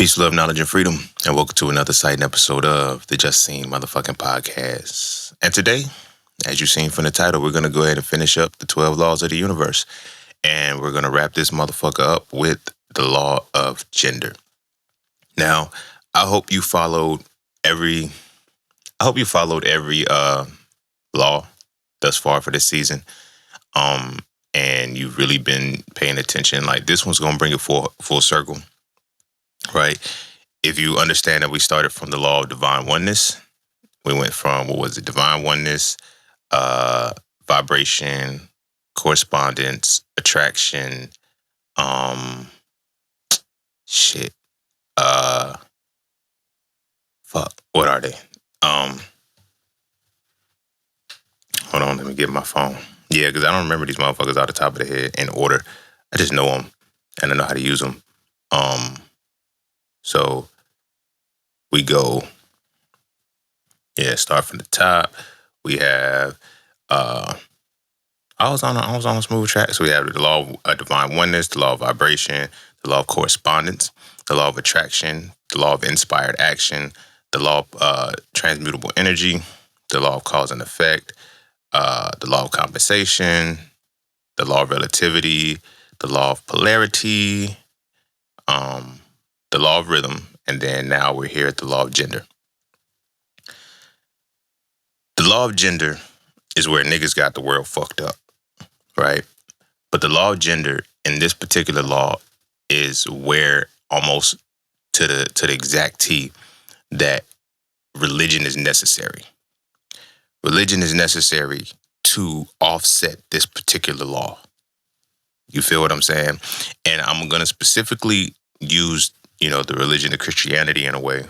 Peace, love, knowledge, and freedom, and welcome to another exciting episode of the Just Seen Motherfucking Podcast. And today, as you've seen from the title, we're going to go ahead and finish up the 12 laws of the universe. And we're going to wrap this motherfucker up with the law of gender. Now, I hope you followed every law thus far for this season. And you've really been paying attention. Like, this one's going to bring it full circle. Right? If you understand that we started from the law of divine oneness, we went from, divine oneness, vibration, correspondence, attraction, what are they? Hold on, let me get my phone. Yeah, because I don't remember these motherfuckers out the top of the head in order. I just know them, and I know how to use them. So we go, start from the top. We have, I was on a smooth track. So we have the law of divine oneness, the law of vibration, the law of correspondence, the law of attraction, the law of inspired action, the law of transmutable energy, the law of cause and effect, the law of compensation, the law of relativity, the law of polarity, the law of rhythm, and then now we're here at the law of gender. The law of gender is where niggas got the world fucked up, right? But the law of gender in this particular law is where almost to the exact T that religion is necessary. Religion is necessary to offset this particular law. You feel what I'm saying? And I'm going to specifically use the religion of Christianity in a way.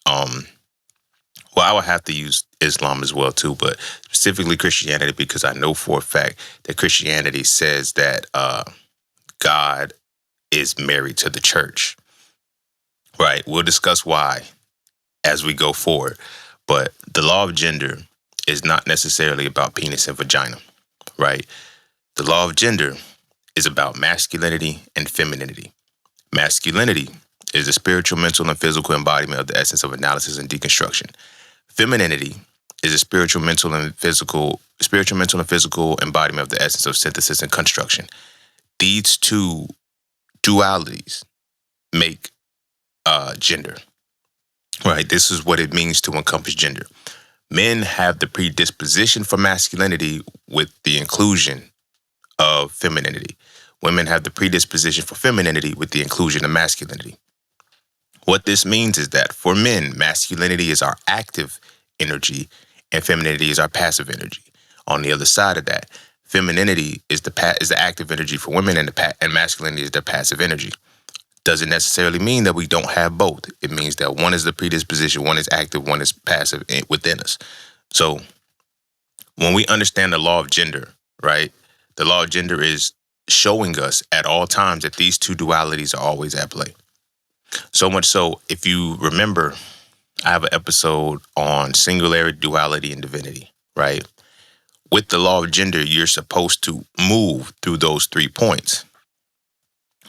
I would have to use Islam as well too, but specifically Christianity, because I know for a fact that Christianity says that God is married to the church. Right? We'll discuss why as we go forward. But the law of gender is not necessarily about penis and vagina, right? The law of gender is about masculinity and femininity. Masculinity is the spiritual, mental, and physical embodiment of the essence of analysis and deconstruction. Femininity is the spiritual, mental, and physical embodiment of the essence of synthesis and construction. These two dualities make gender, right? This is what it means to encompass gender. Men have the predisposition for masculinity with the inclusion of femininity. Women have the predisposition for femininity with the inclusion of masculinity. What this means is that for men, masculinity is our active energy and femininity is our passive energy. On the other side of that, femininity is the active energy for women and masculinity is their passive energy. Doesn't necessarily mean that we don't have both. It means that one is the predisposition, one is active, one is passive within us. So when we understand the law of gender, right, the law of gender is showing us at all times that these two dualities are always at play. So much so, if you remember, I have an episode on singularity, duality, and divinity, right? With the law of gender, you're supposed to move through those 3 points,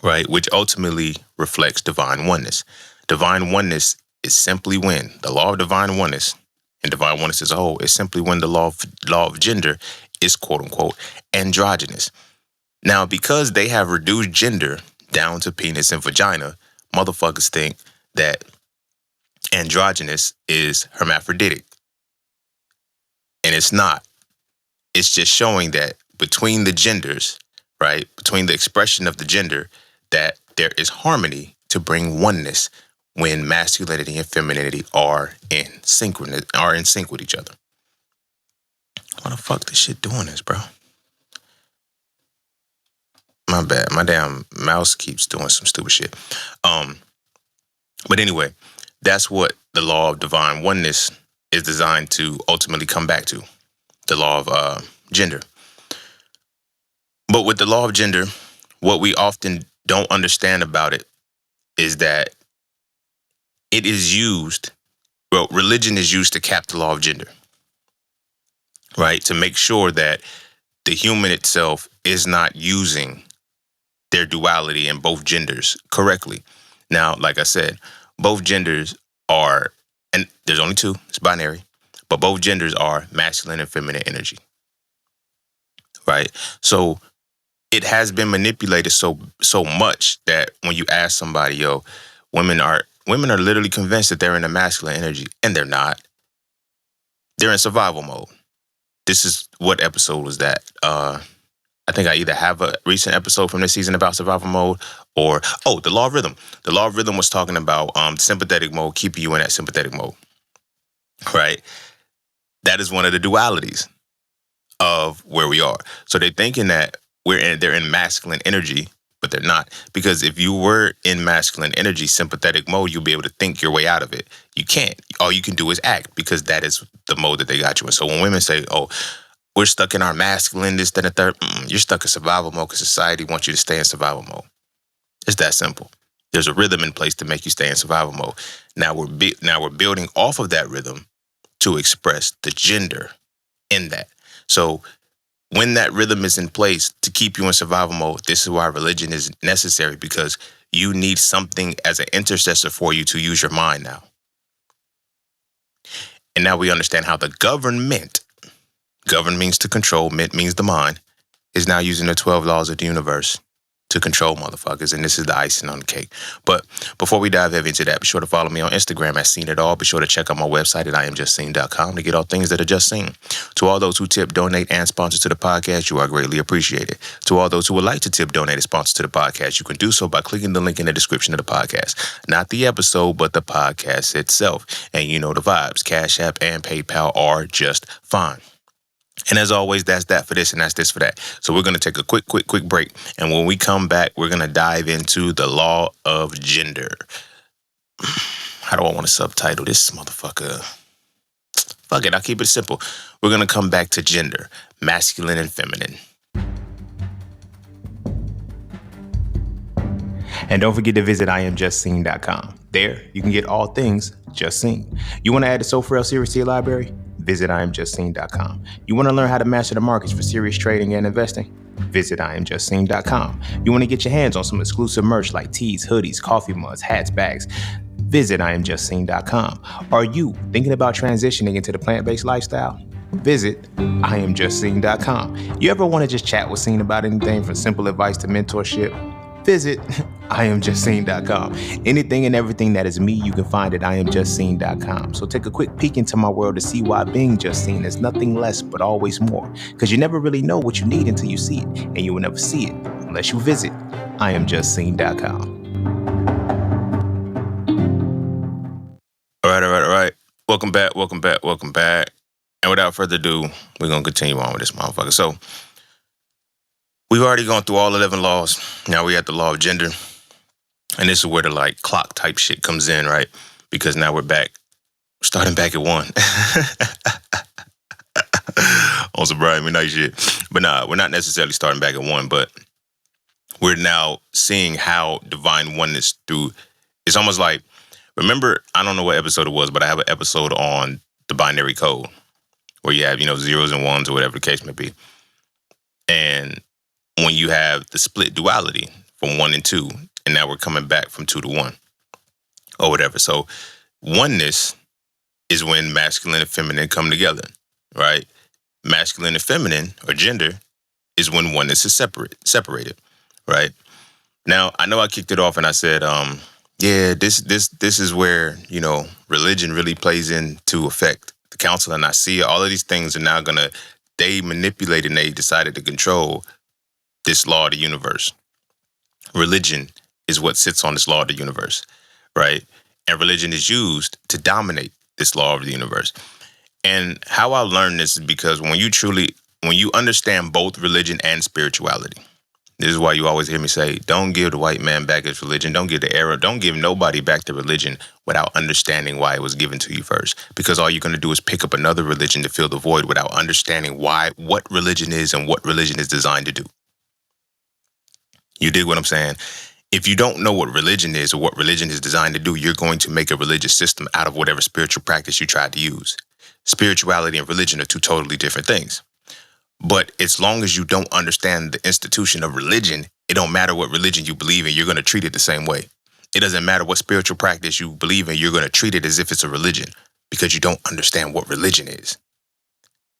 right? Which ultimately reflects divine oneness. Divine oneness is simply when the law of divine oneness and divine oneness as a whole is simply when the law of gender is quote unquote androgynous. Now, because they have reduced gender down to penis and vagina, motherfuckers think that androgynous is hermaphroditic. And it's not. It's just showing that between the genders, right, between the expression of the gender, that there is harmony to bring oneness when masculinity and femininity are in sync with each other. Why the fuck this shit doing this, bro? My bad. My damn mouse keeps doing some stupid shit. But anyway, that's what the law of divine oneness is designed to ultimately come back to. The law of gender. But with the law of gender, what we often don't understand about it is that it is used, religion is used to cap the law of gender, right? To make sure that the human itself is not using their duality in both genders correctly. Now, like I said, both genders are, and there's only two, it's binary, but both genders are masculine and feminine energy, right? So it has been manipulated so much that when you ask somebody, yo, women are literally convinced that they're in a masculine energy, and they're not. They're in survival mode. This is, what episode was that? I think I either have a recent episode from this season about survival mode, or the law of rhythm. The law of rhythm was talking about sympathetic mode, keeping you in that sympathetic mode, right? That is one of the dualities of where we are. So they're thinking that they're in masculine energy, but they're not. Because if you were in masculine energy, sympathetic mode, you'll be able to think your way out of it. You can't. All you can do is act, because that is the mode that they got you in. So when women say, oh, we're stuck in our masculine, this, that, and the third, you're stuck in survival mode because society wants you to stay in survival mode. It's that simple. There's a rhythm in place to make you stay in survival mode. Now we're building off of that rhythm to express the gender in that. So when that rhythm is in place to keep you in survival mode, this is why religion is necessary, because you need something as an intercessor for you to use your mind now. And now we understand how the government means to control, mint means the mind, is now using the 12 laws of the universe to control motherfuckers, and this is the icing on the cake. But before we dive heavy into that, be sure to follow me on Instagram at Seen It All. Be sure to check out my website at IamJustSeen.com to get all things that are just seen. To all those who tip, donate, and sponsor to the podcast, you are greatly appreciated. To all those who would like to tip, donate, and sponsor to the podcast, you can do so by clicking the link in the description of the podcast. Not the episode, but the podcast itself. And you know the vibes. Cash App and PayPal are just fine. And as always, that's that for this, and that's this for that. So we're going to take a quick break. And when we come back, we're going to dive into the law of gender. How do I want to subtitle this motherfucker? Fuck it, I'll keep it simple. We're going to come back to gender, masculine and feminine. And don't forget to visit IamJustSeen.com. There, you can get all things Just Seen. You want to add the So For Real series to your library? Visit IamJustSeen.com. You want to learn how to master the markets for serious trading and investing? Visit IamJustSeen.com. You want to get your hands on some exclusive merch like tees, hoodies, coffee mugs, hats, bags? Visit IamJustSeen.com. Are you thinking about transitioning into the plant-based lifestyle? Visit IamJustSeen.com. You ever want to just chat with Seen about anything from simple advice to mentorship? Visit IamJustSeen.com. Anything and everything that is me, you can find at IamJustSeen.com. So take a quick peek into my world to see why being just seen is nothing less but always more. Because you never really know what you need until you see it, and you will never see it unless you visit IamJustSeen.com. All right. Welcome back. And without further ado, we're going to continue on with this motherfucker. So we've already gone through all 11 laws. Now we at the law of gender. And this is where the like clock type shit comes in, right? Because now we're starting back at 1. On some Brian McKnight shit. But nah, we're not necessarily starting back at 1, but we're now seeing how divine oneness through, it's almost like, remember, I don't know what episode it was, but I have an episode on the binary code where you have, zeros and ones or whatever the case may be. And when you have the split duality from 1 and 2, and now we're coming back from 2 to 1 or whatever. So oneness is when masculine and feminine come together, right? Masculine and feminine, or gender, is when oneness is separated, right? Now, I know I kicked it off and I said, this is where, religion really plays into effect. The council and Nicaea, all of these things are now they manipulated and they decided to control this law of the universe. Religion is what sits on this law of the universe, right? And religion is used to dominate this law of the universe. And how I learned this is because when you understand both religion and spirituality, this is why you always hear me say, don't give the white man back his religion. Don't give the Arab. Don't give nobody back the religion without understanding why it was given to you first. Because all you're going to do is pick up another religion to fill the void without understanding what religion is and what religion is designed to do. You dig what I'm saying? If you don't know what religion is or what religion is designed to do, you're going to make a religious system out of whatever spiritual practice you tried to use. Spirituality and religion are two totally different things. But as long as you don't understand the institution of religion, it don't matter what religion you believe in, you're going to treat it the same way. It doesn't matter what spiritual practice you believe in, you're going to treat it as if it's a religion because you don't understand what religion is.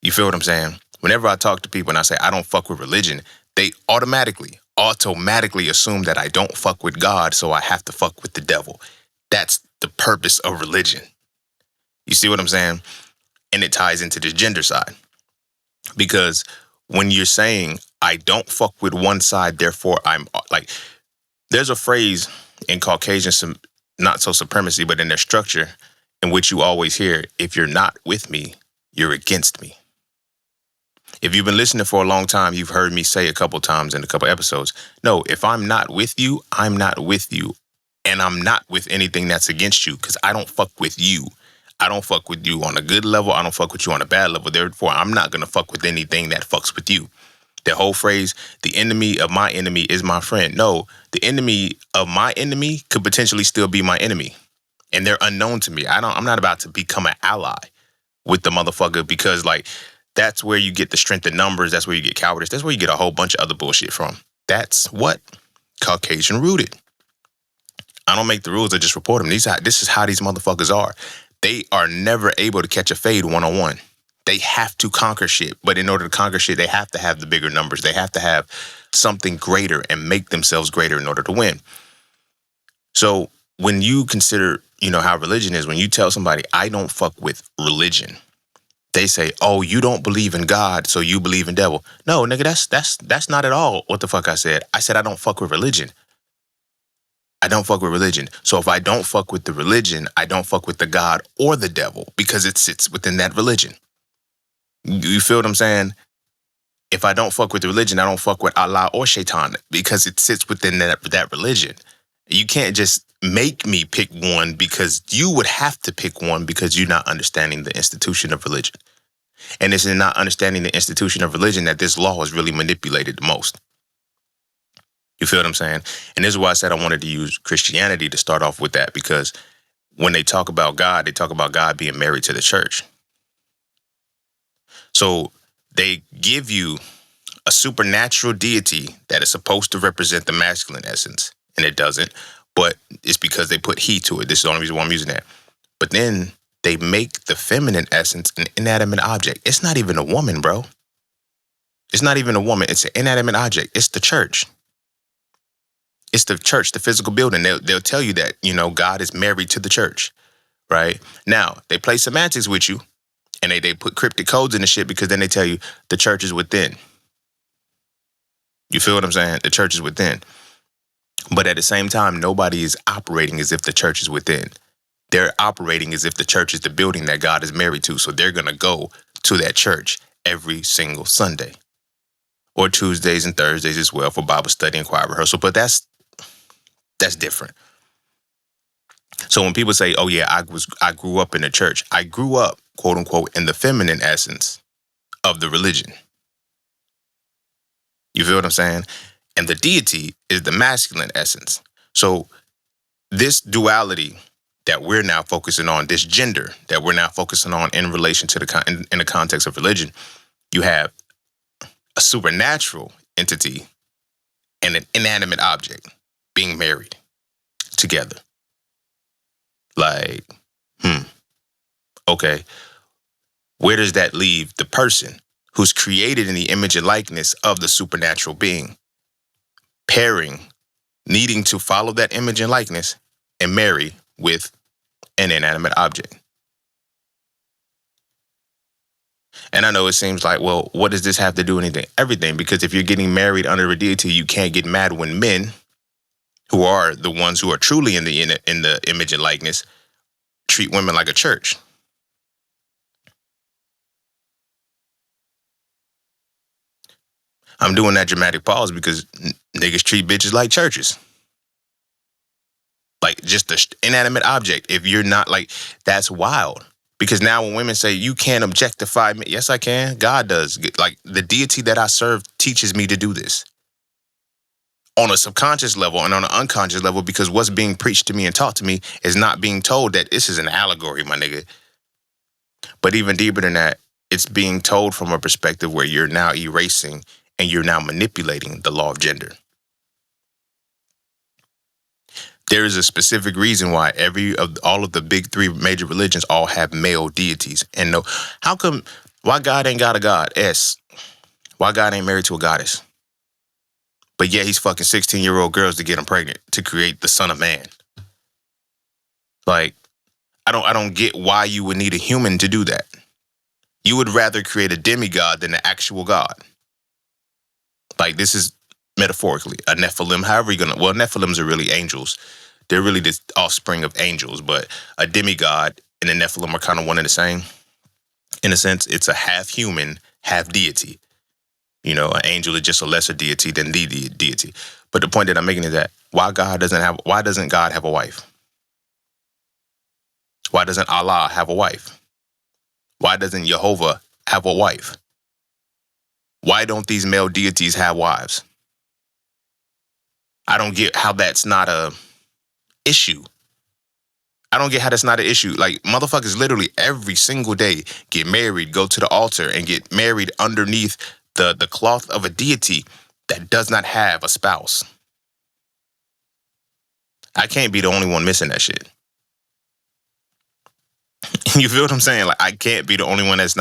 You feel what I'm saying? Whenever I talk to people and I say I don't fuck with religion, they automatically assume that I don't fuck with God, so I have to fuck with the devil. That's the purpose of religion. You see what I'm saying? And it ties into the gender side. Because when you're saying I don't fuck with one side, therefore I'm like, there's a phrase in Caucasian, not so supremacy, but in their structure, in which you always hear, if you're not with me, you're against me. If you've been listening for a long time, you've heard me say a couple times in a couple episodes, no, if I'm not with you, I'm not with you. And I'm not with anything that's against you because I don't fuck with you. I don't fuck with you on a good level. I don't fuck with you on a bad level. Therefore, I'm not going to fuck with anything that fucks with you. The whole phrase, the enemy of my enemy is my friend. No, the enemy of my enemy could potentially still be my enemy. And they're unknown to me. I'm not about to become an ally with the motherfucker because like, that's where you get the strength in numbers. That's where you get cowardice. That's where you get a whole bunch of other bullshit from. That's what? Caucasian rooted. I don't make the rules. I just report them. This is how these motherfuckers are. They are never able to catch a fade one-on-one. They have to conquer shit. But in order to conquer shit, they have to have the bigger numbers. They have to have something greater and make themselves greater in order to win. So when you consider, how religion is, when you tell somebody, I don't fuck with religion, they say, oh, you don't believe in God, so you believe in devil. No, nigga, that's not at all what the fuck I said. I said I don't fuck with religion. I don't fuck with religion. So if I don't fuck with the religion, I don't fuck with the God or the devil because it sits within that religion. You feel what I'm saying? If I don't fuck with the religion, I don't fuck with Allah or Shaitan because it sits within that religion. You can't just make me pick one because you would have to pick one because you're not understanding the institution of religion. And it's in not understanding the institution of religion that this law is really manipulated the most. You feel what I'm saying? And this is why I said I wanted to use Christianity to start off with that, because when they talk about God, they talk about God being married to the church. So they give you a supernatural deity that is supposed to represent the masculine essence, and it doesn't, but it's because they put he to it. This is the only reason why I'm using that. But then they make the feminine essence an inanimate object. It's not even a woman, bro. It's not even a woman. It's an inanimate object. It's the church. It's the church, the physical building. They'll tell you that, God is married to the church, right? Now, they play semantics with you, and they put cryptic codes in the shit because then they tell you the church is within. You feel what I'm saying? The church is within. But at the same time, nobody is operating as if the church is within. They're operating as if the church is the building that God is married to. So they're going to go to that church every single Sunday, or Tuesdays and Thursdays as well for Bible study and choir rehearsal. But that's different. So when people say, oh yeah, I grew up in the church, I grew up, quote unquote, in the feminine essence of the religion. You feel what I'm saying? And the deity is the masculine essence. So this duality that we're now focusing on, this gender that we're now focusing on in relation to in the context of religion, you have a supernatural entity and an inanimate object being married together. Like, okay. Where does that leave the person who's created in the image and likeness of the supernatural being, pairing, needing to follow that image and likeness and marry with an inanimate object? And I know it seems like, well, what does this have to do with anything? Everything, because if you're getting married under a deity, you can't get mad when men, who are the ones who are truly in the image and likeness, treat women like a church. I'm doing that dramatic pause because niggas treat bitches like churches. Like just an inanimate object. If you're not like, that's wild. Because now when women say you can't objectify me, yes, I can. God does. Like the deity that I serve teaches me to do this on a subconscious level and on an unconscious level, because what's being preached to me and taught to me is not being told that this is an allegory, my nigga. But even deeper than that, it's being told from a perspective where you're now erasing and you're now manipulating the law of gender. There is a specific reason why all of the big three major religions all have male deities. And no, how come, why God ain't got a goddess? Why God ain't married to a goddess? But yet he's fucking 16-year-old girls to get them pregnant to create the son of man. Like, I don't get why you would need a human to do that. You would rather create a demigod than an actual god. Like, this is metaphorically a Nephilim. However you're gonna, well, Nephilims are really angels. They're really the offspring of angels, but a demigod and a Nephilim are kind of one and the same. In a sense, it's a half human, half deity. You know, an angel is just a lesser deity than the deity. But the point that I'm making is that why doesn't God have a wife? Why doesn't Allah have a wife? Why doesn't Jehovah have a wife? Why don't these male deities have wives? I don't get how that's not a issue. I don't get how that's not an issue. Like, motherfuckers literally every single day get married, go to the altar, and get married underneath the cloth of a deity that does not have a spouse. I can't be the only one missing that shit. You feel what I'm saying? Like, I can't be the only one that's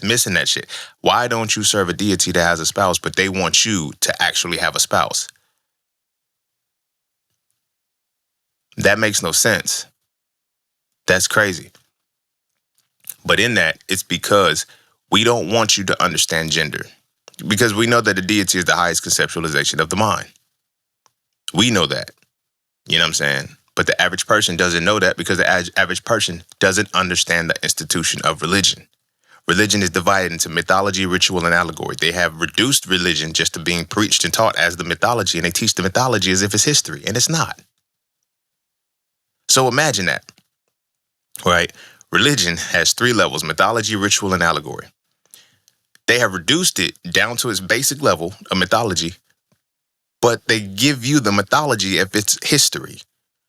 missing that shit. Why don't you serve a deity that has a spouse, but they want you to actually have a spouse? That makes no sense. That's crazy. But in that, it's because we don't want you to understand gender. Because we know that the deity is the highest conceptualization of the mind. We know that. You know what I'm saying? But the average person doesn't know that because the average person doesn't understand the institution of religion. Religion is divided into mythology, ritual, and allegory. They have reduced religion just to being preached and taught as the mythology, and they teach the mythology as if it's history, and it's not. So imagine that, right? Religion has 3 levels: mythology, ritual, and allegory. They have reduced it down to its basic level of mythology, but they give you the mythology if it's history.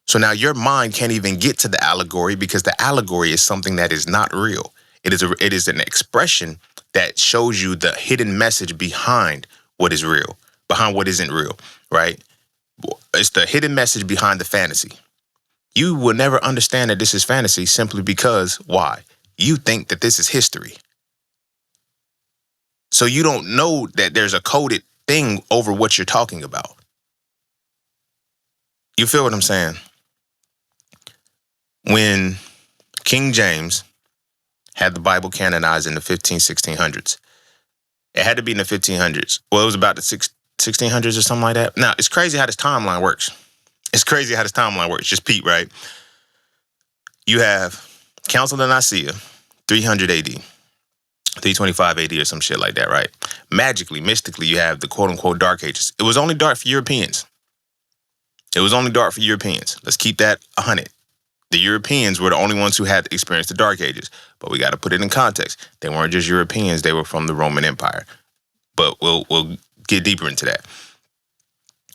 So now your mind can't even get to the allegory because the allegory is something that is not real. It is an expression that shows you the hidden message behind what is real, behind what isn't real, right? It's the hidden message behind the fantasy. You will never understand that this is fantasy simply because, why? You think that this is history. So you don't know that there's a coded thing over what you're talking about. You feel what I'm saying? When King James had the Bible canonized in the 1600s, it had to be in the 1500s. Well, it was about the 1600s or something like that. Now, it's crazy how this timeline works. Just Pete, right? You have Council of Nicaea, 300 AD, 325 AD or some shit like that, right? Magically, mystically, you have the quote-unquote Dark Ages. It was only dark for Europeans. Let's keep that 100. The Europeans were the only ones who had experienced the Dark Ages. But we got to put it in context. They weren't just Europeans. They were from the Roman Empire. But we'll get deeper into that.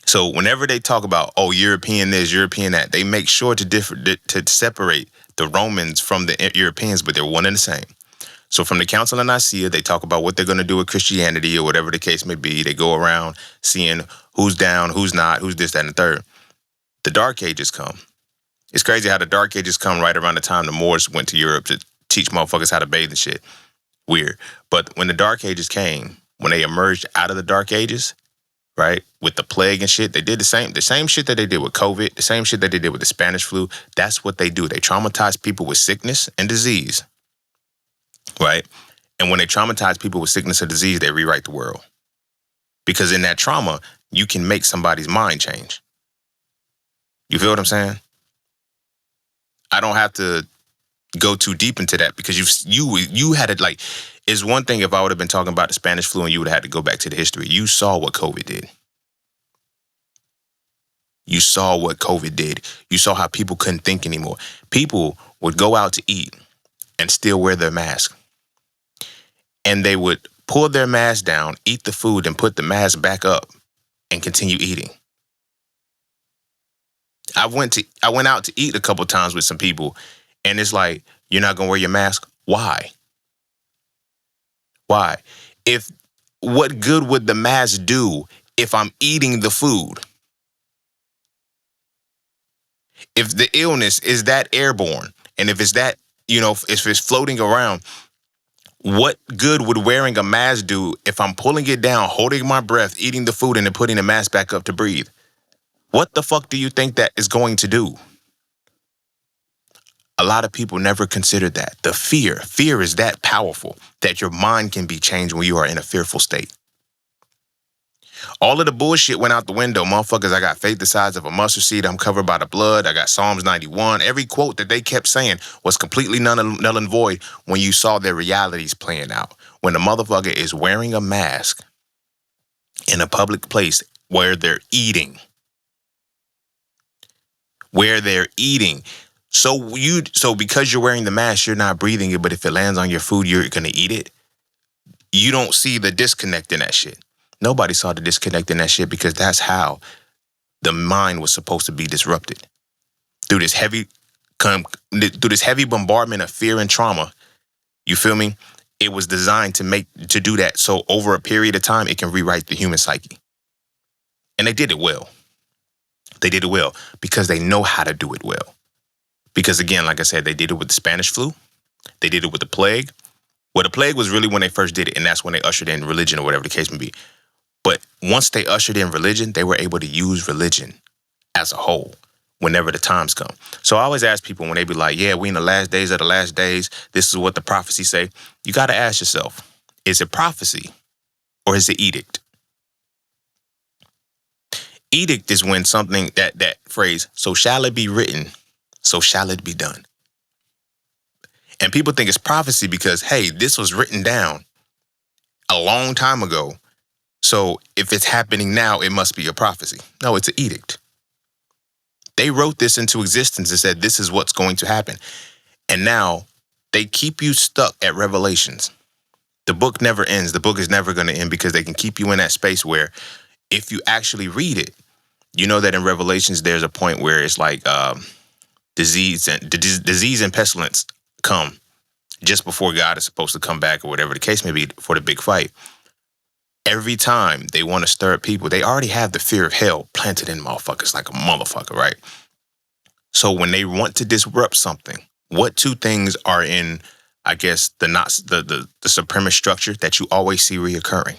So whenever they talk about, oh, European this, European that, they make sure to separate the Romans from the Europeans, but they're one and the same. So from the Council of Nicaea, they talk about what they're going to do with Christianity or whatever the case may be. They go around seeing who's down, who's not, who's this, that, and the third. The Dark Ages come. It's crazy how the Dark Ages come right around the time the Moors went to Europe to teach motherfuckers how to bathe and shit. Weird. But when the Dark Ages came, when they emerged out of the Dark Ages, right, with the plague and shit, they did the same shit that they did with COVID, the same shit that they did with the Spanish flu. That's what they do. They traumatize people with sickness and disease, right? And when they traumatize people with sickness or disease, they rewrite the world. Because in that trauma, you can make somebody's mind change. You feel what I'm saying? I don't have to go too deep into that because you had it like, it's one thing if I would have been talking about the Spanish flu and you would have had to go back to the history. You saw what COVID did. You saw how people couldn't think anymore. People would go out to eat and still wear their mask. And they would pull their mask down, eat the food, and put the mask back up and continue eating. I went out to eat a couple times with some people, and it's like, you're not gonna wear your mask? Why? If what good would the mask do if I'm eating the food? If the illness is that airborne, and if it's that, if it's floating around, what good would wearing a mask do if I'm pulling it down, holding my breath, eating the food, and then putting the mask back up to breathe? What the fuck do you think that is going to do? A lot of people never consider that. The fear is that powerful that your mind can be changed when you are in a fearful state. All of the bullshit went out the window, motherfuckers. I got faith the size of a mustard seed. I'm covered by the blood. I got Psalms 91. Every quote that they kept saying was completely null and void when you saw their realities playing out. When the motherfucker is wearing a mask in a public place where they're eating. So because you're wearing the mask, you're not breathing it, but if it lands on your food, you're going to eat it. You don't see the disconnect in that shit. Nobody saw the disconnect in that shit because that's how the mind was supposed to be disrupted. Through this heavy bombardment of fear and trauma, you feel me? It was designed to do that. So over a period of time, it can rewrite the human psyche. And they did it well. They did it well because they know how to do it well. Because again, like I said, they did it with the Spanish flu. They did it with the plague. Well, the plague was really when they first did it, and that's when they ushered in religion or whatever the case may be. But once they ushered in religion, they were able to use religion as a whole whenever the times come. So I always ask people when they be like, yeah, we in the last days of the last days. This is what the prophecies say. You got to ask yourself, is it prophecy or is it edict? Edict is when something, that phrase, so shall it be written, so shall it be done. And people think it's prophecy because, hey, this was written down a long time ago. So if it's happening now, it must be a prophecy. No, it's an edict. They wrote this into existence and said, this is what's going to happen. And now they keep you stuck at Revelations. The book never ends. The book is never going to end because they can keep you in that space where if you actually read it, you know that in Revelations, there's a point where it's like disease and pestilence come just before God is supposed to come back or whatever the case may be for the big fight. Every time they want to stir up people, they already have the fear of hell planted in motherfuckers like a motherfucker, right? So when they want to disrupt something, what two things are in, I guess, the supremacist structure that you always see reoccurring?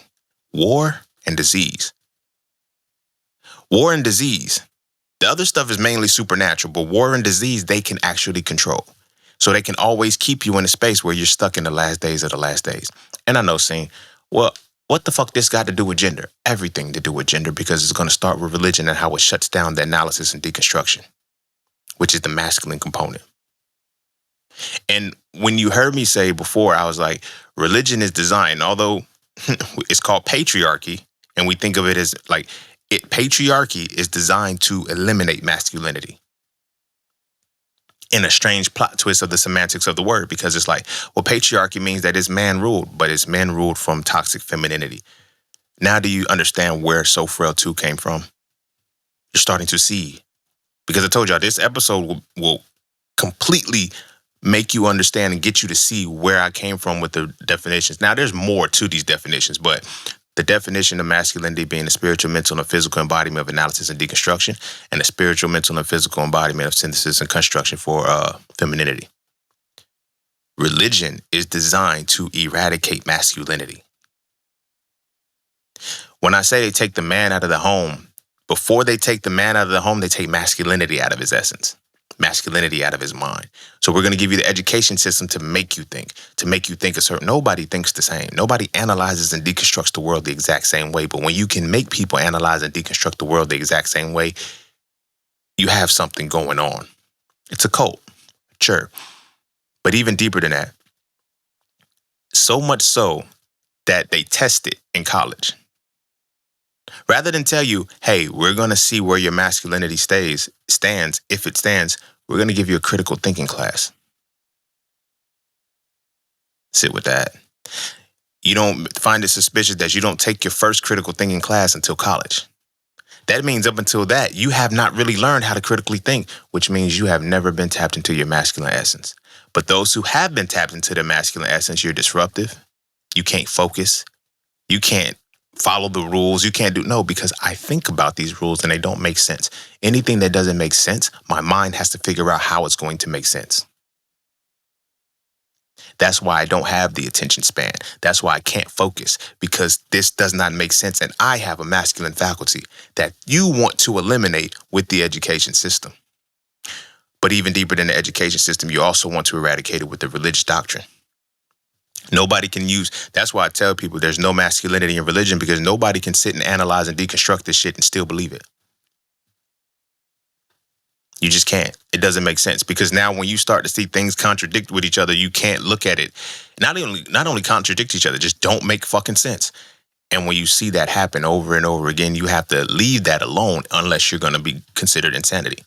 War and disease. War and disease. The other stuff is mainly supernatural, but war and disease, they can actually control. So they can always keep you in a space where you're stuck in the last days of the last days. And I know saying, well, what the fuck this got to do with gender? Everything to do with gender because it's going to start with religion and how it shuts down the analysis and deconstruction, which is the masculine component. And when you heard me say before, I was like, religion is designed, although it's called patriarchy, and we think of it as like, patriarchy is designed to eliminate masculinity. In a strange plot twist of the semantics of the word, because it's like, well, patriarchy means that it's man ruled, but it's men ruled from toxic femininity. Now do you understand where So Frail 2 came from? You're starting to see. Because I told y'all, this episode will completely make you understand and get you to see where I came from with the definitions. Now, there's more to these definitions, but the definition of masculinity being the spiritual, mental, and physical embodiment of analysis and deconstruction, and the spiritual, mental, and physical embodiment of synthesis and construction for femininity. Religion is designed to eradicate masculinity. When I say they take the man out of the home, before they take the man out of the home, they take masculinity out of his essence, masculinity out of his mind. So we're going to give you the education system to make you think a certain. Nobody thinks the same. Nobody analyzes and deconstructs the world the exact same way. But when you can make people analyze and deconstruct the world the exact same way, you have something going on. It's a cult, sure. But even deeper than that, so much so that they test it in college. Rather than tell you, hey, we're going to see where your masculinity stands, if it stands, we're going to give you a critical thinking class. Sit with that. You don't find it suspicious that you don't take your first critical thinking class until college. That means up until that, you have not really learned how to critically think, which means you have never been tapped into your masculine essence. But those who have been tapped into their masculine essence, you're disruptive. You can't focus. You can't follow the rules. You can't do no, because I think about these rules and they don't make sense. Anything that doesn't make sense, my mind has to figure out how it's going to make sense. That's why I don't have the attention span. That's why I can't focus, because this does not make sense. And I have a masculine faculty that you want to eliminate with the education system. But even deeper than the education system, you also want to eradicate it with the religious doctrine. Nobody can use, that's why I tell people there's no masculinity in religion, because nobody can sit and analyze and deconstruct this shit and still believe it. You just can't. It doesn't make sense, because now when you start to see things contradict with each other, you can't look at it. Not only contradict each other, just don't make fucking sense. And when you see that happen over and over again, you have to leave that alone unless you're going to be considered insanity.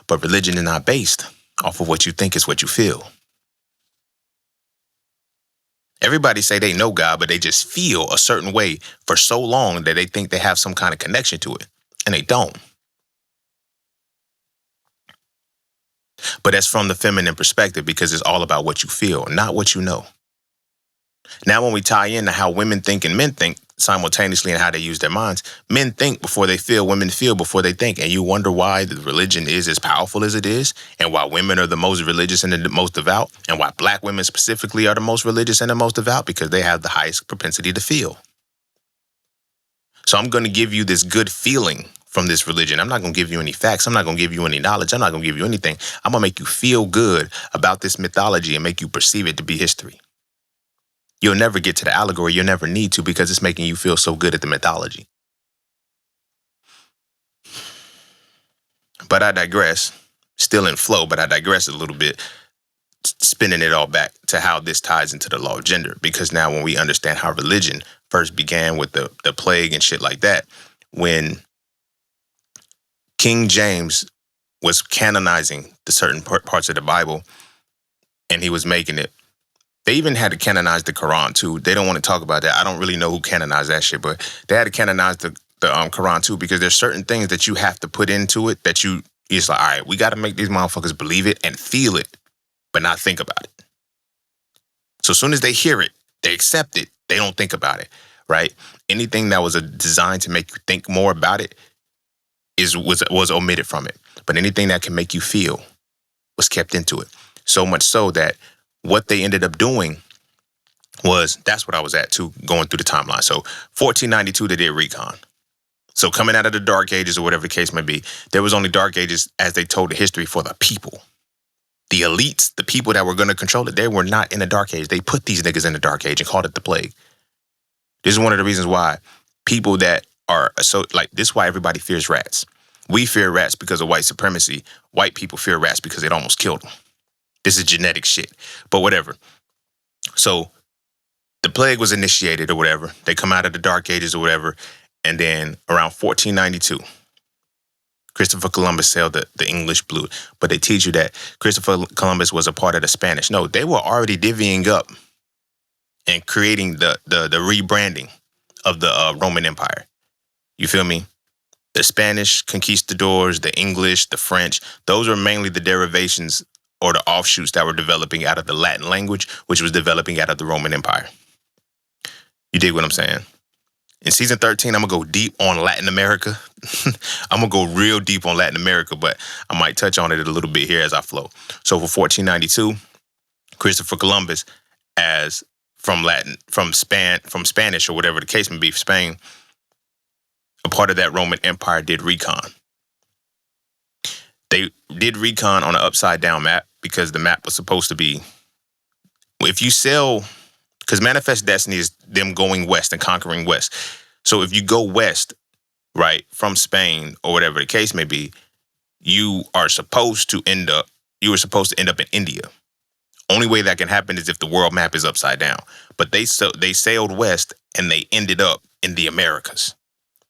But religion is not based off of what you think is what you feel. Everybody say they know God, but they just feel a certain way for so long that they think they have some kind of connection to it, and they don't. But that's from the feminine perspective, because it's all about what you feel, not what you know. Now, when we tie into how women think and men think simultaneously and how they use their minds, men think before they feel, women feel before they think. And you wonder why the religion is as powerful as it is, and why women are the most religious and the most devout, and why black women specifically are the most religious and the most devout, because they have the highest propensity to feel. So I'm going to give you this good feeling from this religion. I'm not going to give you any facts. I'm not going to give you any knowledge. I'm not going to give you anything. I'm going to make you feel good about this mythology and make you perceive it to be history. You'll never get to the allegory. You'll never need to, because it's making you feel so good at the mythology. But I digress. Still in flow, but I digress a little bit, spinning it all back to how this ties into the law of gender. Because now when we understand how religion first began with the plague and shit like that, when King James was canonizing the certain parts of the Bible, and he was making it, they even had to canonize the Quran too. They don't want to talk about that. I don't really know who canonized that shit, but they had to canonize the Quran too, because there's certain things that you have to put into it that it's like, all right, we got to make these motherfuckers believe it and feel it, but not think about it. So as soon as they hear it, they accept it. They don't think about it, right? Anything that was designed to make you think more about it was omitted from it. But anything that can make you feel was kept into it. So much so that what they ended up doing that's what I was at too, going through the timeline. So 1492, they did recon. So coming out of the Dark Ages or whatever the case may be, there was only Dark Ages as they told the history for the people. The elites, the people that were going to control it, they were not in the Dark Age. They put these niggas in the Dark Age and called it the plague. This is one of the reasons why people that are, so like, this is why everybody fears rats. We fear rats because of white supremacy. White people fear rats because it almost killed them. This is genetic shit, but whatever. So the plague was initiated or whatever. They come out of the Dark Ages or whatever. And then around 1492, Christopher Columbus sailed the English blue. But they teach you that Christopher Columbus was a part of the Spanish. No, they were already divvying up and creating the rebranding of the Roman Empire. You feel me? The Spanish conquistadors, the English, the French, those were mainly the derivations or the offshoots that were developing out of the Latin language, which was developing out of the Roman Empire. You dig what I'm saying? In season 13, I'm going to go deep on Latin America. I'm going to go real deep on Latin America, but I might touch on it a little bit here as I flow. So for 1492, Christopher Columbus, as from Spanish or whatever the case may be, Spain, a part of that Roman Empire did recon. They did recon on an upside down map because the map was supposed to be, if you sail, because Manifest Destiny is them going west and conquering west. So if you go west, right, from Spain or whatever the case may be, you were supposed to end up in India. Only way that can happen is if the world map is upside down. But they sailed west and they ended up in the Americas.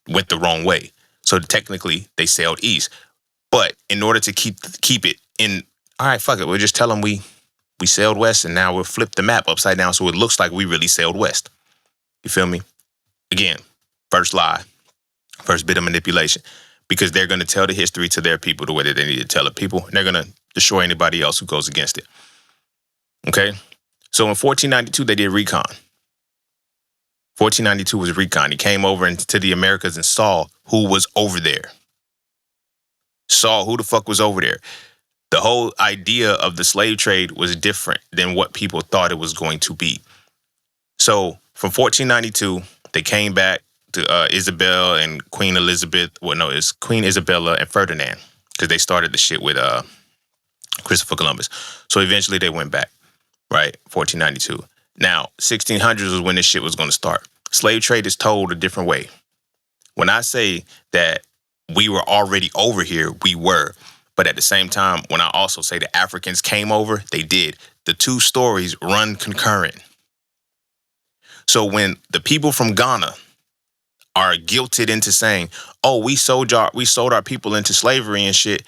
Went the wrong way. So technically they sailed east. But in order to keep it in, all right, fuck it, we'll just tell them we sailed west and now we'll flip the map upside down so it looks like we really sailed west. You feel me? Again, first lie, first bit of manipulation, because they're going to tell the history to their people the way that they need to tell it people, and they're going to destroy anybody else who goes against it. Okay? So in 1492, they did recon. 1492 was recon. He came over into the Americas and saw who was over there. Saw who the fuck was over there. The whole idea of the slave trade was different than what people thought it was going to be. So from 1492, they came back to Isabel and Queen Elizabeth. Well, no, it's Queen Isabella and Ferdinand, because they started the shit with Christopher Columbus. So eventually they went back, right? 1492. Now, 1600s was when this shit was going to start. Slave trade is told a different way. When I say that we were already over here, we were. But at the same time, when I also say the Africans came over, they did. The two stories run concurrent. So when the people from Ghana are guilted into saying, oh, we sold our people into slavery and shit,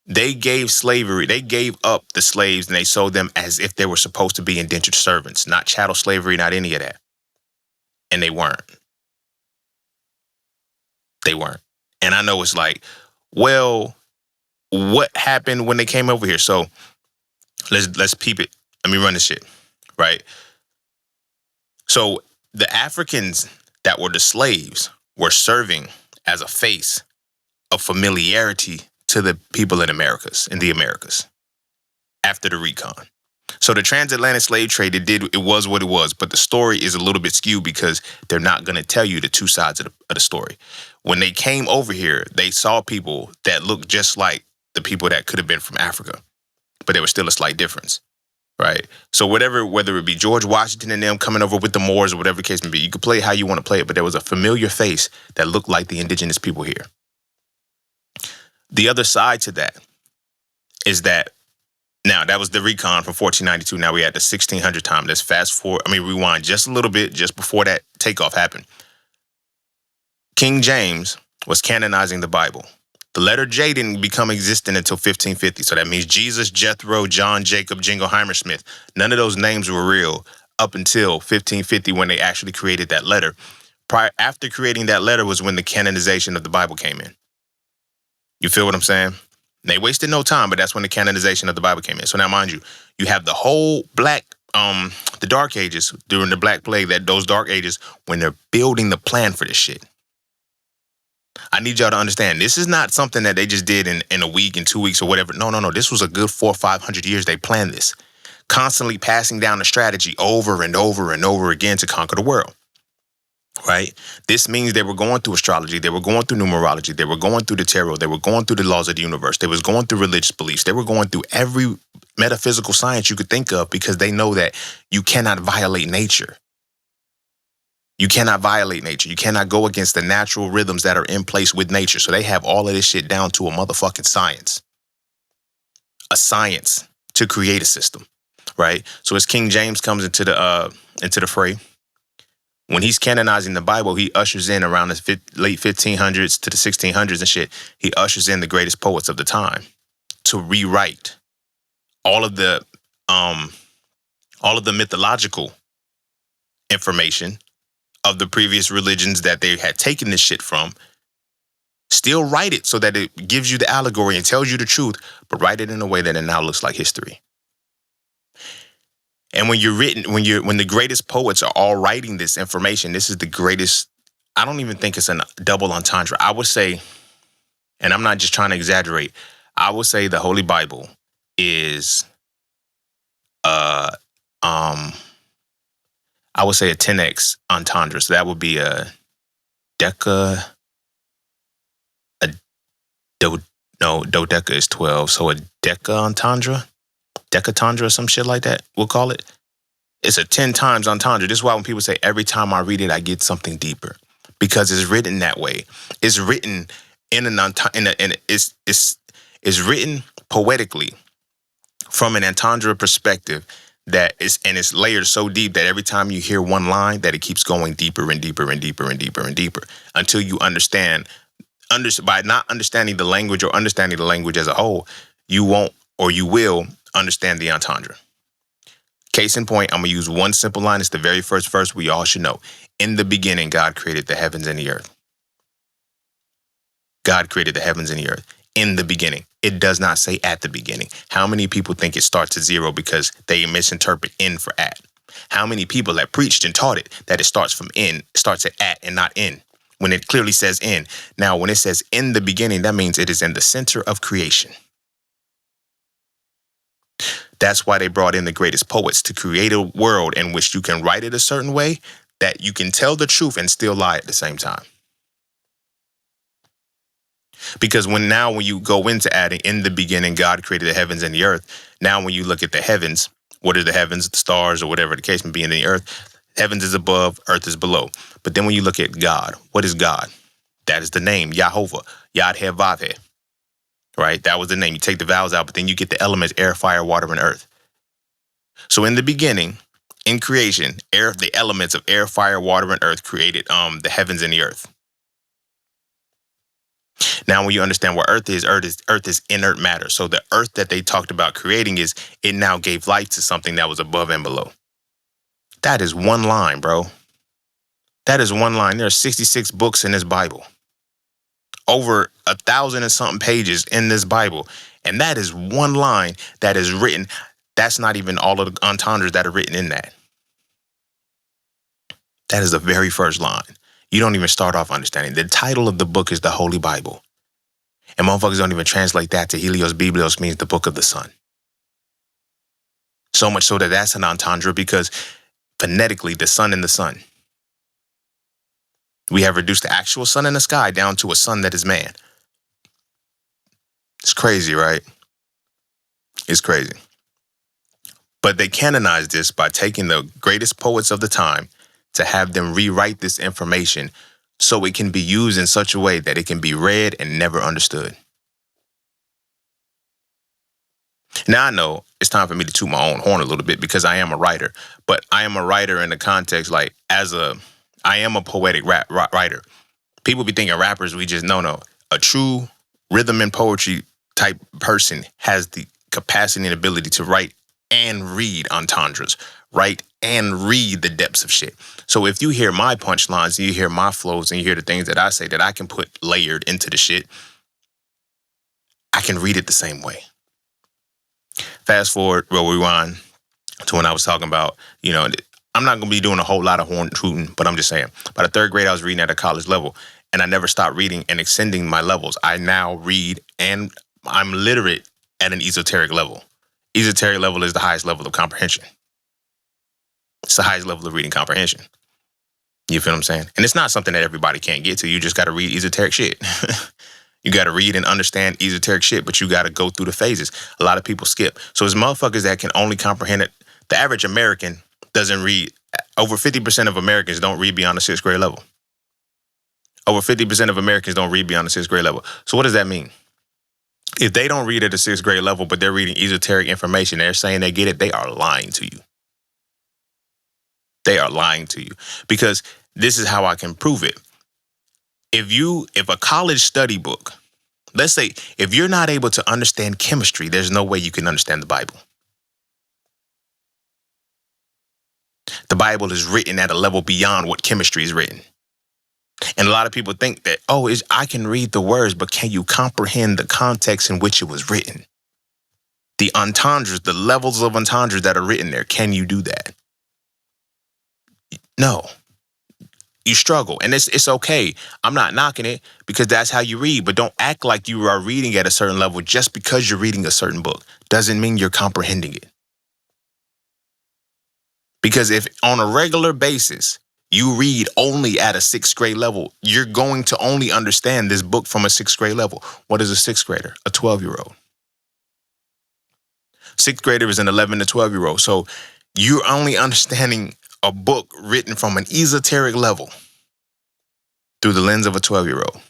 they gave up the slaves and they sold them as if they were supposed to be indentured servants, not chattel slavery, not any of that. And they weren't. They weren't. And I know it's like, well, what happened when they came over here? So let's peep it. Let me run this shit, right? So the Africans that were the slaves were serving as a face of familiarity to the people in the Americas after the recon. So the transatlantic slave trade, it was what it was, but the story is a little bit skewed because they're not going to tell you the two sides of the story. When they came over here, they saw people that looked just like the people that could have been from Africa, but there was still a slight difference, right? So whether it be George Washington and them coming over with the Moors or whatever the case may be, you could play it how you want to play it, but there was a familiar face that looked like the indigenous people here. The other side to that is that now that was the recon from 1492. Now we at the 1600 time. Let's rewind just a little bit, just before that takeoff happened. King James was canonizing the Bible. The letter J didn't become existent until 1550. So that means Jesus, Jethro, John, Jacob, Jingleheimer Smith. None of those names were real up until 1550 when they actually created that letter. After creating that letter was when the canonization of the Bible came in. You feel what I'm saying? They wasted no time, but that's when the canonization of the Bible came in. So now, mind you, you have the whole the Dark Ages during the Black Plague, those Dark Ages, when they're building the plan for this shit. I need y'all to understand, this is not something that they just did in a week, in 2 weeks or whatever. No. This was a good 400 or 500 years they planned this. Constantly passing down the strategy over and over and over again to conquer the world. Right? This means they were going through astrology, they were going through numerology, they were going through the tarot, they were going through the laws of the universe, they was going through religious beliefs, they were going through every metaphysical science you could think of, because they know that you cannot violate nature. You cannot violate nature. You cannot go against the natural rhythms that are in place with nature. So they have all of this shit down to a motherfucking science. A science to create a system, right? So as King James comes into the fray, when he's canonizing the Bible, he ushers in around the late 1500s to the 1600s and shit. He ushers in the greatest poets of the time to rewrite all of the mythological information of the previous religions that they had taken this shit from. Still write it so that it gives you the allegory and tells you the truth, but write it in a way that it now looks like history. And when the greatest poets are all writing this information, this is the greatest. I don't even think it's a double entendre. I would say, and I'm not just trying to exaggerate, I would say the Holy Bible is, I would say a 10x entendre. So that would be a dodeca is 12. So a decatandra, some shit like that, we'll call it. It's a 10 times entendre. This is why when people say every time I read it, I get something deeper, because it's written that way. It's written it's written poetically from an entendre perspective it's layered so deep that every time you hear one line, that it keeps going deeper and deeper and deeper and deeper and deeper until you understand. By not understanding the language or understanding the language as a whole, you won't or you will understand the entendre. Case in point, I'm going to use one simple line. It's the very first verse we all should know. In the beginning, God created the heavens and the earth. God created the heavens and the earth. In the beginning. It does not say at the beginning. How many people think it starts at zero because they misinterpret in for at? How many people have preached and taught it that it starts at and not in, when it clearly says in? Now, when it says in the beginning, that means it is in the center of creation. That's why they brought in the greatest poets, to create a world in which you can write it a certain way that you can tell the truth and still lie at the same time. Because when you go into adding in the beginning, God created the heavens and the earth. Now, when you look at the heavens, what are the heavens, the stars, or whatever the case may be in the earth? Heavens is above, earth is below. But then when you look at God, what is God? That is the name, Yahovah, Yad-Heh-Vav-Heh. Right? That was the name. You take the vowels out, but then you get the elements, air, fire, water, and earth. So in the beginning, in creation, the elements of air, fire, water, and earth created the heavens and the earth. Now, when you understand what earth is inert matter. So the earth that they talked about creating it now gave life to something that was above and below. That is one line, bro. That is one line. There are 66 books in this Bible. Over 1,000 and something pages in this Bible. And that is one line that is written. That's not even all of the entendres that are written in that. That is the very first line. You don't even start off understanding. The title of the book is the Holy Bible. And motherfuckers don't even translate that to Helios Biblios, means the book of the sun. So much so that that's an entendre, because phonetically, the sun and the sun. We have reduced the actual sun in the sky down to a sun that is man. It's crazy, right? It's crazy. But they canonized this by taking the greatest poets of the time to have them rewrite this information so it can be used in such a way that it can be read and never understood. Now, I know it's time for me to toot my own horn a little bit, because I am a writer, but I am a writer in the context, like, I am a poetic writer. People be thinking rappers, we just, no. A true rhythm and poetry type person has the capacity and ability to write and read entendres, write and read the depths of shit. So if you hear my punchlines, and you hear my flows, and you hear the things that I say that I can put layered into the shit, I can read it the same way. Fast forward, roll rewind to when I was talking about, I'm not going to be doing a whole lot of horn tooting, but I'm just saying, by the third grade, I was reading at a college level, and I never stopped reading and extending my levels. I now read, and I'm literate at an esoteric level. Esoteric level is the highest level of comprehension. It's the highest level of reading comprehension. You feel what I'm saying? And it's not something that everybody can't get to. You just got to read esoteric shit. You got to read and understand esoteric shit, but you got to go through the phases. A lot of people skip. So it's motherfuckers that can only comprehend it. The average American doesn't read. Over 50% of Americans don't read beyond the 6th grade level. Over 50% of Americans don't read beyond the 6th grade level. So what does that mean? If they don't read at the 6th grade level, but they're reading esoteric information, they're saying they get it, they are lying to you. They are lying to you. Because this is how I can prove it. If a college study book, let's say, if you're not able to understand chemistry, there's no way you can understand the Bible. The Bible is written at a level beyond what chemistry is written. And a lot of people think that, I can read the words, but can you comprehend the context in which it was written? The entendres, the levels of entendres that are written there, can you do that? No. You struggle, and it's okay. I'm not knocking it, because that's how you read, but don't act like you are reading at a certain level just because you're reading a certain book. Doesn't mean you're comprehending it. Because if on a regular basis, you read only at a 6th grade level, you're going to only understand this book from a 6th grade level. What is a 6th grader? A 12-year-old. 6th grader is an 11 to 12-year-old. So you're only understanding a book written from an esoteric level through the lens of a 12-year-old.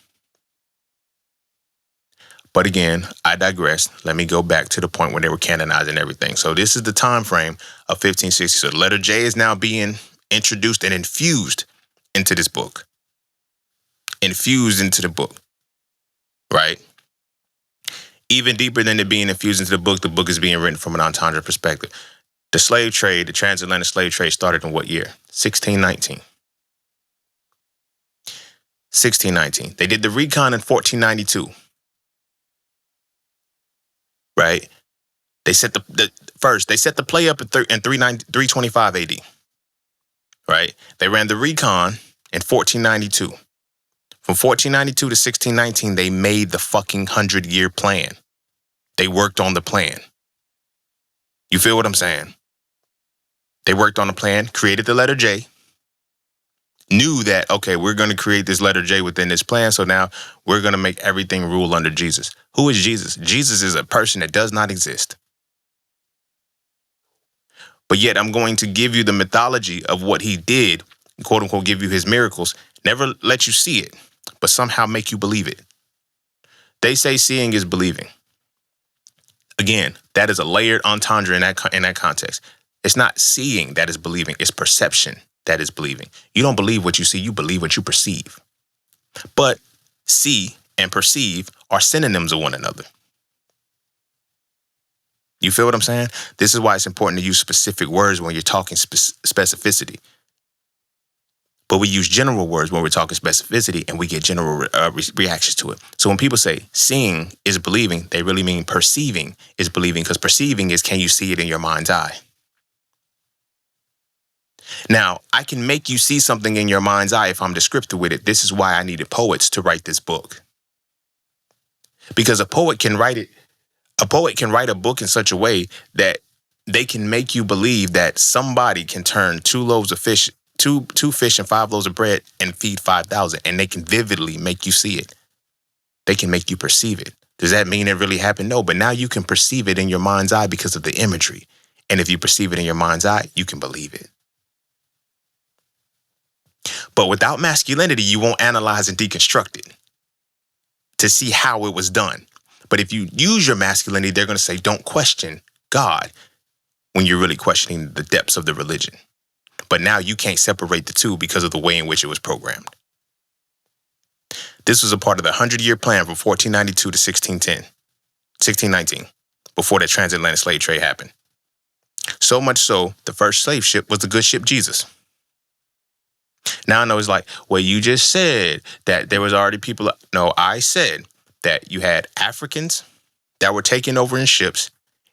But again, I digress. Let me go back to the point where they were canonizing everything. So this is the time frame of 1560. So the letter J is now being introduced and infused into this book. Infused into the book, right? Even deeper than it being infused into the book is being written from an entendre perspective. The slave trade, the transatlantic slave trade, started in what year? 1619. 1619. They did the recon in 1492. Right? They set the First, they set the play up in 325 AD, right? They ran the recon in 1492. From 1492 to 1619, they made the fucking 100-year plan. They worked on the plan. You feel what I'm saying? They worked on the plan, created the letter J, knew that, okay, we're going to create this letter J within this plan, so now we're going to make everything rule under Jesus. Who is Jesus? Jesus is a person that does not exist. But yet I'm going to give you the mythology of what he did, quote unquote, give you his miracles, never let you see it, but somehow make you believe it. They say seeing is believing. Again, that is a layered entendre in that context. It's not seeing that is believing. It's perception that is believing. You don't believe what you see. You believe what you perceive. But see and perceive are synonyms of one another. You feel what I'm saying? This is why it's important to use specific words when you're talking specificity. But we use general words when we're talking specificity, and we get general reactions to it. So when people say seeing is believing, they really mean perceiving is believing, because perceiving is, can you see it in your mind's eye? Now, I can make you see something in your mind's eye if I'm descriptive with it. This is why I needed poets to write this book. Because a poet can write a book in such a way that they can make you believe that somebody can turn two fish and 5 loaves of bread and feed 5,000, and they can vividly make you see it. They can make you perceive it. Does that mean it really happened? No, but now you can perceive it in your mind's eye because of the imagery. And if you perceive it in your mind's eye, you can believe it. But without masculinity, you won't analyze and deconstruct it to see how it was done. But if you use your masculinity, they're going to say, don't question God, when you're really questioning the depths of the religion. But now you can't separate the two because of the way in which it was programmed. This was a part of the 100-year plan from 1492 to 1619, before the transatlantic slave trade happened. So much so, the first slave ship was the good ship Jesus. Now I know it's like, well, you just said that there was already people. No, I said that you had Africans that were taken over in ships,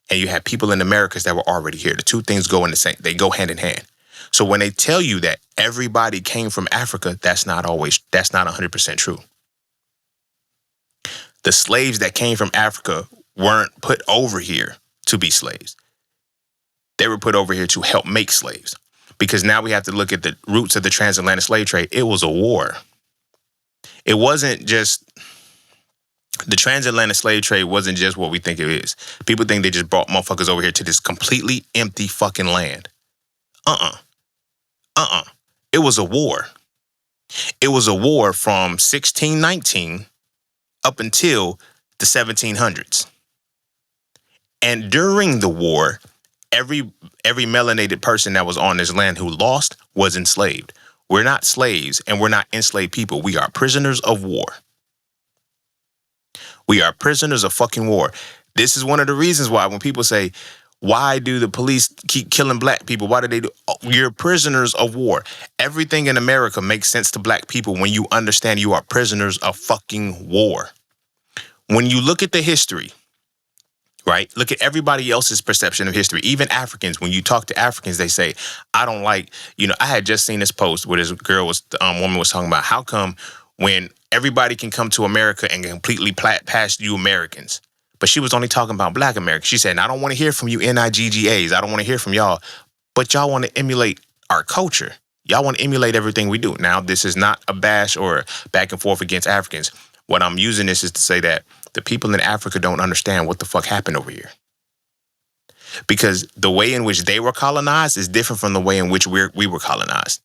and you had people in the Americas that were already here. The two things go in the same, they go hand in hand. So when they tell you that everybody came from Africa, that's not 100% true. The slaves that came from Africa weren't put over here to be slaves. They were put over here to help make slaves. Because now we have to look at the roots of the transatlantic slave trade. It was a war. It wasn't just, the transatlantic slave trade wasn't just what we think it is. People think they just brought motherfuckers over here to this completely empty fucking land. It was a war. It was a war from 1619 up until the 1700s. And during the war, every melanated person that was on this land who lost was enslaved. We're not slaves, and we're not enslaved people. We are prisoners of war. We are prisoners of fucking war. This is one of the reasons why when people say, why do the police keep killing black people? Why do they do? Oh, you're prisoners of war. Everything in America makes sense to black people when you understand you are prisoners of fucking war. When you look at the history, right? Look at everybody else's perception of history. Even Africans, when you talk to Africans, they say, I don't like, I had just seen this post where this woman was talking about how come when everybody can come to America and completely pass you Americans. But she was only talking about black Americans. She said, I don't want to hear from you NIGGAs. I don't want to hear from y'all, but y'all want to emulate our culture. Y'all want to emulate everything we do. Now, this is not a bash or back and forth against Africans. What I'm using this is to say that the people in Africa don't understand what the fuck happened over here. Because the way in which they were colonized is different from the way in which we were colonized.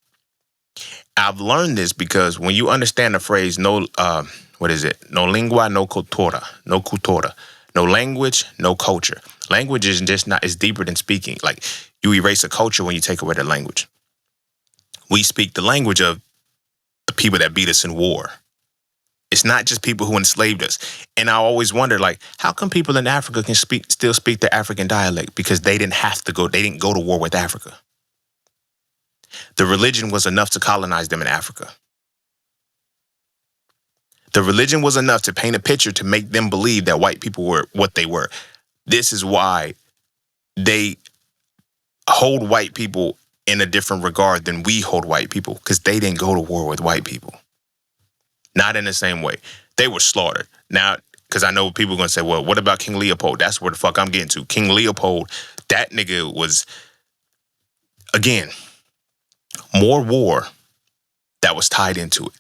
I've learned this because when you understand the phrase, no lingua, no cultura, no language, no culture. Language is just not, it's deeper than speaking. Like you erase a culture when you take away the language. We speak the language of the people that beat us in war. It's not just people who enslaved us. And I always wonder, how come people in Africa can still speak the African dialect? Because they didn't go to war with Africa. The religion was enough to colonize them in Africa. The religion was enough to paint a picture to make them believe that white people were what they were. This is why they hold white people in a different regard than we hold white people, because they didn't go to war with white people. Not in the same way. They were slaughtered. Now, because I know people are going to say, well, what about King Leopold? That's where the fuck I'm getting to. King Leopold, that nigga was, again, more war that was tied into it.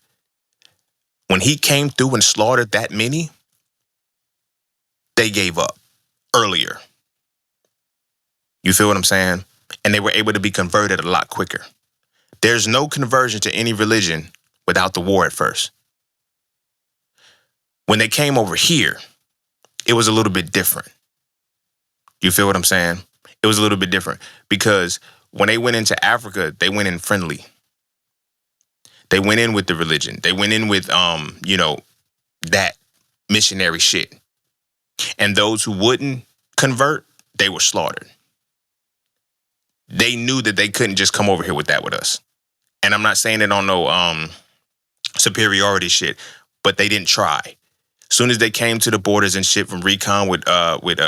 When he came through and slaughtered that many, they gave up earlier. You feel what I'm saying? And they were able to be converted a lot quicker. There's no conversion to any religion without the war at first. When they came over here, it was a little bit different. You feel what I'm saying? It was a little bit different because when they went into Africa, they went in friendly. They went in with the religion. They went in with, that missionary shit. And those who wouldn't convert, they were slaughtered. They knew that they couldn't just come over here with that with us. And I'm not saying it on no superiority shit, but they didn't try. As soon as they came to the borders and shit from recon with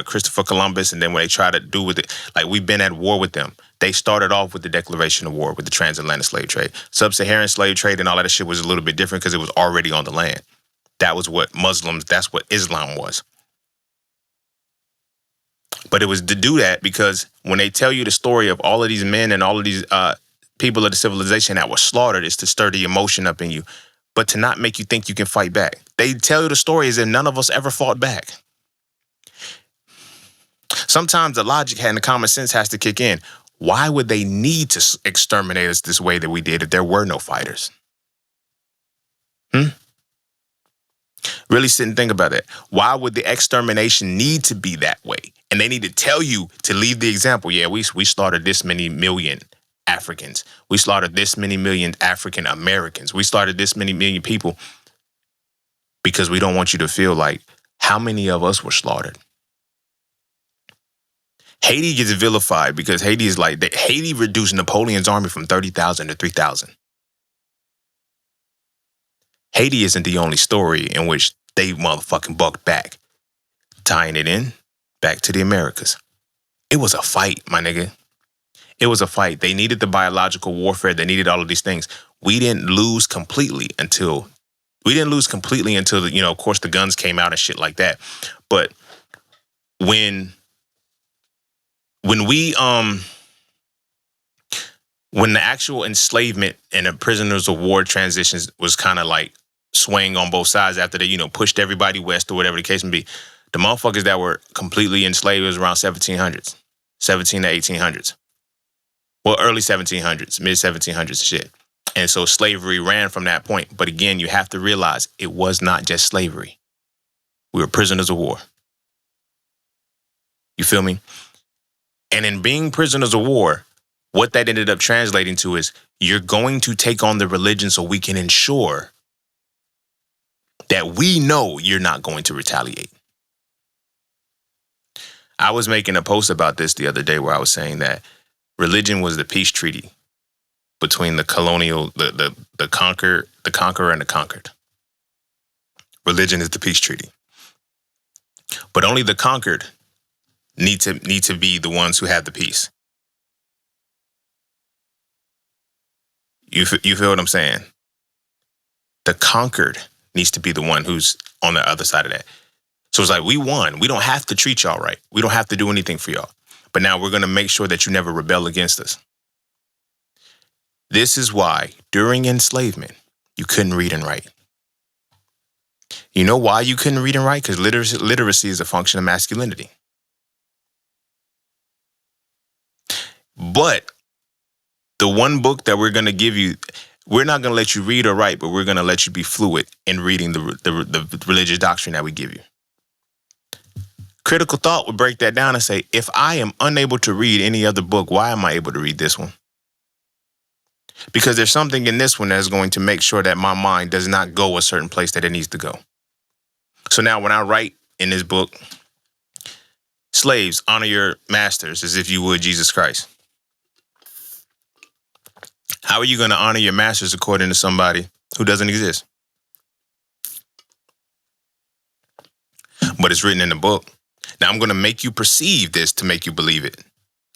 Christopher Columbus, and then when they tried to do with it, like we've been at war with them. They started off with the declaration of war with the transatlantic slave trade. Sub-Saharan slave trade and all that shit was a little bit different because it was already on the land. That was what that's what Islam was. But it was to do that because when they tell you the story of all of these men and all of these people of the civilization that were slaughtered, is to stir the emotion up in you, but to not make you think you can fight back. They tell you the story as if none of us ever fought back. Sometimes the logic and the common sense has to kick in. Why would they need to exterminate us this way that we did if there were no fighters? Really sit and think about that. Why would the extermination need to be that way? And they need to tell you to leave the example. Yeah, we slaughtered this many million Africans. We slaughtered this many million African Americans. We slaughtered this many million people because we don't want you to feel like how many of us were slaughtered. Haiti gets vilified because Haiti is like, Haiti reduced Napoleon's army from 30,000 to 3,000. Haiti isn't the only story in which they motherfucking bucked back, tying it in back to the Americas. It was a fight, my nigga. It was a fight. They needed the biological warfare. They needed all of these things. We didn't lose completely until of course, the guns came out and shit like that. But when the actual enslavement and the prisoners of war transitions was kind of like swaying on both sides after they, pushed everybody west or whatever the case may be, the motherfuckers that were completely enslaved was around 1700s, 17 to 1800s. Well, early 1700s, mid 1700s shit. And so slavery ran from that point. But again, you have to realize it was not just slavery. We were prisoners of war. You feel me? And in being prisoners of war, what that ended up translating to is you're going to take on the religion so we can ensure that we know you're not going to retaliate. I was making a post about this the other day where I was saying that religion was the peace treaty between the colonial, the conqueror and the conquered. Religion is the peace treaty. But only the conquered need to be the ones who have the peace. You feel what I'm saying? The conquered needs to be the one who's on the other side of that. So it's like, we won. We don't have to treat y'all right. We don't have to do anything for y'all. But now we're going to make sure that you never rebel against us. This is why during enslavement, you couldn't read and write. You know why you couldn't read and write? Because literacy is a function of masculinity. But the one book that we're going to give you, we're not going to let you read or write, but we're going to let you be fluid in reading the religious doctrine that we give you. Critical thought would break that down and say, if I am unable to read any other book, why am I able to read this one? Because there's something in this one that's going to make sure that my mind does not go a certain place that it needs to go. So now when I write in this book, slaves, honor your masters as if you would Jesus Christ. How are you going to honor your masters according to somebody who doesn't exist? But it's written in the book. Now I'm going to make you perceive this to make you believe it.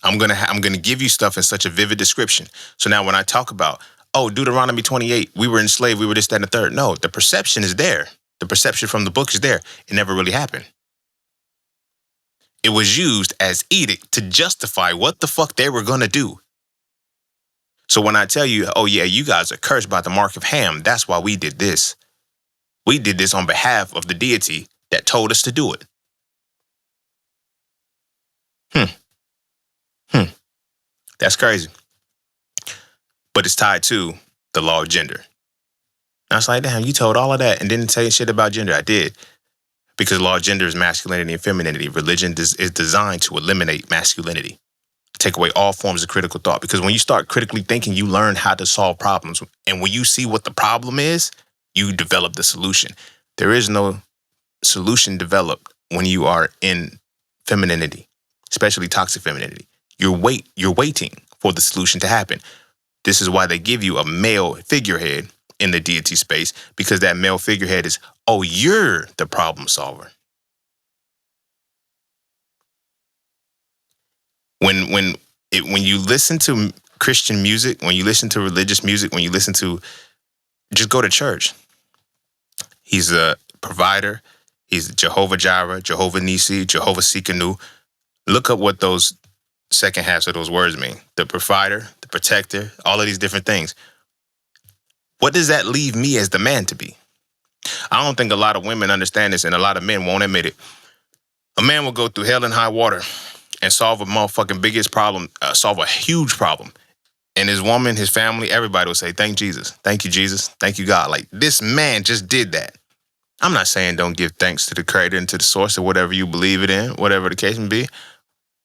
I'm gonna give you stuff in such a vivid description. So now when I talk about, oh, Deuteronomy 28, we were enslaved, we were this, that, and the third. No, the perception is there. The perception from the book is there. It never really happened. It was used as edict to justify what the fuck they were gonna do. So when I tell you, oh yeah, you guys are cursed by the mark of Ham, that's why we did this. We did this on behalf of the deity that told us to do it. That's crazy. But it's tied to the law of gender. And I was like, damn, you told all of that and didn't say shit about gender. I did. Because the law of gender is masculinity and femininity. Religion is designed to eliminate masculinity. Take away all forms of critical thought. Because when you start critically thinking, you learn how to solve problems. And when you see what the problem is, you develop the solution. There is no solution developed when you are in femininity, especially toxic femininity. You're waiting for the solution to happen. This is why they give you a male figurehead in the deity space, because that male figurehead is, oh, you're the problem solver. When you listen to Christian music, when you listen to religious music, when you listen to, just go to church. He's a provider. He's Jehovah Jireh, Jehovah Nisi, Jehovah Sikanu. Look up what those second halves of those words mean. The provider, the protector, all of these different things. What does that leave me as the man to be? I don't think a lot of women understand this, and a lot of men won't admit it. A man will go through hell and high water and solve a motherfucking biggest problem, solve a huge problem. And his woman, his family, everybody will say, thank Jesus. Thank you, Jesus. Thank you, God. Like, this man just did that. I'm not saying don't give thanks to the creator and to the source or whatever you believe it in, whatever the case may be.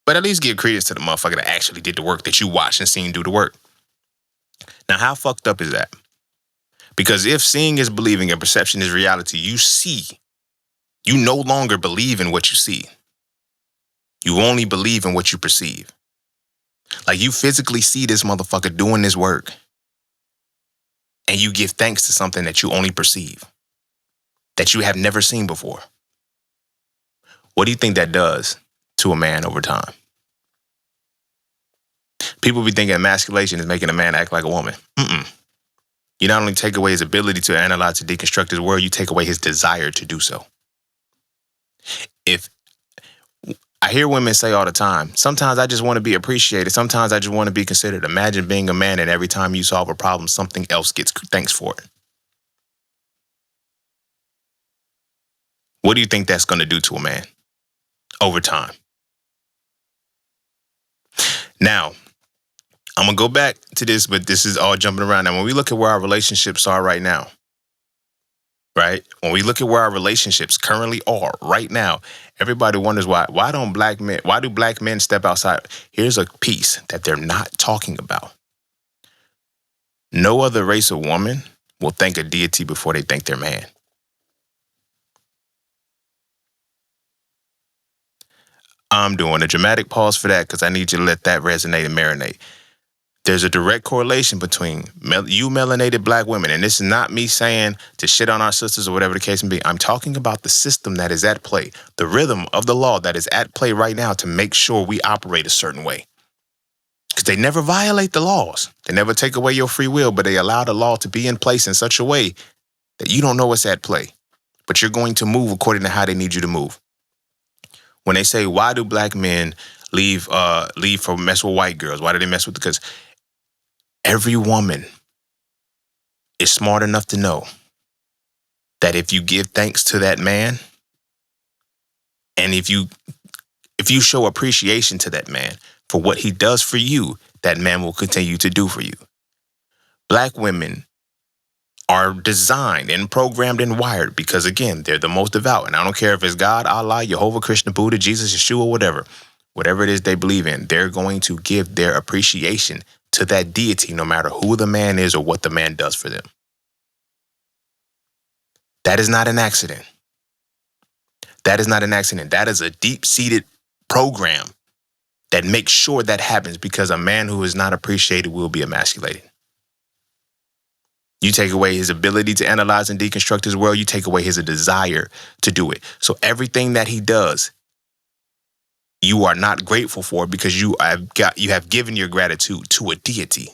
But at least give credence to the motherfucker that actually did the work that you watched and seen do the work. Now, how fucked up is that? Because if seeing is believing and perception is reality, you see. You no longer believe in what you see. You only believe in what you perceive. Like, you physically see this motherfucker doing this work, and you give thanks to something that you only perceive, that you have never seen before. What do you think that does to a man over time? People be thinking emasculation is making a man act like a woman. You not only take away his ability to analyze and deconstruct his world, you take away his desire to do so. If I hear women say all the time, sometimes I just want to be appreciated. Sometimes I just want to be considered. Imagine being a man and every time you solve a problem, something else gets thanks for it. What do you think that's going to do to a man over time? Now, I'm going to go back to this, but this is all jumping around. Now, when we look at where our relationships are right now, right? When we look at where our relationships currently are right now, everybody wonders why. Why do black men step outside? Here's a piece that they're not talking about. No other race of woman will thank a deity before they thank their man. I'm doing a dramatic pause for that because I need you to let that resonate and marinate. There's a direct correlation between you melanated black women, and this is not me saying to shit on our sisters or whatever the case may be. I'm talking about the system that is at play, the rhythm of the law that is at play right now to make sure we operate a certain way. Because they never violate the laws. They never take away your free will, but they allow the law to be in place in such a way that you don't know what's at play. But you're going to move according to how they need you to move. When they say, why do black men leave for mess with white girls? Why do they mess with? Because every woman is smart enough to know that if you give thanks to that man, and if you show appreciation to that man for what he does for you, that man will continue to do for you. Black women are designed and programmed and wired because, again, they're the most devout. And I don't care if it's God, Allah, Jehovah, Krishna, Buddha, Jesus, Yeshua, whatever it is they believe in, they're going to give their appreciation to that deity no matter who the man is or what the man does for them. That is not an accident. That is not an accident. That is a deep-seated program that makes sure that happens, because a man who is not appreciated will be emasculated. You take away his ability to analyze and deconstruct his world, you take away his desire to do it. So everything that he does you are not grateful for because you have given your gratitude to a deity.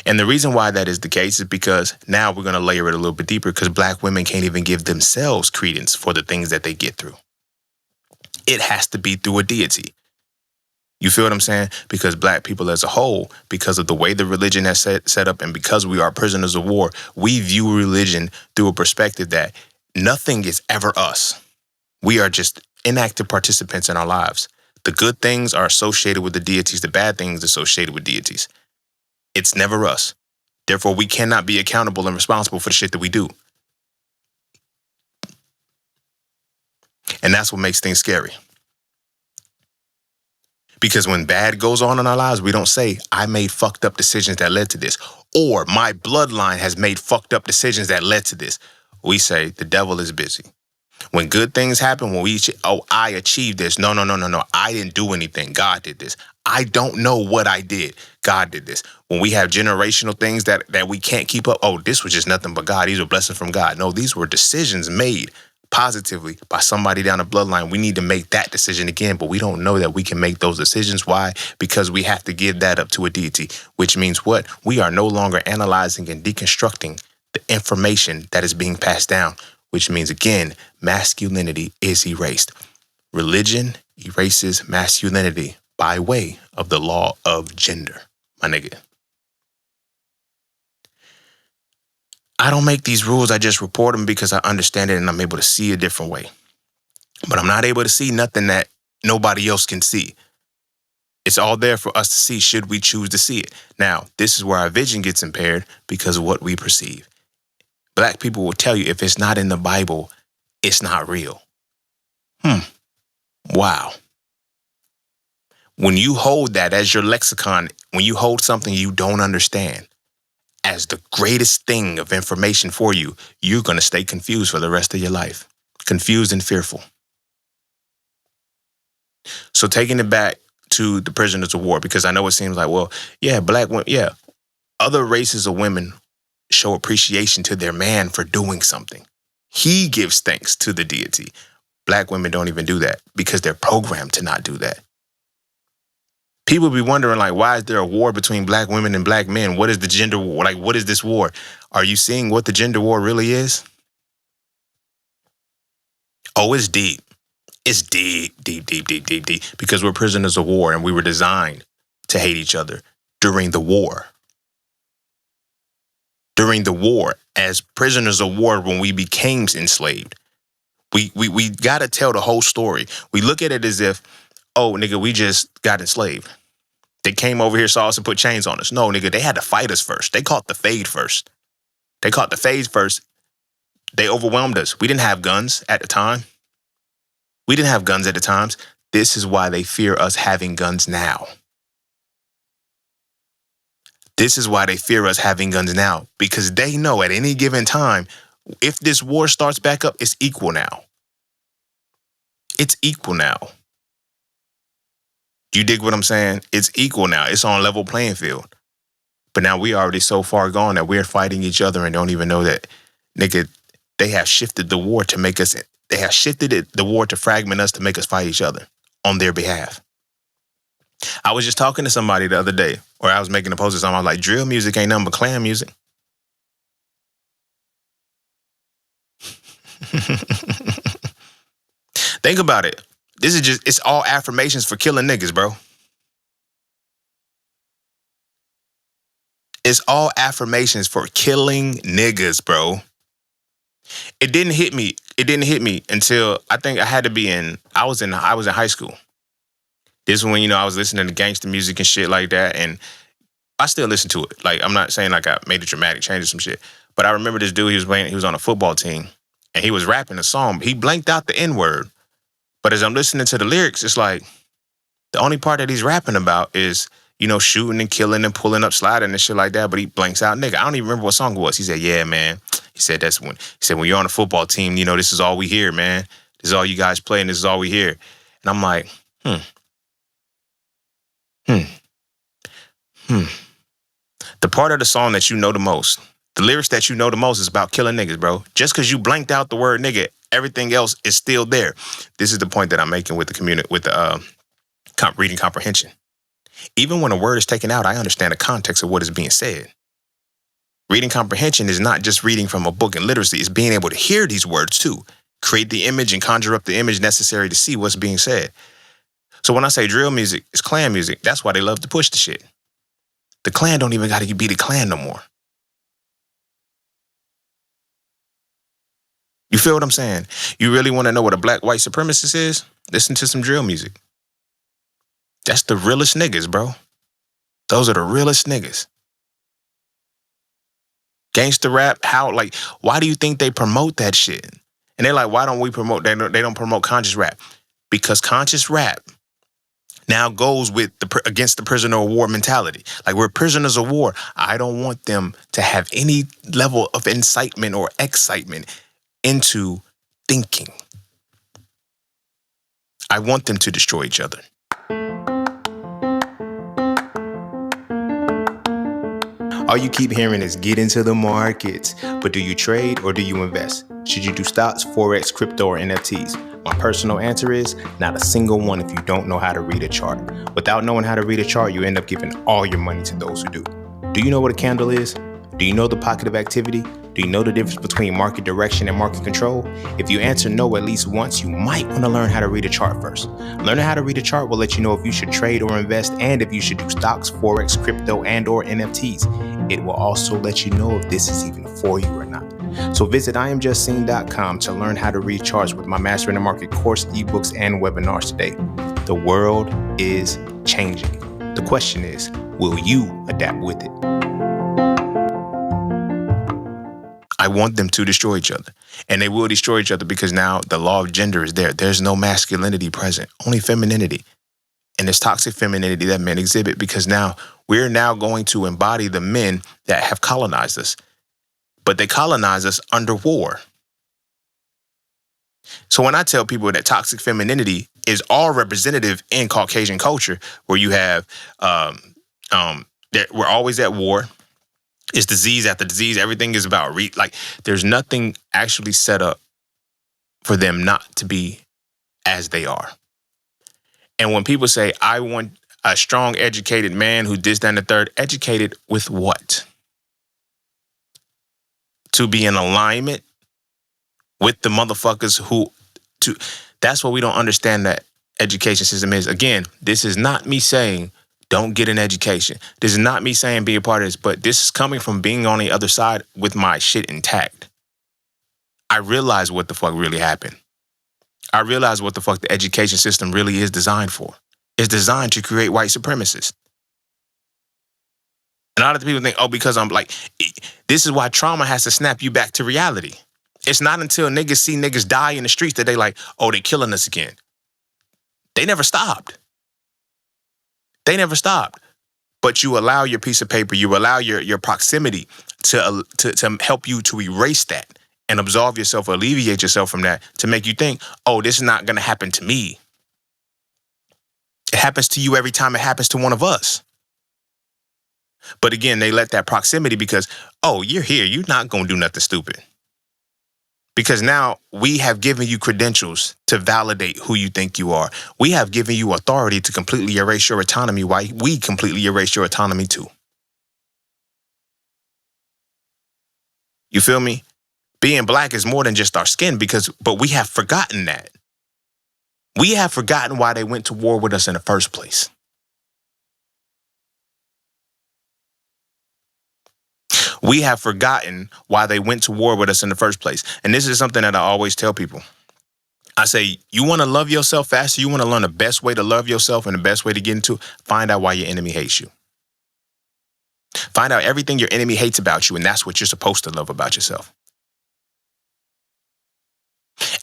And the reason why that is the case is because now we're going to layer it a little bit deeper, because Black women can't even give themselves credence for the things that they get through. It has to be through a deity. You feel what I'm saying? Because Black people as a whole, because of the way the religion has set up, and because we are prisoners of war, we view religion through a perspective that nothing is ever us. We are just inactive participants in our lives. The good things are associated with the deities, the bad things associated with deities. It's never us. Therefore, we cannot be accountable and responsible for the shit that we do. And that's what makes things scary. Because when bad goes on in our lives, we don't say, I made fucked up decisions that led to this, or my bloodline has made fucked up decisions that led to this. We say, the devil is busy. When good things happen, when I achieved this. No. I didn't do anything. God did this. I don't know what I did. God did this. When we have generational things that we can't keep up, this was just nothing but God. These were blessings from God. No, these were decisions made positively by somebody down the bloodline. We need to make that decision again, but we don't know that we can make those decisions. Why? Because we have to give that up to a deity, which means what? We are no longer analyzing and deconstructing the information that is being passed down, which means, again, masculinity is erased. Religion erases masculinity by way of the law of gender, my nigga. I don't make these rules. I just report them because I understand it and I'm able to see a different way. But I'm not able to see nothing that nobody else can see. It's all there for us to see should we choose to see it. Now, this is where our vision gets impaired because of what we perceive. Black people will tell you if it's not in the Bible, it's not real. Wow. When you hold that as your lexicon, when you hold something you don't understand as the greatest thing of information for you, you're going to stay confused for the rest of your life. Confused and fearful. So taking it back to the prisoners of war, because I know it seems like, well, yeah, Black women, yeah, other races of women show appreciation to their man for doing something. He gives thanks to the deity. Black women don't even do that because they're programmed to not do that. People be wondering, like, why is there a war between Black women and Black men? What is the gender war? Like, what is this war? Are you seeing what the gender war really is? Oh, it's deep. It's deep, because we're prisoners of war and we were designed to hate each other during the war. During the war, as prisoners of war, when we became enslaved, we got to tell the whole story. We look at it as if, oh, nigga, we just got enslaved. They came over here, saw us, and put chains on us. No, nigga, they had to fight us first. They caught the fade first. They overwhelmed us. We didn't have guns at the time. This is why they fear us having guns now. Because they know at any given time, if this war starts back up, it's equal now. Do you dig what I'm saying? It's equal now. It's on level playing field. But now we already so far gone that we're fighting each other and don't even know that, nigga, they have shifted the war to make us, the war to fragment us to make us fight each other on their behalf. I was just talking to somebody the other day, or I was making a post or something. I was like, drill music ain't nothing but clan music. Think about it. It's all affirmations for killing niggas, bro. It's all affirmations for killing niggas, bro. It didn't hit me until I think I was in high school. This is when, I was listening to gangster music and shit like that. And I still listen to it. Like, I'm not saying like I made a dramatic change or some shit. But I remember this dude, he was on a football team. And he was rapping a song. He blanked out the N-word. But as I'm listening to the lyrics, it's like, the only part that he's rapping about is, shooting and killing and pulling up, sliding and shit like that. But he blanks out, nigga. I don't even remember what song it was. He said, yeah, man. He said, when you're on a football team, this is all we hear, man. This is all you guys play and this is all we hear. And I'm like, The part of the song that you know the most, the lyrics that you know the most is about killing niggas, bro. Just because you blanked out the word nigga Everything else is still there. This is the point that I'm making with the community, with the reading comprehension. Even when a word is taken out, I understand the context of what is being said. Reading comprehension is not just reading from a book and literacy. It's being able to hear these words too. Create the image and conjure up the image necessary to see what's being said. So when I say drill music is Klan music, that's why they love to push the shit. The Klan don't even got to be the Klan no more. You feel what I'm saying? You really want to know what a black white supremacist is? Listen to some drill music. That's the realest niggas, bro. Those are the realest niggas. Gangster rap, why do you think they promote that shit? And they're like, why don't we promote, they don't promote conscious rap? Because conscious rap now goes with against the prisoner of war mentality. Like, we're prisoners of war. I don't want them to have any level of incitement or excitement into thinking. I want them to destroy each other. All you keep hearing is get into the markets. But do you trade or do you invest? Should you do stocks, Forex, crypto, or NFTs? My personal answer is not a single one if you don't know how to read a chart. Without knowing how to read a chart, you end up giving all your money to those who do. Do you know what a candle is? Do you know the pocket of activity? Do you know the difference between market direction and market control? If you answer no at least once, you might want to learn how to read a chart first. Learning how to read a chart will let you know if you should trade or invest, and if you should do stocks, Forex, crypto, and or NFTs. It will also let you know if this is even for you or not. So visit IamJustSeen.com to learn how to read charts with my Mastering the Market course, ebooks, and webinars today. The world is changing. The question is, will you adapt with it? I want them to destroy each other. And they will destroy each other because now the law of gender is there. There's no masculinity present, only femininity. And this toxic femininity that men exhibit, because now we're now going to embody the men that have colonized us. But they colonize us under war. So when I tell people that toxic femininity is all representative in Caucasian culture, where you have, that we're always at war. It's disease after disease. Everything is about there's nothing actually set up for them not to be as they are. And when people say, I want a strong, educated man who this, that, and the third, educated with what? To be in alignment with the motherfuckers that's what we don't understand that education system is. Again, this is not me saying don't get an education. This is not me saying be a part of this, but this is coming from being on the other side with my shit intact. I realize what the fuck really happened. I realize what the fuck the education system really is designed for. It's designed to create white supremacists. And a lot of people think, because I'm this is why trauma has to snap you back to reality. It's not until niggas see niggas die in the streets that they they killing us again. They never stopped. They never stopped. But you allow your piece of paper, you allow your proximity to help you to erase that and absolve yourself or alleviate yourself from that, to make you think, this is not going to happen to me. It happens to you every time it happens to one of us. But again, they let that proximity because, you're here. You're not going to do nothing stupid. Because now we have given you credentials to validate who you think you are. We have given you authority to completely erase your autonomy while we completely erase your autonomy too. You feel me? Being black is more than just our skin but we have forgotten that. We have forgotten why they went to war with us in the first place. We have forgotten why they went to war with us in the first place. And this is something that I always tell people. I say, you want to love yourself faster? You want to learn the best way to love yourself and the best way to get into it? Find out why your enemy hates you. Find out everything your enemy hates about you, and that's what you're supposed to love about yourself.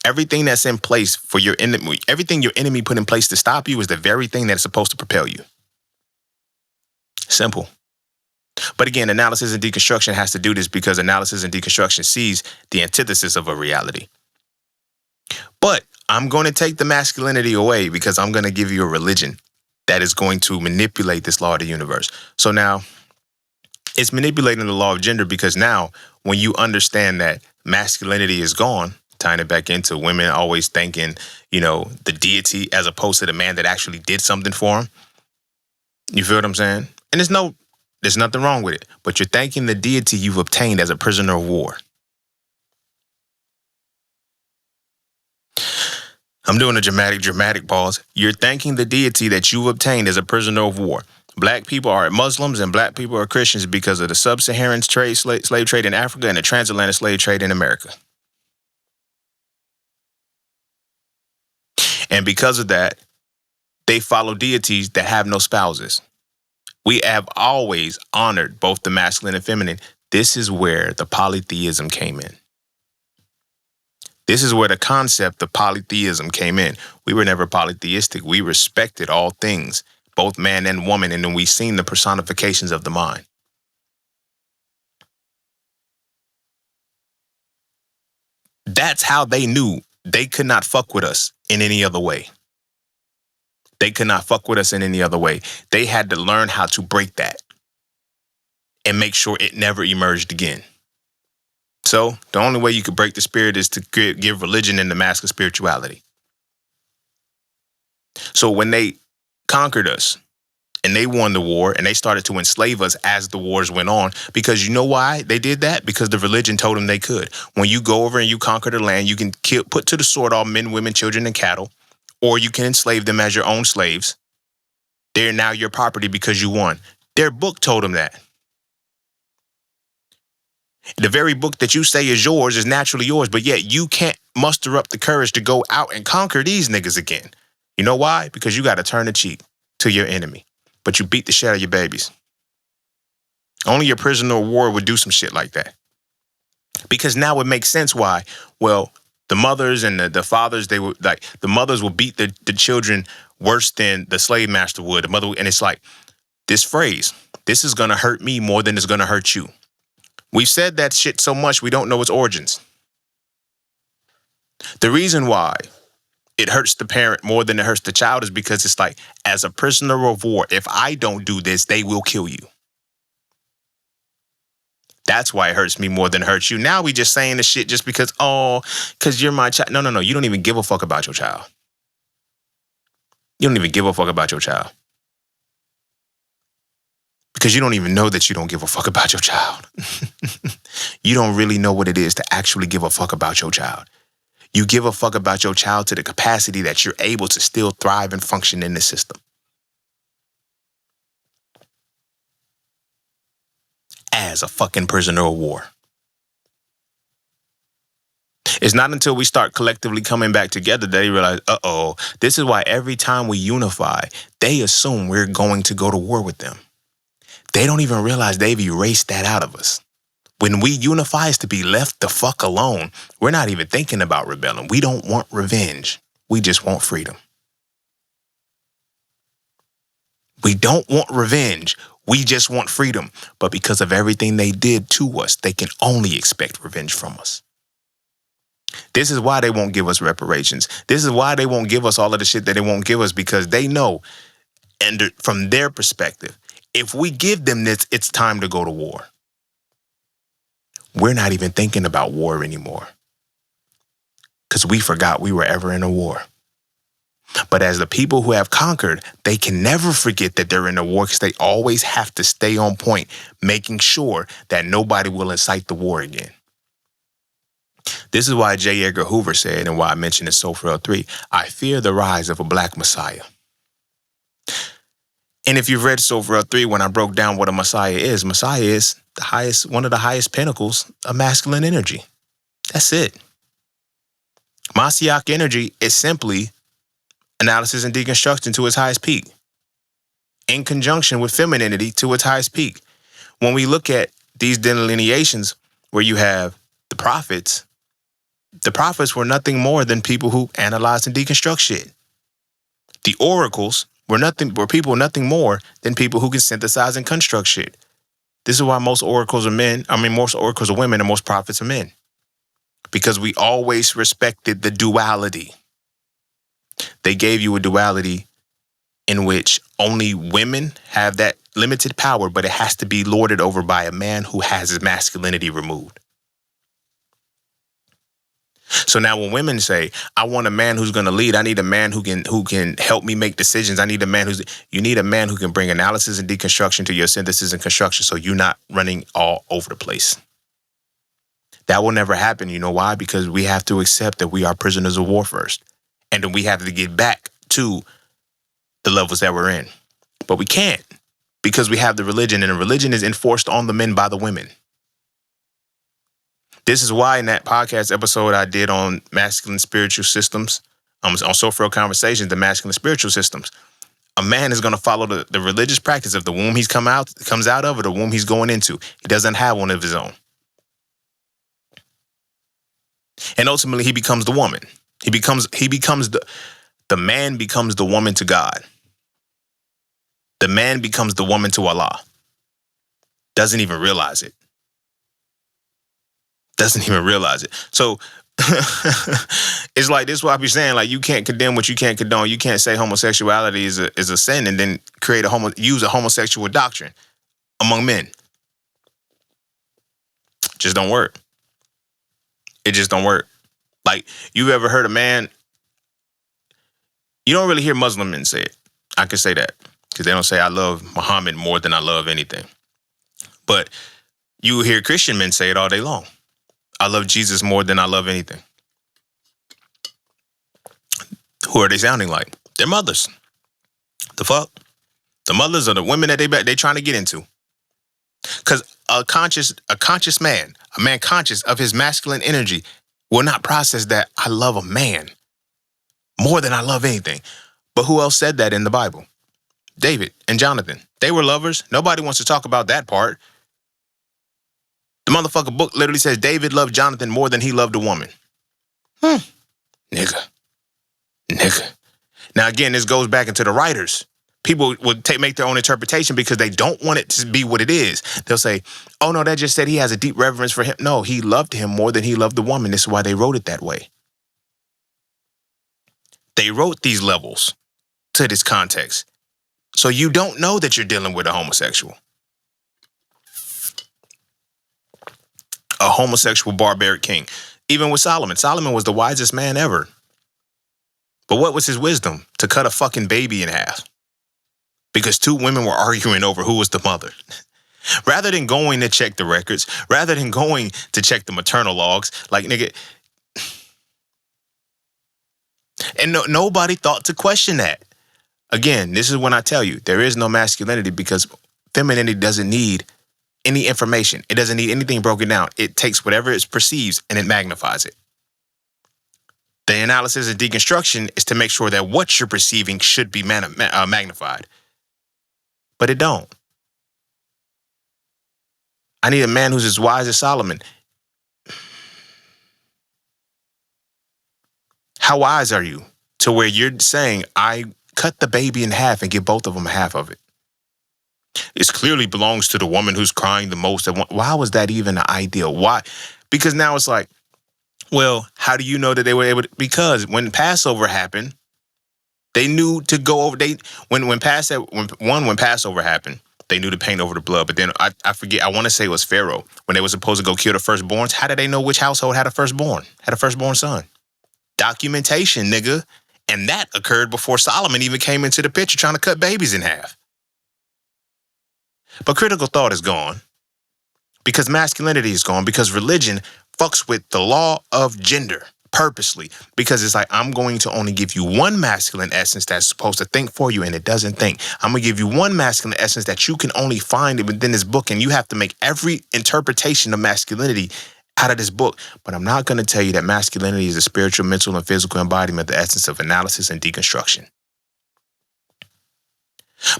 Everything that's in place for your enemy, everything your enemy put in place to stop you is the very thing that's supposed to propel you. Simple. But again, analysis and deconstruction has to do this because analysis and deconstruction sees the antithesis of a reality. But I'm going to take the masculinity away because I'm going to give you a religion that is going to manipulate this law of the universe. So now it's manipulating the law of gender because now when you understand that masculinity is gone, Tying it back into women always thanking, the deity as opposed to the man that actually did something for him. You feel what I'm saying? And there's nothing wrong with it. But you're thanking the deity you've obtained as a prisoner of war. I'm doing a dramatic pause. You're thanking the deity that you've obtained as a prisoner of war. Black people are Muslims and black people are Christians because of the sub-Saharan slave trade in Africa and the transatlantic slave trade in America. And because of that, they follow deities that have no spouses. We have always honored both the masculine and feminine. This is where the polytheism came in. This is where the concept of polytheism came in. We were never polytheistic. We respected all things, both man and woman, and then we seen the personifications of the mind. That's how they knew they could not fuck with us in any other way. They could not fuck with us in any other way. They had to learn how to break that and make sure it never emerged again. So the only way you could break the spirit is to give religion and the mask of spirituality. So when they conquered us and they won the war and they started to enslave us as the wars went on, because you know why they did that? Because the religion told them they could. When you go over and you conquer the land, you can put to the sword all men, women, children, and cattle, or you can enslave them as your own slaves. They're now your property because you won. Their book told them that. The very book that you say is yours is naturally yours, but yet you can't muster up the courage to go out and conquer these niggas again. You know why? Because you got to turn the cheek to your enemy, but you beat the shit out of your babies. Only your prisoner of war would do some shit like that. Because now it makes sense why. Well, the mothers and the fathers, they would like the mothers will beat the children worse than the slave master would. The mother, and it's like this phrase, this is going to hurt me more than it's going to hurt you. We've said that shit so much we don't know its origins. The reason why it hurts the parent more than it hurts the child is because it's like, as a prisoner of war, if I don't do this, they will kill you. That's why it hurts me more than it hurts you. Now we just saying the shit just because you're my child. No. You don't even give a fuck about your child. You don't even give a fuck about your child. Because you don't even know that you don't give a fuck about your child. You don't really know what it is to actually give a fuck about your child. You give a fuck about your child to the capacity that you're able to still thrive and function in the system. As a fucking prisoner of war. It's not until we start collectively coming back together that they realize, this is why every time we unify, they assume we're going to go to war with them. They don't even realize they've erased that out of us. When we unify, is to be left the fuck alone. We're not even thinking about rebelling. We don't want revenge. We just want freedom. We don't want revenge. We just want freedom. But because of everything they did to us, they can only expect revenge from us. This is why they won't give us reparations. This is why they won't give us all of the shit that they won't give us, because they know, and from their perspective, if we give them this, it's time to go to war. We're not even thinking about war anymore because we forgot we were ever in a war. But as the people who have conquered, they can never forget that they're in a war because they always have to stay on point, making sure that nobody will incite the war again. This is why J. Edgar Hoover said, and why I mentioned in Sulphur L3, I fear the rise of a black messiah. And if you've read Sulphur L3, when I broke down what a messiah is one of the highest pinnacles of masculine energy. That's it. Messianic energy is simply analysis and deconstruction to its highest peak, in conjunction with femininity to its highest peak. When we look at these delineations where you have the prophets were nothing more than people who analyze and deconstruct shit. The oracles were people nothing more than people who can synthesize and construct shit. This is why most oracles are men. Most oracles are women and most prophets are men. Because we always respected the duality. They gave you a duality in which only women have that limited power, but it has to be lorded over by a man who has his masculinity removed. So now when women say, I want a man who's going to lead, I need a man who can help me make decisions. I need a man you need a man who can bring analysis and deconstruction to your synthesis and construction so you're not running all over the place. That will never happen. You know why? Because we have to accept that we are prisoners of war first. And then we have to get back to the levels that we're in. But we can't because we have the religion, and the religion is enforced on the men by the women. This is why in that podcast episode I did on masculine spiritual systems, on Soulful Conversations, the masculine spiritual systems, a man is going to follow the religious practice of the womb he's comes out of, or the womb he's going into. He doesn't have one of his own. And ultimately he becomes the woman. The man becomes the woman to God. The man becomes the woman to Allah. Doesn't even realize it. Doesn't even realize it. So it's like this is what I be saying, like you can't condemn what you can't condone. You can't say homosexuality is a sin and then use a homosexual doctrine among men. Just don't work. It just don't work. Like, you ever heard a man, you don't really hear Muslim men say it. I can say that because they don't say I love Muhammad more than I love anything. But you hear Christian men say it all day long. I love Jesus more than I love anything. Who are they sounding like? Their mothers. The fuck? The mothers are the women that they trying to get into. Because a conscious man, a man conscious of his masculine energy, will not process that I love a man more than I love anything. But who else said that in the Bible? David and Jonathan. They were lovers. Nobody wants to talk about that part. The motherfucking book literally says David loved Jonathan more than he loved a woman. Nigga. Now, again, this goes back into the writers. People would make their own interpretation because they don't want it to be what it is. They'll say, oh, no, that just said he has a deep reverence for him. No, he loved him more than he loved the woman. This is why they wrote it that way. They wrote these levels to this context. So you don't know that you're dealing with a homosexual. A homosexual barbaric king. Even with Solomon. Solomon was the wisest man ever. But what was his wisdom? To cut a fucking baby in half. Because two women were arguing over who was the mother. Rather than going to check the records, rather than going to check the maternal logs, like, nigga. And nobody thought to question that. Again, this is when I tell you, there is no masculinity because femininity doesn't need any information. It doesn't need anything broken down. It takes whatever it perceives and it magnifies it. The analysis and deconstruction is to make sure that what you're perceiving should be magnified. But it don't. I need a man who's as wise as Solomon. How wise are you to where you're saying, I cut the baby in half and give both of them half of it? It clearly belongs to the woman who's crying the most. Why was that even an ideal? Why? Because now it's like, well, how do you know that they were able to? Because when Passover happened, they knew to go over. When Passover happened, they knew to paint over the blood. But then I forget. I want to say it was Pharaoh when they were supposed to go kill the firstborns. How did they know which household had a firstborn son? Documentation, nigga. And that occurred before Solomon even came into the picture trying to cut babies in half. But critical thought is gone because masculinity is gone because religion fucks with the law of gender purposely because it's like, I'm going to only give you one masculine essence that's supposed to think for you and it doesn't think. I'm going to give you one masculine essence that you can only find within this book and you have to make every interpretation of masculinity out of this book. But I'm not going to tell you that masculinity is a spiritual, mental, and physical embodiment of the essence of analysis and deconstruction.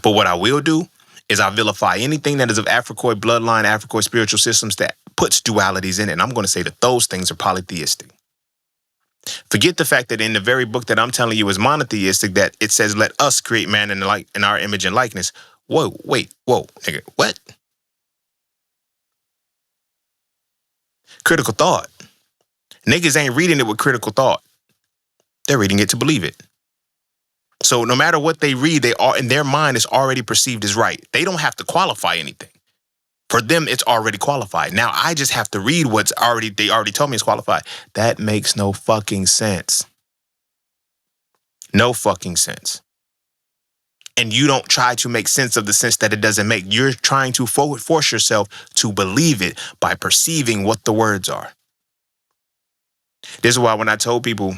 But what I will do is I vilify anything that is of Africoid bloodline, Africoid spiritual systems that puts dualities in it. And I'm going to say that those things are polytheistic. Forget the fact that in the very book that I'm telling you is monotheistic, that it says, let us create man in our image and likeness. Whoa, nigga, what? Critical thought. Niggas ain't reading it with critical thought. They're reading it to believe it. So no matter what they read, they are in their mind is already perceived as right. They don't have to qualify anything. For them, it's already qualified. Now I just have to read they already told me it's qualified. That makes no fucking sense. No fucking sense. And you don't try to make sense of the sense that it doesn't make. You're trying to force yourself to believe it by perceiving what the words are. This is why when I told people,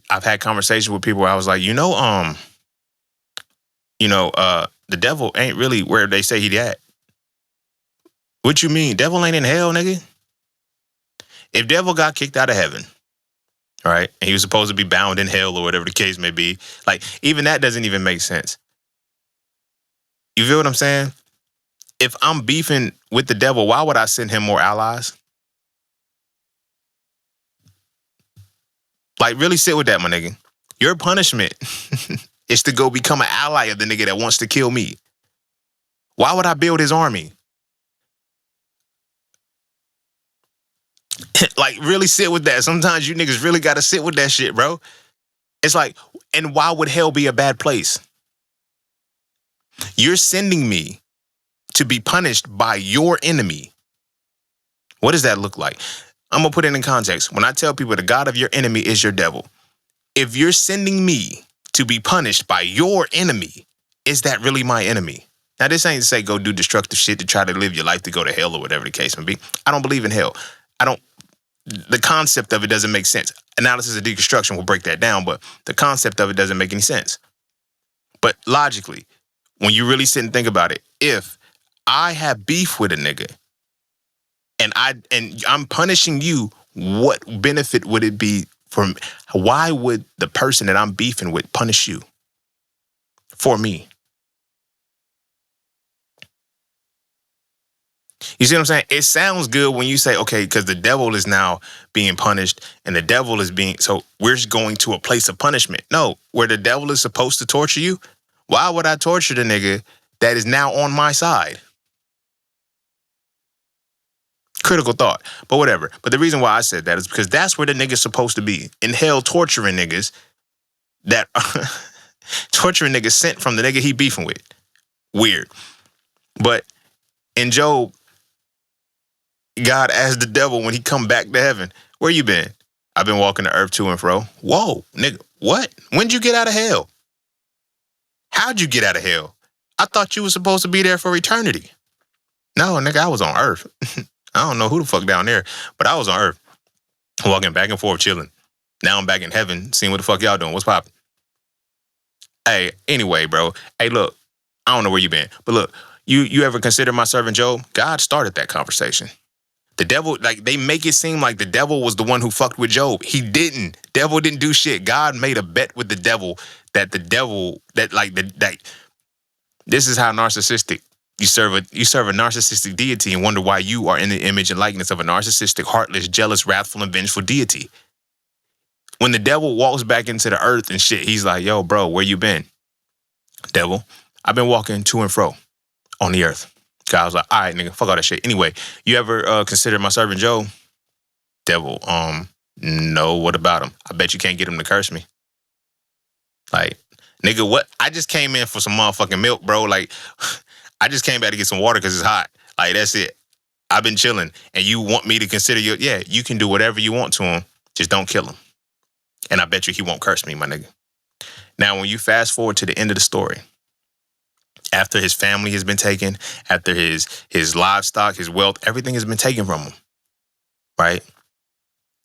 I've had conversations with people where I was like, the devil ain't really where they say he at. What you mean? Devil ain't in hell, nigga? If devil got kicked out of heaven, all right, and he was supposed to be bound in hell or whatever the case may be, like, even that doesn't even make sense. You feel what I'm saying? If I'm beefing with the devil, why would I send him more allies? Like, really sit with that, my nigga. Your punishment is to go become an ally of the nigga that wants to kill me. Why would I build his army? Like, really sit with that. Sometimes you niggas really got to sit with that shit, bro. It's like, and why would hell be a bad place? You're sending me to be punished by your enemy. What does that look like? I'm going to put it in context. When I tell people the God of your enemy is your devil, if you're sending me to be punished by your enemy, is that really my enemy? Now, this ain't to say go do destructive shit to try to live your life to go to hell or whatever the case may be. I don't believe in hell. The concept of it doesn't make sense. Analysis of deconstruction will break that down, but the concept of it doesn't make any sense. But logically, when you really sit and think about it, if I have beef with a nigga and I'm punishing you, what benefit would it be from? Why would the person that I'm beefing with punish you for me? You see what I'm saying? It sounds good when you say, okay, because the devil is now being punished and the devil is so we're just going to a place of punishment. No, where the devil is supposed to torture you. Why would I torture the nigga that is now on my side? Critical thought, but whatever. But the reason why I said that is because that's where the nigga's supposed to be. In hell, torturing niggas that torturing niggas sent from the nigga he beefing with. Weird. But in Job, God asked the devil when he come back to heaven, where you been? I've been walking the earth to and fro. Whoa, nigga, what? When'd you get out of hell? How'd you get out of hell? I thought you were supposed to be there for eternity. No, nigga, I was on earth. I don't know who the fuck down there, but I was on earth, walking back and forth, chilling. Now I'm back in heaven, seeing what the fuck y'all doing. What's poppin'? Hey, anyway, bro. Hey, look, I don't know where you been, but look, you ever consider my servant Job? God started that conversation. The devil, like, they make it seem like the devil was the one who fucked with Job. He didn't. Devil didn't do shit. God made a bet with the devil that this is how narcissistic you serve a narcissistic deity and wonder why you are in the image and likeness of a narcissistic, heartless, jealous, wrathful, and vengeful deity. When the devil walks back into the earth and shit, he's like, yo, bro, where you been? Devil, I've been walking to and fro on the earth. God was like, all right, nigga, fuck all that shit. Anyway, you ever consider my servant Job? Devil, no, what about him? I bet you can't get him to curse me. Like, nigga, what? I just came in for some motherfucking milk, bro. Like, I just came back to get some water because it's hot. Like, that's it. I've been chilling. And you want me to consider you? Yeah, you can do whatever you want to him. Just don't kill him. And I bet you he won't curse me, my nigga. Now, when you fast forward to the end of the story, after his family has been taken, after his livestock, his wealth, everything has been taken from him, right?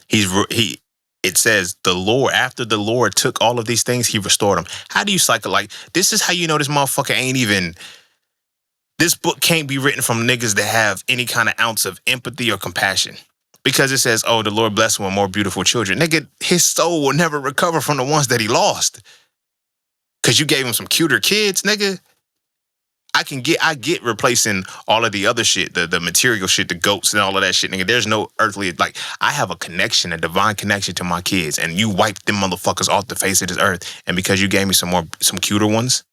It says the Lord, after the Lord took all of these things, he restored them. How do you cycle? Like, this is how you know this motherfucker ain't even, this book can't be written from niggas that have any kind of ounce of empathy or compassion. Because it says, oh, the Lord bless him with more beautiful children. Nigga, his soul will never recover from the ones that he lost. Because you gave him some cuter kids, nigga. I get replacing all of the other shit, the material shit, the goats and all of that shit, nigga. There's no earthly, like, I have a connection, a divine connection to my kids, and you wiped them motherfuckers off the face of this earth. And because you gave me some cuter ones,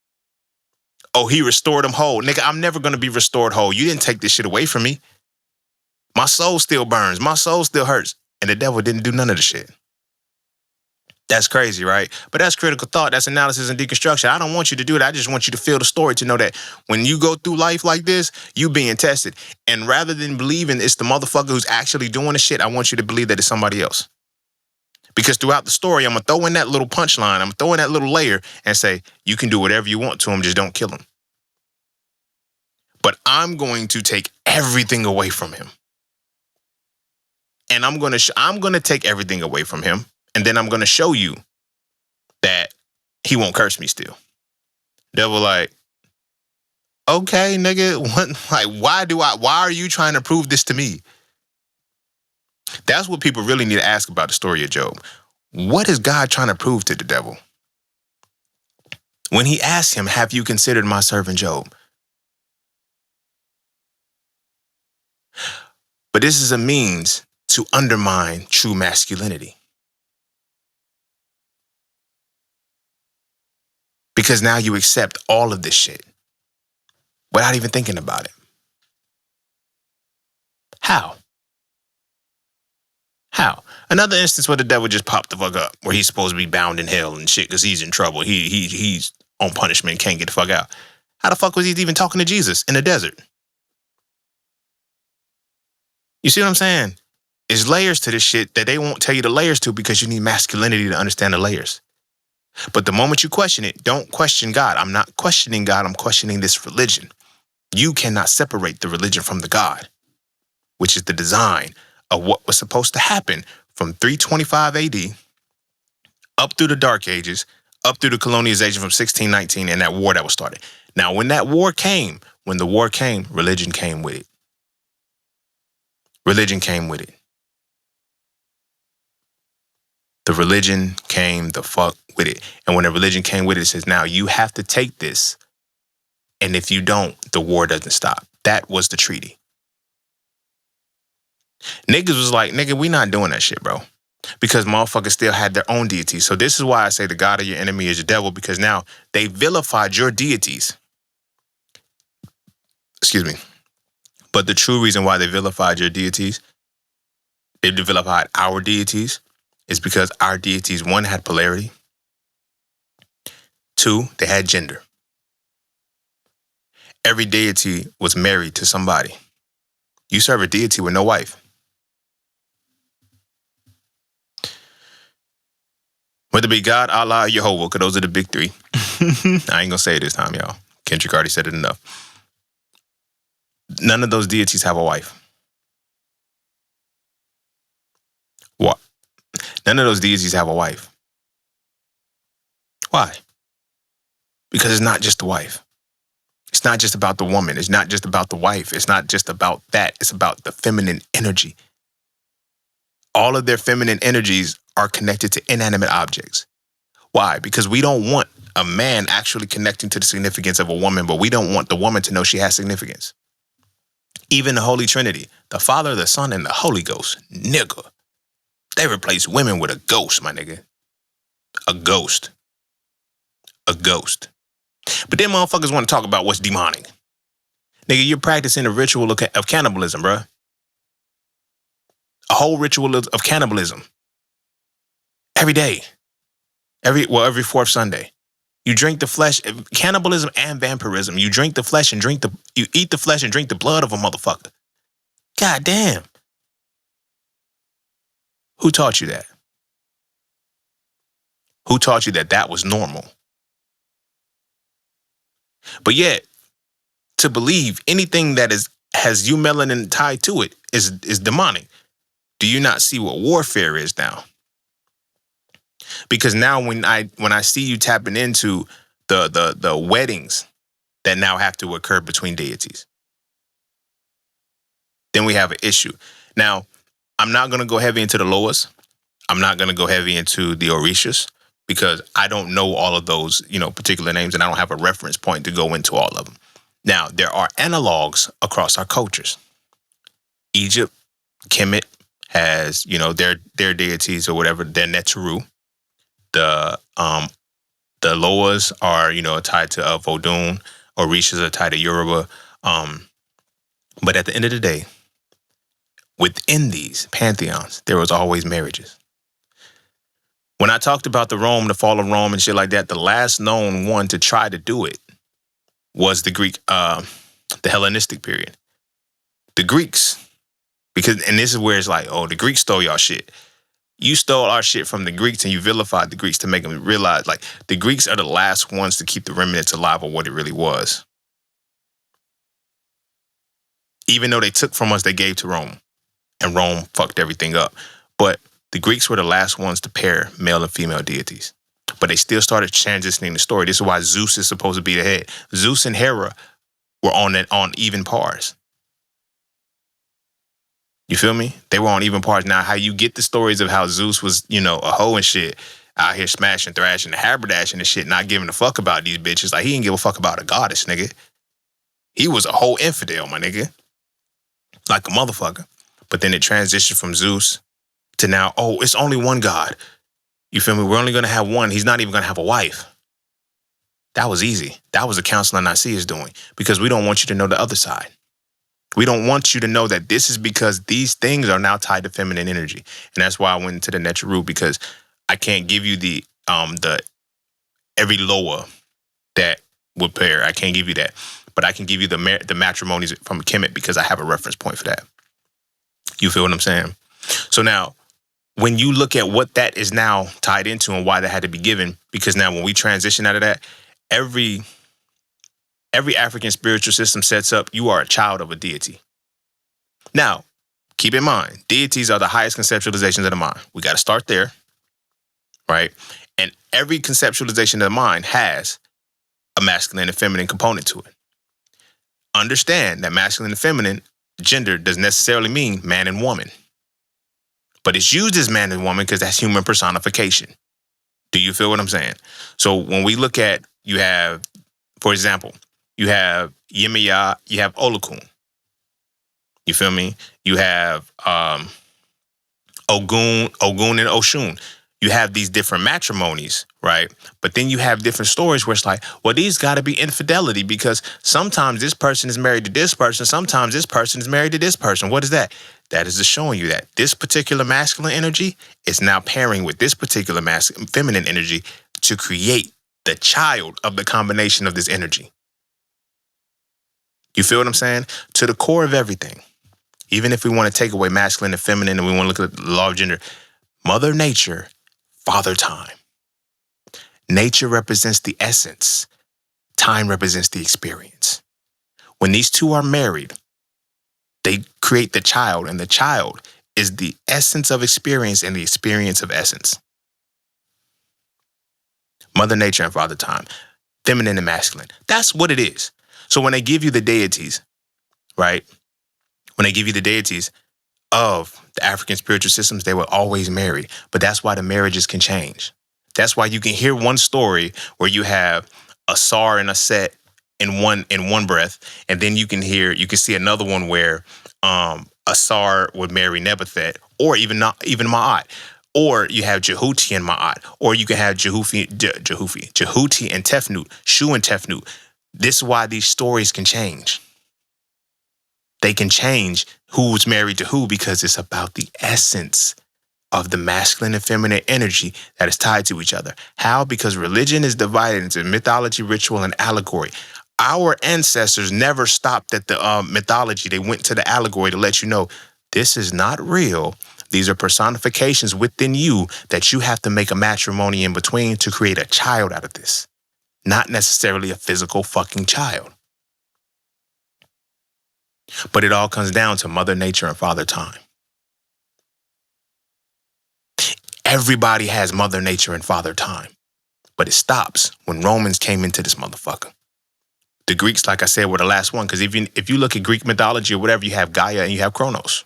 oh, he restored them whole. Nigga, I'm never gonna be restored whole. You didn't take this shit away from me. My soul still burns. My soul still hurts. And the devil didn't do none of the shit. That's crazy, right? But that's critical thought. That's analysis and deconstruction. I don't want you to do that. I just want you to feel the story to know that when you go through life like this, you being tested. And rather than believing it's the motherfucker who's actually doing the shit, I want you to believe that it's somebody else. Because throughout the story, I'm going to throw in that little punchline. I'm going to throw in that little layer and say, you can do whatever you want to him, just don't kill him. But I'm going to take everything away from him. And I'm going to take everything away from him. And then I'm going to show you that he won't curse me still. Devil like, okay, nigga, what, like, why are you trying to prove this to me? That's what people really need to ask about the story of Job. What is God trying to prove to the devil? When he asked him, have you considered my servant Job? But this is a means to undermine true masculinity. Because now you accept all of this shit without even thinking about it. How? How? Another instance where the devil just popped the fuck up, where he's supposed to be bound in hell and shit because he's in trouble. He's on punishment, can't get the fuck out. How the fuck was he even talking to Jesus in the desert? You see what I'm saying? There's layers to this shit that they won't tell you the layers to because you need masculinity to understand the layers. But the moment you question it, don't question God. I'm not questioning God. I'm questioning this religion. You cannot separate the religion from the God, which is the design of what was supposed to happen from 325 AD up through the Dark Ages, up through the colonization from 1619 and that war that was started. Now, when the war came, religion came with it. Religion came with it. The religion came the fuck with it. And when the religion came with it, it says, now you have to take this. And if you don't, the war doesn't stop. That was the treaty. Niggas was like, nigga, we not doing that shit, bro. Because motherfuckers still had their own deities. So this is why I say the God of your enemy is your devil, because now they vilified your deities. Excuse me. But the true reason why they vilified your deities, they vilified our deities, is because our deities, one, had polarity. Two, they had gender. Every deity was married to somebody. You serve a deity with no wife. Whether it be God, Allah, or Jehovah, because those are the big three. I ain't gonna say it this time, y'all. Kendrick already said it enough. None of those deities have a wife. What? None of those deities have a wife. Why? Because it's not just the wife. It's not just about the woman. It's not just about the wife. It's not just about that. It's about the feminine energy. All of their feminine energies are connected to inanimate objects. Why? Because we don't want a man actually connecting to the significance of a woman, but we don't want the woman to know she has significance. Even the Holy Trinity, the Father, the Son, and the Holy Ghost, nigga. They replace women with a ghost, my nigga. A ghost. A ghost. But then motherfuckers want to talk about what's demonic. Nigga, you're practicing a ritual of cannibalism, bruh. A whole ritual of cannibalism. Every day. Every fourth Sunday. You drink the flesh, cannibalism and vampirism. You drink the flesh and you eat the flesh and drink the blood of a motherfucker. God damn. Who taught you that? Who taught you that that was normal? But yet, to believe anything that has you melanin tied to it is demonic. Do you not see what warfare is now? Because now when I see you tapping into the weddings that now have to occur between deities, then we have an issue. Now, I'm not going to go heavy into the Loas. I'm not going to go heavy into the Orishas because I don't know all of those, particular names, and I don't have a reference point to go into all of them. Now, there are analogs across our cultures. Egypt, Kemet has, their deities or whatever, their Neteru. The Loas are, tied to Vodun. Orishas are tied to Yoruba. But at the end of the day, within these pantheons, there was always marriages. When I talked about the fall of Rome and shit like that, the last known one to try to do it was the the Hellenistic period. The Greeks, and this is where it's like, oh, the Greeks stole y'all shit. You stole our shit from the Greeks and you vilified the Greeks to make them realize, like, the Greeks are the last ones to keep the remnants alive of what it really was. Even though they took from us, they gave to Rome. And Rome fucked everything up. But the Greeks were the last ones to pair male and female deities. But they still started transitioning the story. This is why Zeus is supposed to be the head. Zeus and Hera were on even pars. You feel me? They were on even pars. Now, how you get the stories of how Zeus was, a hoe and shit, out here smashing, thrashing, and haberdashing and shit, not giving a fuck about these bitches. Like, he didn't give a fuck about a goddess, nigga. He was a whole infidel, my nigga. Like a motherfucker. But then it transitioned from Zeus to now, oh, it's only one God. You feel me? We're only going to have one. He's not even going to have a wife. That was easy. That was the Council of Nicaea is doing, because we don't want you to know the other side. We don't want you to know that this is because these things are now tied to feminine energy. And that's why I went into the Netra root, because I can't give you the every loa that would pair. I can't give you that. But I can give you the matrimonies from Kemet, because I have a reference point for that. You feel what I'm saying? So now, when you look at what that is now tied into and why that had to be given, because now when we transition out of that, every African spiritual system sets up, you are a child of a deity. Now, keep in mind, deities are the highest conceptualizations of the mind. We got to start there, right? And every conceptualization of the mind has a masculine and feminine component to it. Understand that masculine and feminine gender doesn't necessarily mean man and woman. But it's used as man and woman because that's human personification. Do you feel what I'm saying? So when we look at, you have, for example, you have Yemaya, you have Olokun. You feel me? You have Ogun and Oshun. You have these different matrimonies, right? But then you have different stories where it's like, well, these got to be infidelity, because sometimes this person is married to this person, sometimes this person is married to this person. What is that? That is just showing you that this particular masculine energy is now pairing with this particular feminine energy to create the child of the combination of this energy. You feel what I'm saying? To the core of everything, even if we want to take away masculine and feminine and we want to look at the law of gender, Mother Nature, Father Time. Nature represents the essence. Time represents the experience. When these two are married, they create the child, and the child is the essence of experience and the experience of essence. Mother Nature and Father Time, feminine and masculine. That's what it is. So when they give you the deities, right? When they give you the deities of the African spiritual systems, they were always married. But that's why the marriages can change. That's why you can hear one story where you have a Sar and a Set in one breath, and then you can see another one where a Sar would marry Nebuchadnezzar, or even Ma'at, or you have Jehuti and Ma'at, or you can have Jehuti and Tefnut, Shu and Tefnut. This is why these stories can change. They can change who's married to who, because it's about the essence of the masculine and feminine energy that is tied to each other. How? Because religion is divided into mythology, ritual, and allegory. Our ancestors never stopped at the mythology. They went to the allegory to let you know this is not real. These are personifications within you that you have to make a matrimony in between to create a child out of this. Not necessarily a physical fucking child. But it all comes down to Mother Nature and Father Time. Everybody has Mother Nature and Father Time. But it stops when Romans came into this motherfucker. The Greeks, like I said, were the last one. Because if you look at Greek mythology or whatever, you have Gaia and you have Kronos.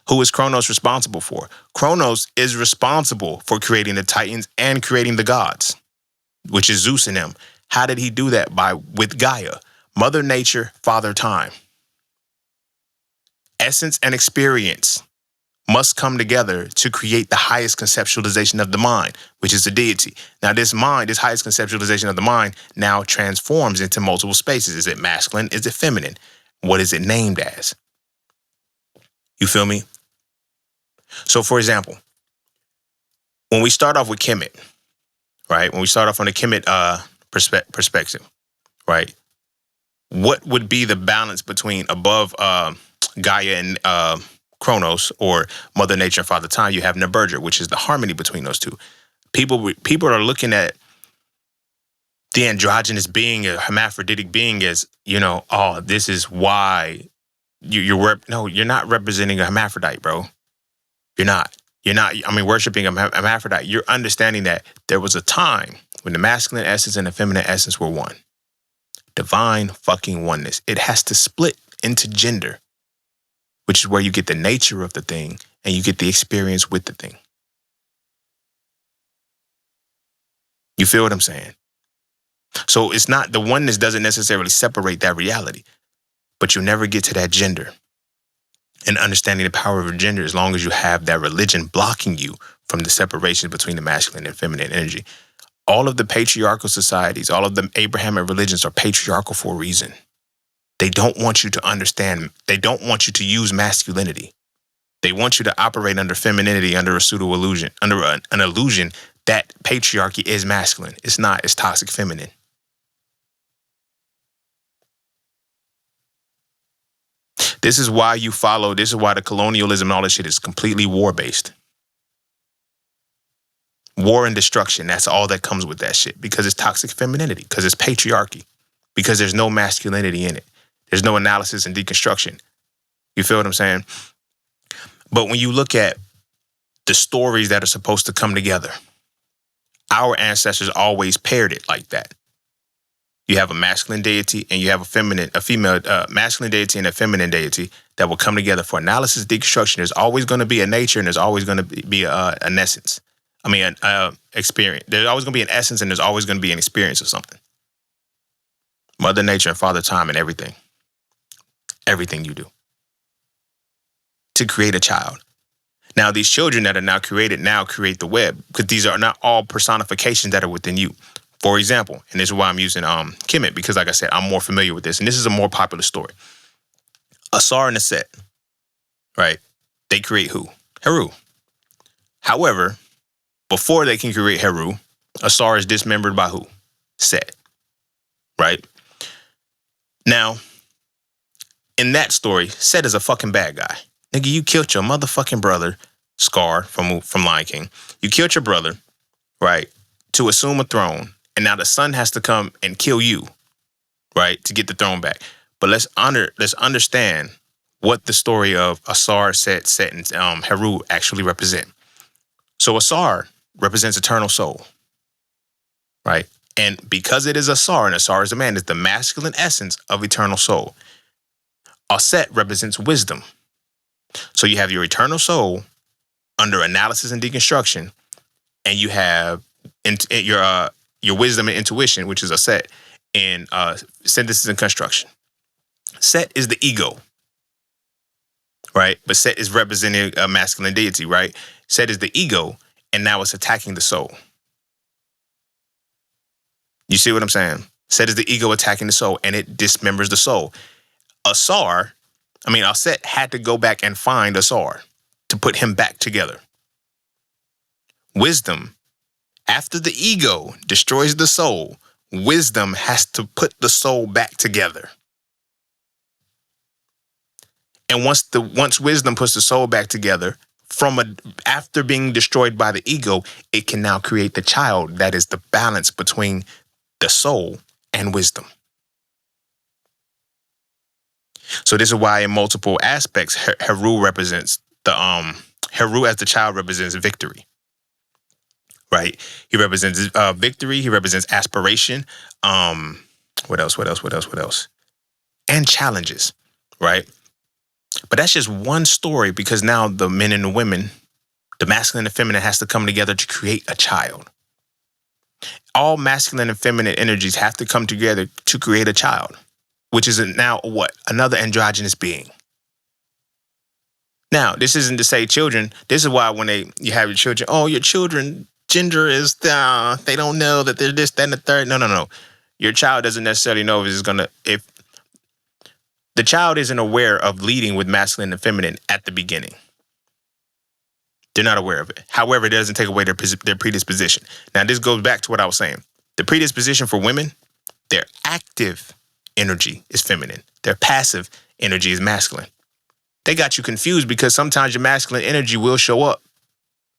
Who is Kronos responsible for? Kronos is responsible for creating the Titans and creating the gods, which is Zeus and them. How did he do that? With Gaia. Mother Nature, Father Time. Essence and experience must come together to create the highest conceptualization of the mind, which is the deity. Now, this highest conceptualization of the mind, now transforms into multiple spaces. Is it masculine? Is it feminine? What is it named as? You feel me? So, for example, When we start off with Kemet, right? When we start off on the Kemet perspective, right? What would be the balance between above Gaia and Kronos, or Mother Nature and Father Time? You have Neberger, which is the harmony between those two. People are looking at the androgynous being, a hermaphroditic being, as, oh, this is why no, you're not representing a hermaphrodite, bro. You're not. Worshiping a hermaphrodite. You're understanding that there was a time when the masculine essence and the feminine essence were one. Divine fucking oneness. It has to split into gender, which is where you get the nature of the thing and you get the experience with the thing. You feel what I'm saying? So it's not, the oneness doesn't necessarily separate that reality, but you'll never get to that gender and understanding the power of gender as long as you have that religion blocking you from the separation between the masculine and feminine energy. All of the patriarchal societies, all of the Abrahamic religions are patriarchal for a reason. They don't want you to understand. They don't want you to use masculinity. They want you to operate under femininity, under a pseudo illusion, under an illusion that patriarchy is masculine. It's not. It's toxic feminine. This is why this is why the colonialism and all this shit is completely war-based. War and destruction, that's all that comes with that shit. Because it's toxic femininity, because it's patriarchy, because there's no masculinity in it. There's no analysis and deconstruction. You feel what I'm saying? But when you look at the stories that are supposed to come together, our ancestors always paired it like that. You have a masculine deity and you have a female masculine deity and a feminine deity that will come together for analysis, deconstruction. There's always going to be a nature and there's always going to be an essence. An experience. There's always going to be an essence and there's always going to be an experience of something. Mother Nature and Father Time and everything. Everything you do to create a child. Now, these children that are now created create the web, because these are not all personifications that are within you. For example, and this is why I'm using Kemet, because like I said, I'm more familiar with this, and this is a more popular story. Asar and Aset, right? They create who? Heru. However, before they can create Heru, Asar is dismembered by who? Set. Right? Now, in that story, Set is a fucking bad guy. Nigga, you killed your motherfucking brother, Scar from Lion King. You killed your brother, right, to assume a throne, and now the son has to come and kill you, right, to get the throne back. But let's understand what the story of Asar, Set, and Heru actually represent. So Asar represents eternal soul, right? And because it is Asar, and Asar is a man, it's the masculine essence of eternal soul. Aset represents wisdom. So you have your eternal soul under analysis and deconstruction, and you have your wisdom and intuition, which is Aset, in synthesis and construction. Set is the ego, right? But Set is representing a masculine deity, right? Set is the ego, and now it's attacking the soul. You see what I'm saying? Set is the ego attacking the soul, and it dismembers the soul. Aset had to go back and find Asar to put him back together. Wisdom, after the ego destroys the soul, wisdom has to put the soul back together. And once wisdom puts the soul back together, after being destroyed by the ego, it can now create the child that is the balance between the soul and wisdom. So this is why in multiple aspects, Heru represents Heru as the child represents victory, right? He represents victory. He represents aspiration. What else? And challenges, right? But that's just one story, because now the men and the women, the masculine and feminine, has to come together to create a child. All masculine and feminine energies have to come together to create a child, which is now what? Another androgynous being. Now, this isn't to say children. This is why when you have your children, your children, gender is, they don't know that they're this, that, and the third. No. Your child doesn't necessarily know if the child isn't aware of leading with masculine and feminine at the beginning. They're not aware of it. However, it doesn't take away their predisposition. Now, this goes back to what I was saying. The predisposition for women, their active energy is feminine. Their passive energy is masculine. They got you confused because sometimes your masculine energy will show up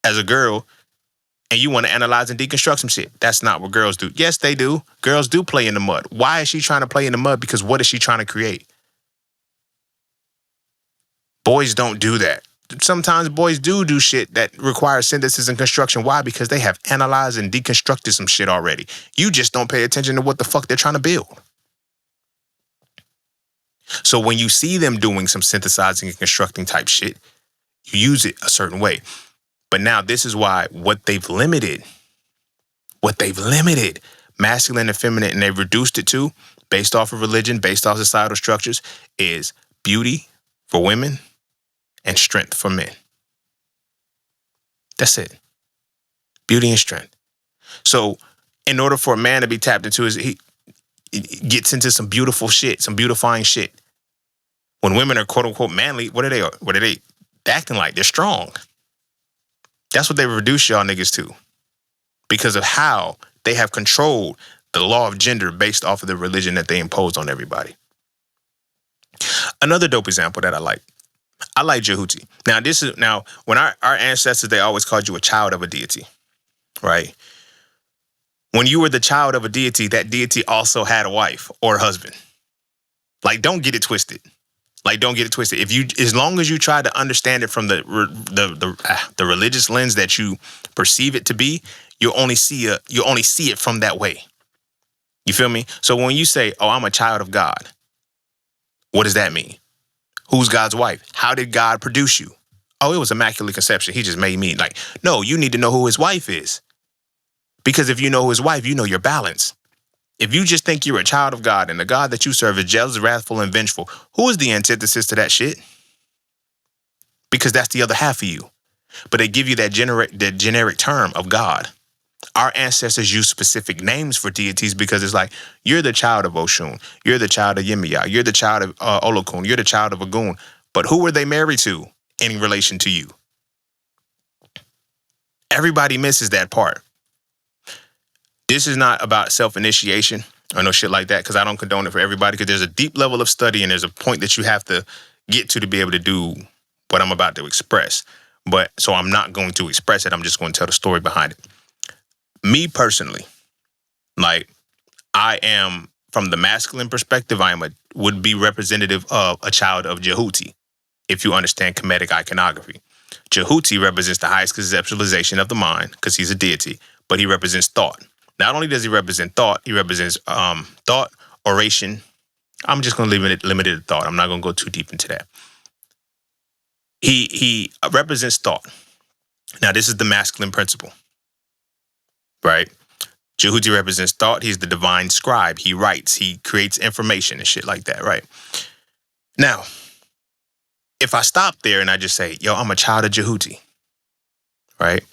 as a girl and you want to analyze and deconstruct some shit. That's not what girls do. Yes, they do. Girls do play in the mud. Why is she trying to play in the mud? Because what is she trying to create? Boys don't do that. Sometimes boys do shit that requires synthesis and construction. Why? Because they have analyzed and deconstructed some shit already. You just don't pay attention to what the fuck they're trying to build. So when you see them doing some synthesizing and constructing type shit, you use it a certain way. But now this is why what they've limited, masculine and feminine, and they've reduced it to, based off of religion, based off societal structures, is beauty for women and strength for men. That's it. Beauty and strength. So in order for a man to be tapped into, he gets into some beautiful shit, some beautifying shit. When women are quote unquote manly, what are they acting like? They're strong. That's what they reduce y'all niggas to, because of how they have controlled the law of gender based off of the religion that they imposed on everybody. Another dope example that I like Jehuti. Now when our ancestors, they always called you a child of a deity, right? When you were the child of a deity, that deity also had a wife or a husband. Like, don't get it twisted. As long as you try to understand it from the religious lens that you perceive it to be, you'll only see it from that way. You feel me? So when you say, "Oh, I'm a child of God," what does that mean? Who's God's wife? How did God produce you? Oh, it was immaculate conception. He just made me. Like, no, you need to know who his wife is. Because if you know his wife, you know your balance. If you just think you're a child of God and the God that you serve is jealous, wrathful, and vengeful, who is the antithesis to that shit? Because that's the other half of you. But they give you that generic term of God. Our ancestors use specific names for deities because it's like, you're the child of Oshun, you're the child of Yemiya, you're the child of Olokun, you're the child of Agun. But who were they married to in relation to you? Everybody misses that part. This is not about self-initiation or no shit like that, because I don't condone it for everybody, because there's a deep level of study and there's a point that you have to get to be able to do what I'm about to express. But so I'm not going to express it. I'm just going to tell the story behind it. Me personally, like, I am, from the masculine perspective, would be representative of a child of Jehuti, if you understand Kemetic iconography. Jehuti represents the highest conceptualization of the mind because he's a deity, but he represents thought. Not only does he represent thought, he represents thought, oration. I'm just going to leave it limited to thought. I'm not going to go too deep into that. He represents thought. Now, this is the masculine principle, right? Jehuti represents thought. He's the divine scribe. He writes. He creates information and shit like that, right? Now, if I stop there and I just say, yo, I'm a child of Jehuti, right?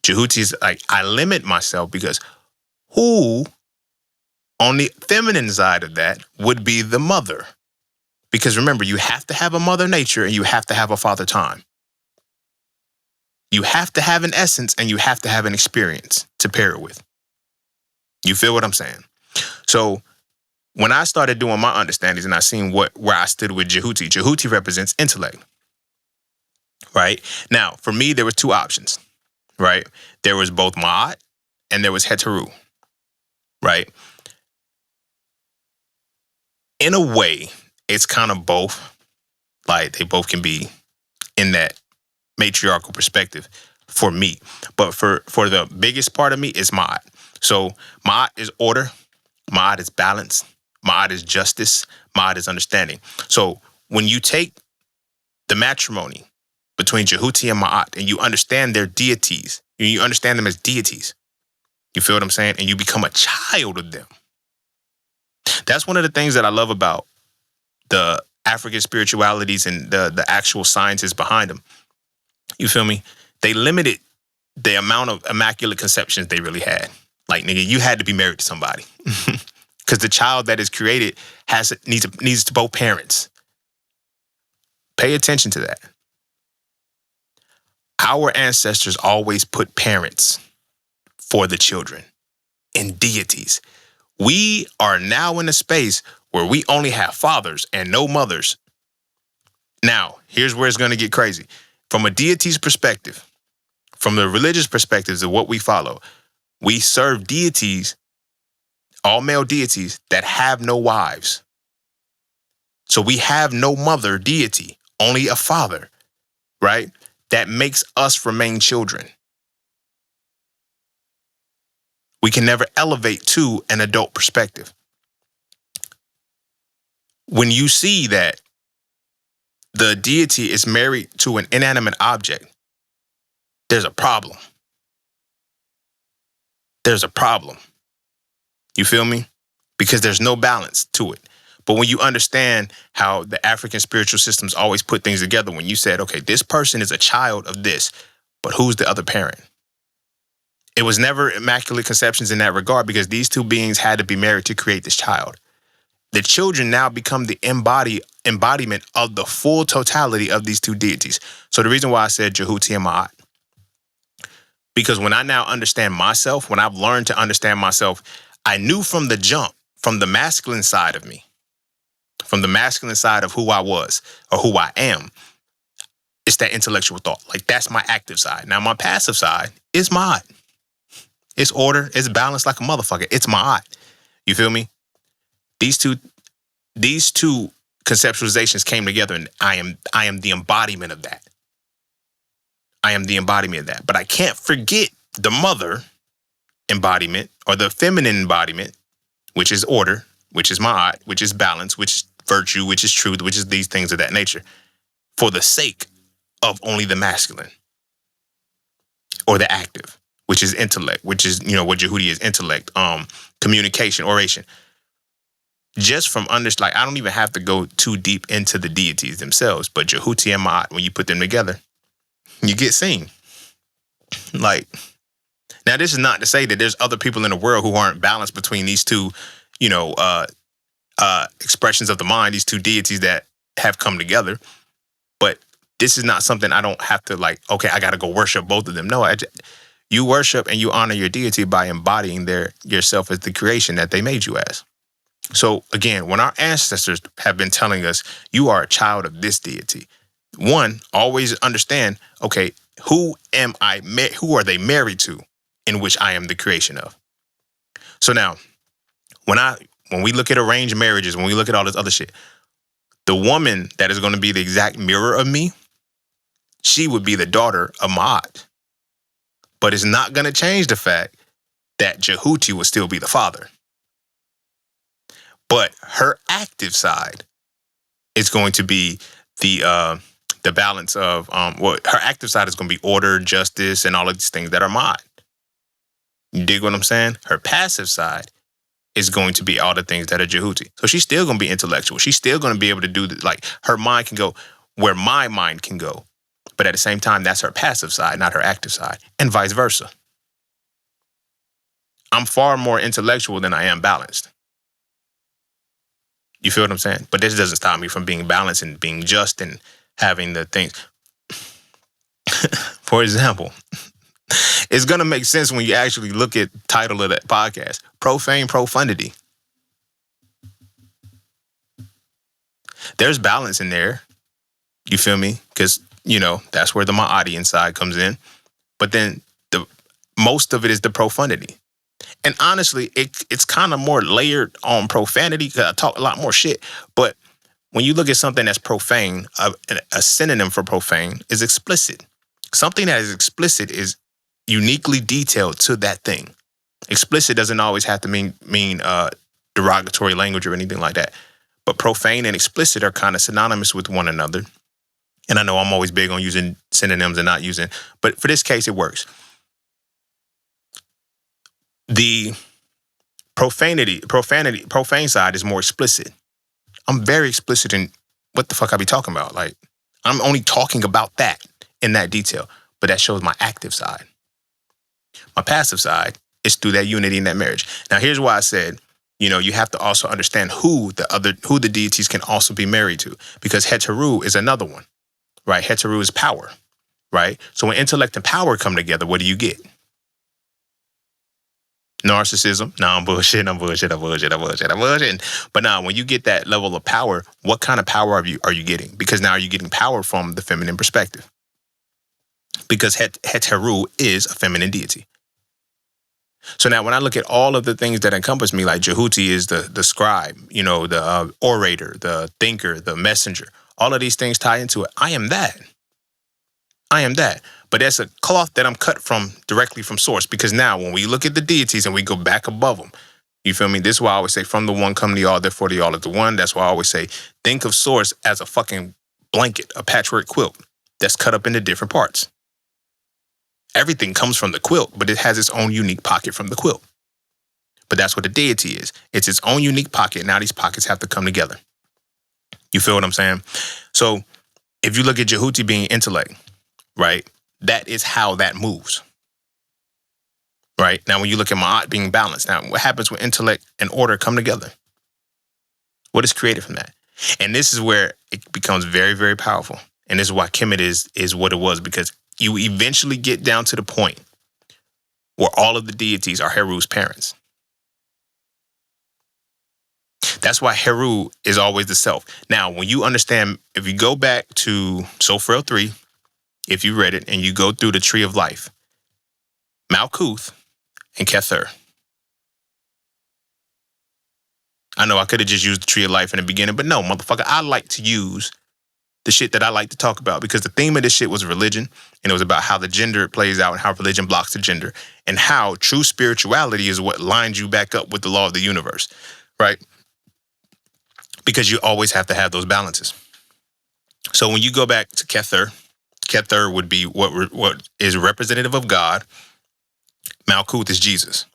Jehuti's like, I limit myself because who on the feminine side of that would be the mother? Because remember, you have to have a mother nature and you have to have a father time. You have to have an essence and you have to have an experience to pair it with. You feel what I'm saying? So when I started doing my understandings and I seen where I stood with Jehuti, Jehuti represents intellect, right? Now, for me, there were two options, right? There was both Ma'at and there was Heteru, right? In a way, it's kind of both. Like, they both can be in that matriarchal perspective for me. But for the biggest part of me is Ma'at. So Ma'at is order. Ma'at is balance. Ma'at is justice. Ma'at is understanding. So when you take the matrimony between Jehuti and Ma'at and you understand their deities, you understand them as deities, you feel what I'm saying? And you become a child of them. That's one of the things that I love about the African spiritualities and the actual sciences behind them. You feel me? They limited the amount of immaculate conceptions they really had. Like, nigga, you had to be married to somebody. Because the child that is created needs to both parents. Pay attention to that. Our ancestors always put parents for the children and deities. We are now in a space where we only have fathers and no mothers. Now, here's where it's going to get crazy. From a deity's perspective, from the religious perspectives of what we follow, we serve deities, all male deities, that have no wives. So we have no mother deity, only a father, right? That makes us remain children. We can never elevate to an adult perspective. When you see that the deity is married to an inanimate object, there's a problem. There's a problem. You feel me? Because there's no balance to it. But when you understand how the African spiritual systems always put things together, when you said, okay, this person is a child of this, but who's the other parent? It was never immaculate conceptions in that regard, because these two beings had to be married to create this child. The children now become the embodiment of the full totality of these two deities. So the reason why I said Jehuti and Ma'at, because when I now understand myself, when I've learned to understand myself, I knew from the jump, from the masculine side of me, from the masculine side of who I was or who I am, it's that intellectual thought. Like, that's my active side. Now, my passive side is Ma'at. It's order. It's balanced like a motherfucker. It's Ma'at. You feel me? These two conceptualizations came together, and I am the embodiment of that. I am the embodiment of that. But I can't forget the mother embodiment, or the feminine embodiment, which is order, which is Ma'at, which is balance, which is virtue, which is truth, which is these things of that nature, for the sake of only the masculine or the active, which is intellect, which is, what Jehuti is, intellect, communication, oration. Just from I don't even have to go too deep into the deities themselves, but Jehuti and Ma'at, when you put them together, you get seen. Like, now, this is not to say that there's other people in the world who aren't balanced between these two, expressions of the mind, these two deities that have come together. But this is not something I don't have to okay, I got to go worship both of them. No, you worship and you honor your deity by embodying yourself as the creation that they made you as. So again, when our ancestors have been telling us, you are a child of this deity, one, always understand, okay, who am I? Who are they married to, in which I am the creation of? So now, when we look at arranged marriages, when we look at all this other shit, the woman that is going to be the exact mirror of me, she would be the daughter of Ma'at. But it's not going to change the fact that Jehuti will still be the father. But her active side is going to be the balance of her active side is going to be order, justice, and all of these things that are Ma'at. You dig what I'm saying? Her passive side is going to be all the things that are Jehuti. So she's still going to be intellectual. She's still going to be able to do her mind can go where my mind can go. But at the same time, that's her passive side, not her active side, and vice versa. I'm far more intellectual than I am balanced. You feel what I'm saying? But this doesn't stop me from being balanced and being just and having the things. For example, it's going to make sense when you actually look at the title of that podcast, Profane Profundity. There's balance in there. You feel me? Because, that's where the Ma'ati side comes in. But then most of it is the profundity. And honestly, it's kind of more layered on profanity, because I talk a lot more shit. But when you look at something that's profane, a synonym for profane is explicit. Something that is explicit is uniquely detailed to that thing. Explicit doesn't always have to mean derogatory language or anything like that. But profane and explicit are kind of synonymous with one another. And I know I'm always big on using synonyms and not using, but for this case, it works. The profane side is more explicit. I'm very explicit in what the fuck I be talking about. Like, I'm only talking about that in that detail, but that shows my active side. My passive side is through that unity in that marriage. Now, here's why I said, you have to also understand who the deities can also be married to, because Heteru is another one, right? Heteru is power. right? So when intellect and power come together, what do you get? Narcissism. No, I'm bullshit. I'm bullshitting. But now, when you get that level of power, what kind of power are you getting? Because now you're getting power from the feminine perspective. Because Heteru is a feminine deity. So now when I look at all of the things that encompass me, like Jehuti is the scribe, the orator, the thinker, the messenger, all of these things tie into it. I am that. But that's a cloth that I'm cut from directly from source. Because now when we look at the deities and we go back above them, you feel me? This is why I always say from the one come the all, therefore the all is the one. That's why I always say think of source as a fucking blanket, a patchwork quilt that's cut up into different parts. Everything comes from the quilt, but it has its own unique pocket from the quilt. But that's what a deity is. It's its own unique pocket. Now these pockets have to come together. You feel what I'm saying? So if you look at Jehuti being intellect, right, that is how that moves. Right? Now when you look at Ma'at being balanced, now what happens when intellect and order come together? What is created from that? And this is where it becomes very, very powerful. And this is why Kemet is what it was, because you eventually get down to the point where all of the deities are Heru's parents. That's why Heru is always the self. Now, when you understand, if you go back to Sophrel 3, if you read it, and you go through the tree of life, Malkuth and Kether. I know I could have just used the tree of life in the beginning, but no, motherfucker, I like to use the shit that I like to talk about, because the theme of this shit was religion, and it was about how the gender plays out and how religion blocks the gender, and how true spirituality is what lines you back up with the law of the universe, right? Because you always have to have those balances. So when you go back to Kether, Kether would be what is representative of God. Malkuth is Jesus.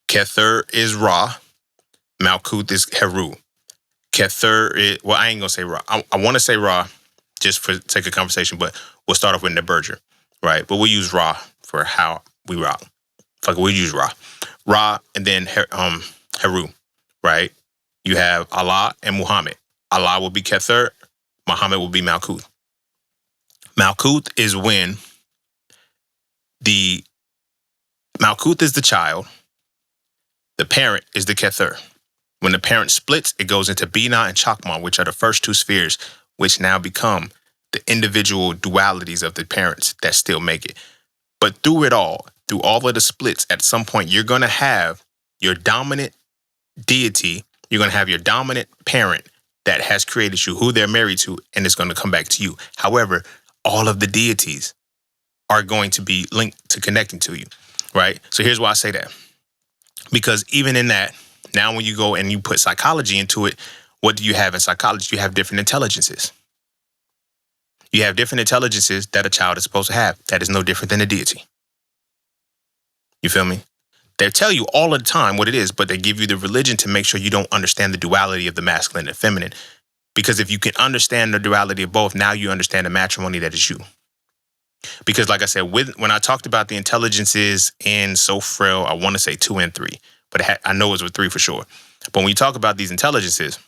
Kether is Ra. Malkuth is Heru. Kether is, well, I ain't gonna say Ra. I want to say Ra just for sake of conversation, but we'll start off with Neberger, right? But we'll use Ra for how we rock. Fuck it, we'll use Ra. Ra, and then Heru, right? You have Allah and Muhammad. Allah will be Kether. Muhammad will be Malkuth. Malkuth is when Malkuth is the child. The parent is the Kether. When the parent splits, it goes into Bina and Chakma, which are the first two spheres, which now become the individual dualities of the parents that still make it. But through it all, through all of the splits, at some point, you're going to have your dominant deity. You're going to have your dominant parent that has created you, who they're married to, and it's going to come back to you. However, all of the deities are going to be linked to connecting to you, right? So here's why I say that. Because even in that, now when you go and you put psychology into it, what do you have in psychology? You have different intelligences. You have different intelligences that a child is supposed to have. That is no different than a deity. You feel me? They tell you all the time what it is, but they give you the religion to make sure you don't understand the duality of the masculine and feminine. Because if you can understand the duality of both, now you understand the matrimony that is you. Because like I said, when I talked about the intelligences in Sophrel, I want to say 2 and 3, but I know it was 3 for sure. But when you talk about these intelligences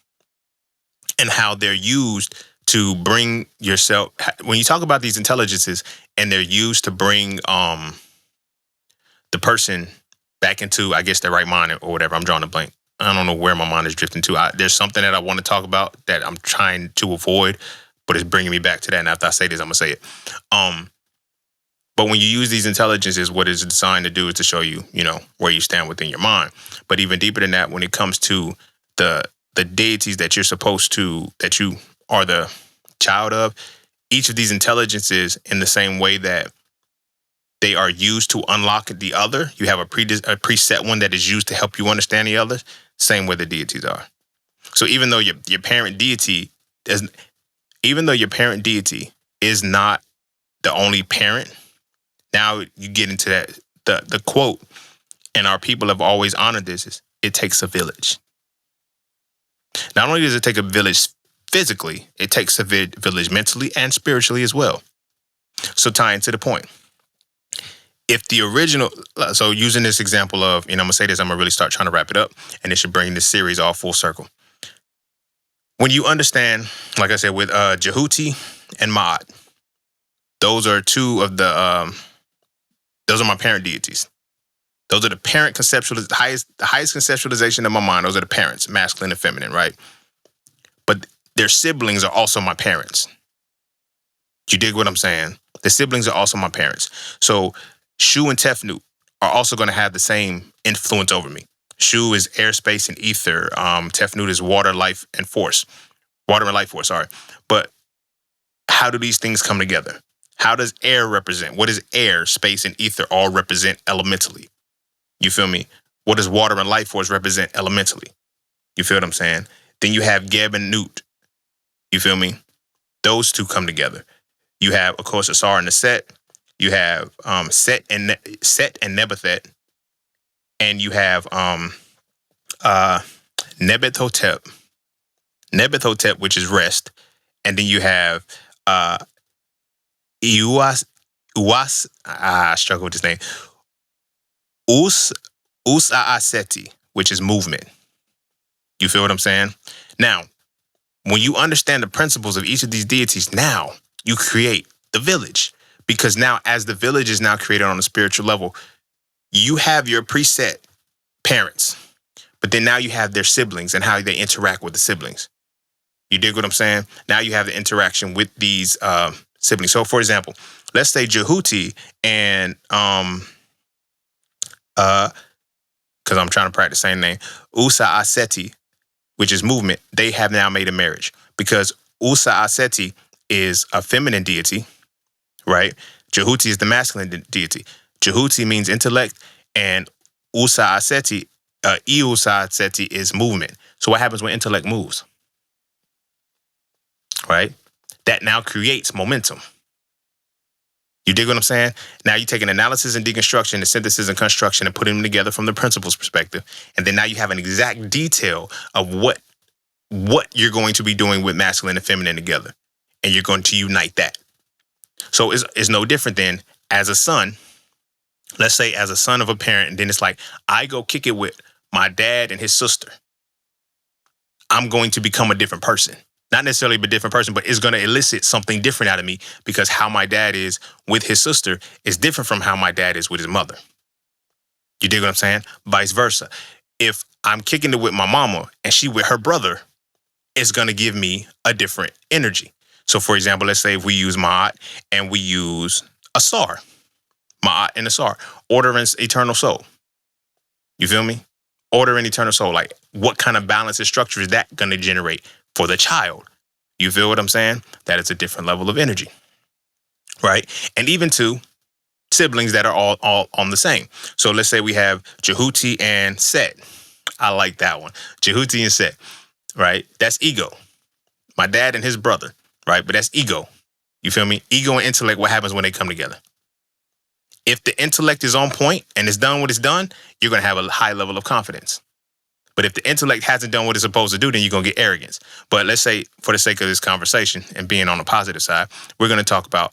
and how they're used to bring yourself, when you talk about these intelligences and they're used to bring the person back into, I guess, their right mind or whatever, I'm drawing a blank. I don't know where my mind is drifting to. There's something that I want to talk about that I'm trying to avoid, but it's bringing me back to that. And after I say this, I'm going to say it. But when you use these intelligences, what it's designed to do is to show you, where you stand within your mind. But even deeper than that, when it comes to the deities that that you are the child of, each of these intelligences, in the same way that they are used to unlock the other, you have a preset one that is used to help you understand the other, same way the deities are. So even though your parent deity is not the only parent, now you get into that, the quote, and our people have always honored this, is it takes a village. Not only does it take a village physically, it takes a village mentally and spiritually as well. So tying to the point, if the original, so using this example of, I'm going to say this, I'm going to really start trying to wrap it up, and it should bring this series all full circle. When you understand, like I said, with Jehuti and Ma'at, Those are two of those are my parent deities. Those are the parent the highest conceptualization of my mind. Those are the parents, masculine and feminine, right? But their siblings are also my parents. You dig what I'm saying? The siblings are also my parents. So Shu and Tefnut are also going to have the same influence over me. Shu is air, space, and ether. Tefnut is water, life, and force. Water and life force, sorry. But how do these things come together? How does air represent? What does air, space, and ether all represent elementally? You feel me? What does water and life force represent elementally? You feel what I'm saying? Then you have Geb and Nut. You feel me? Those two come together. You have, of course, Asar and the Set. You have Set and Nebathet. And you have Nebuchadnezzar. Nebuchadnezzar, which is rest. And then you have I struggle with this name. Us-Aaseti, which is movement. You feel what I'm saying? Now, when you understand the principles of each of these deities, now you create the village. Because now, as the village is now created on a spiritual level, you have your preset parents, but then now you have their siblings and how they interact with the siblings. You dig what I'm saying? Now you have the interaction with these siblings. So, for example, let's say Jehuti and because I'm trying to practice the same name, Us-Aaseti, which is movement, they have now made a marriage because Us-Aaseti is a feminine deity, right? Jehuti is the masculine deity. Jehuti means intellect, and Us-Aaseti, Us-Aaseti is movement. So what happens when intellect moves? Right? That now creates momentum. You dig what I'm saying? Now you take an analysis and deconstruction, the synthesis and construction, and putting them together from the principles perspective. And then now you have an exact detail of what you're going to be doing with masculine and feminine together. And you're going to unite that. So it's no different than as a son, let's say as a son of a parent, and then it's like, I go kick it with my dad and his sister. I'm going to become a different person. Not necessarily a different person, but it's going to elicit something different out of me because how my dad is with his sister is different from how my dad is with his mother. You dig what I'm saying? Vice versa. If I'm kicking it with my mama and she with her brother, it's going to give me a different energy. So, for example, let's say if we use Ma'at and we use Asar. Ma'at and Asar. Order and eternal soul. You feel me? Order and eternal soul. Like, what kind of balance and structure is that going to generate for the child? You feel what I'm saying? That is a different level of energy, right? And even to siblings that are all on the same. So let's say we have Jehuti and Set. I like that one. Jehuti and Set, right? That's ego. My dad and his brother, right? But that's ego. You feel me? Ego and intellect, what happens when they come together? If the intellect is on point and it's done what it's done, you're going to have a high level of confidence. But if the intellect hasn't done what it's supposed to do, then you're going to get arrogance. But let's say, for the sake of this conversation and being on the positive side, we're going to talk about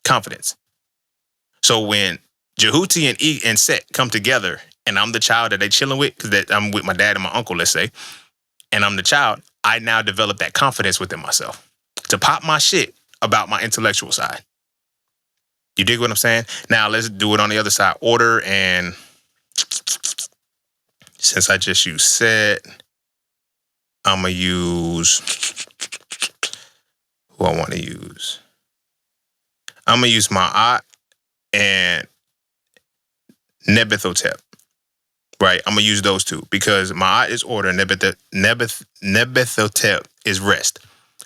confidence. So when Jehuti and Set come together, and I'm the child that they chilling with, because I'm with my dad and my uncle, let's say, and I'm the child, I now develop that confidence within myself to pop my shit about my intellectual side. You dig what I'm saying? Now let's do it on the other side. Order and... Since I just used Set, I'm going to use who I want to use. I'm going to use Ma'at and Nebuchadnezzar, right? I'm going to use those two because Ma'at is order, Nebuchadnezzar is rest.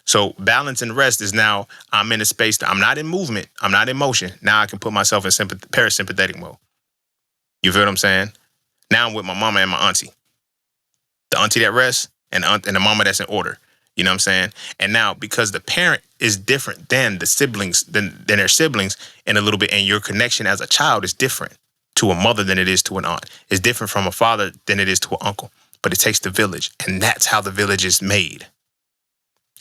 So balance and rest is now I'm in a space that I'm not in movement. I'm not in motion. Now I can put myself in parasympathetic mode. You feel what I'm saying? Now I'm with my mama and my auntie. The auntie that rests and the mama that's in order. You know what I'm saying? And now because the parent is different than the siblings, than their siblings in a little bit, and your connection as a child is different to a mother than it is to an aunt. It's different from a father than it is to an uncle. But it takes the village. And that's how the village is made.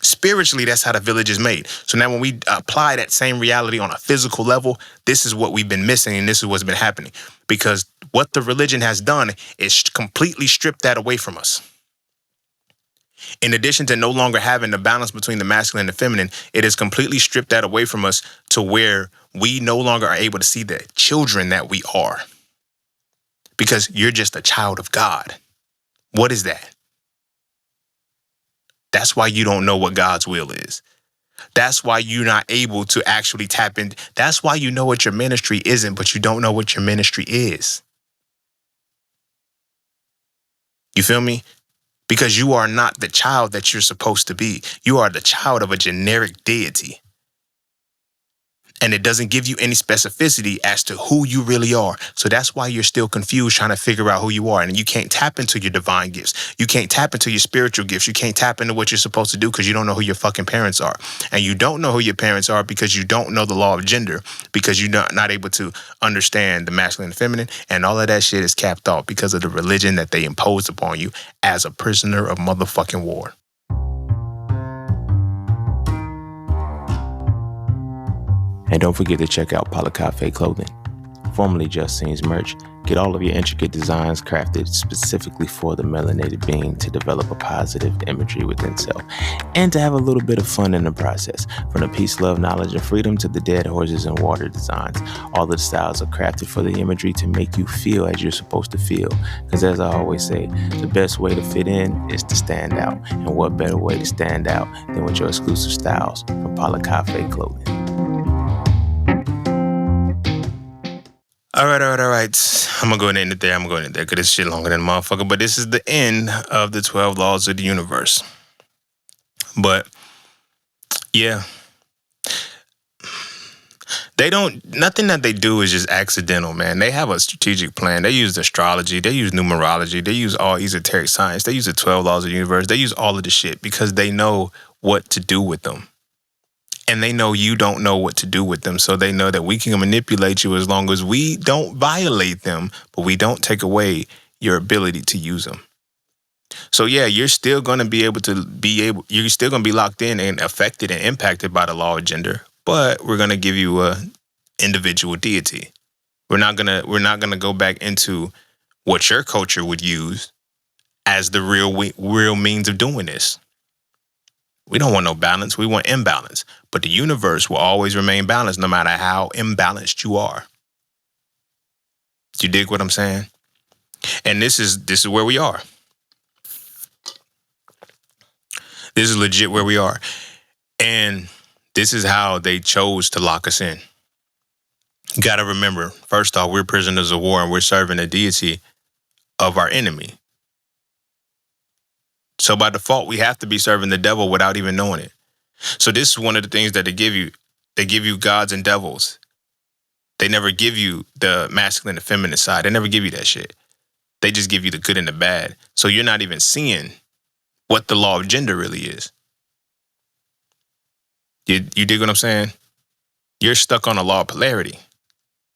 Spiritually, that's how the village is made. So now when we apply that same reality on a physical level, this is what we've been missing and this is what's been happening. Because what the religion has done is completely stripped that away from us. In addition to no longer having the balance between the masculine and the feminine, it has completely stripped that away from us to where we no longer are able to see the children that we are. Because you're just a child of God. What is that? That's why you don't know what God's will is. That's why you're not able to actually tap in. That's why you know what your ministry isn't, but you don't know what your ministry is. You feel me? Because you are not the child that you're supposed to be. You are the child of a generic deity. And it doesn't give you any specificity as to who you really are. So that's why you're still confused trying to figure out who you are. And you can't tap into your divine gifts. You can't tap into your spiritual gifts. You can't tap into what you're supposed to do because you don't know who your fucking parents are. And you don't know who your parents are because you don't know the law of gender, because you're not able to understand the masculine and feminine. And all of that shit is capped off because of the religion that they imposed upon you as a prisoner of motherfucking war. And don't forget to check out Palakafe Clothing, formerly Just Scenes merch. Get all of your intricate designs crafted specifically for the melanated being to develop a positive imagery within self and to have a little bit of fun in the process. From the peace, love, knowledge, and freedom to the dead horses and water designs, all of the styles are crafted for the imagery to make you feel as you're supposed to feel. Because as I always say, the best way to fit in is to stand out. And what better way to stand out than with your exclusive styles from Palakafe Clothing. All right. I'm going to go ahead and end it there. Because this shit longer than a motherfucker. But this is the end of the 12 laws of the universe. But, yeah. Nothing that they do is just accidental, man. They have a strategic plan. They use astrology. They use numerology. They use all esoteric science. They use the 12 laws of the universe. They use all of the shit because they know what to do with them. And they know you don't know what to do with them. So they know that we can manipulate you as long as we don't violate them, but we don't take away your ability to use them. So yeah, you're still going to you're still going to be locked in and affected and impacted by the law of gender, but we're going to give you a individual deity. We're not going to go back into what your culture would use as the real means of doing this. We don't want no balance. We want imbalance. But the universe will always remain balanced no matter how imbalanced you are. Do you dig what I'm saying? And this is where we are. This is legit where we are. And this is how they chose to lock us in. You got to remember, first off, we're prisoners of war and we're serving a deity of our enemy. So by default, we have to be serving the devil without even knowing it. So this is one of the things that they give you. They give you gods and devils. They never give you the masculine and feminine side. They never give you that shit. They just give you the good and the bad. So you're not even seeing what the law of gender really is. You dig what I'm saying? You're stuck on a law of polarity,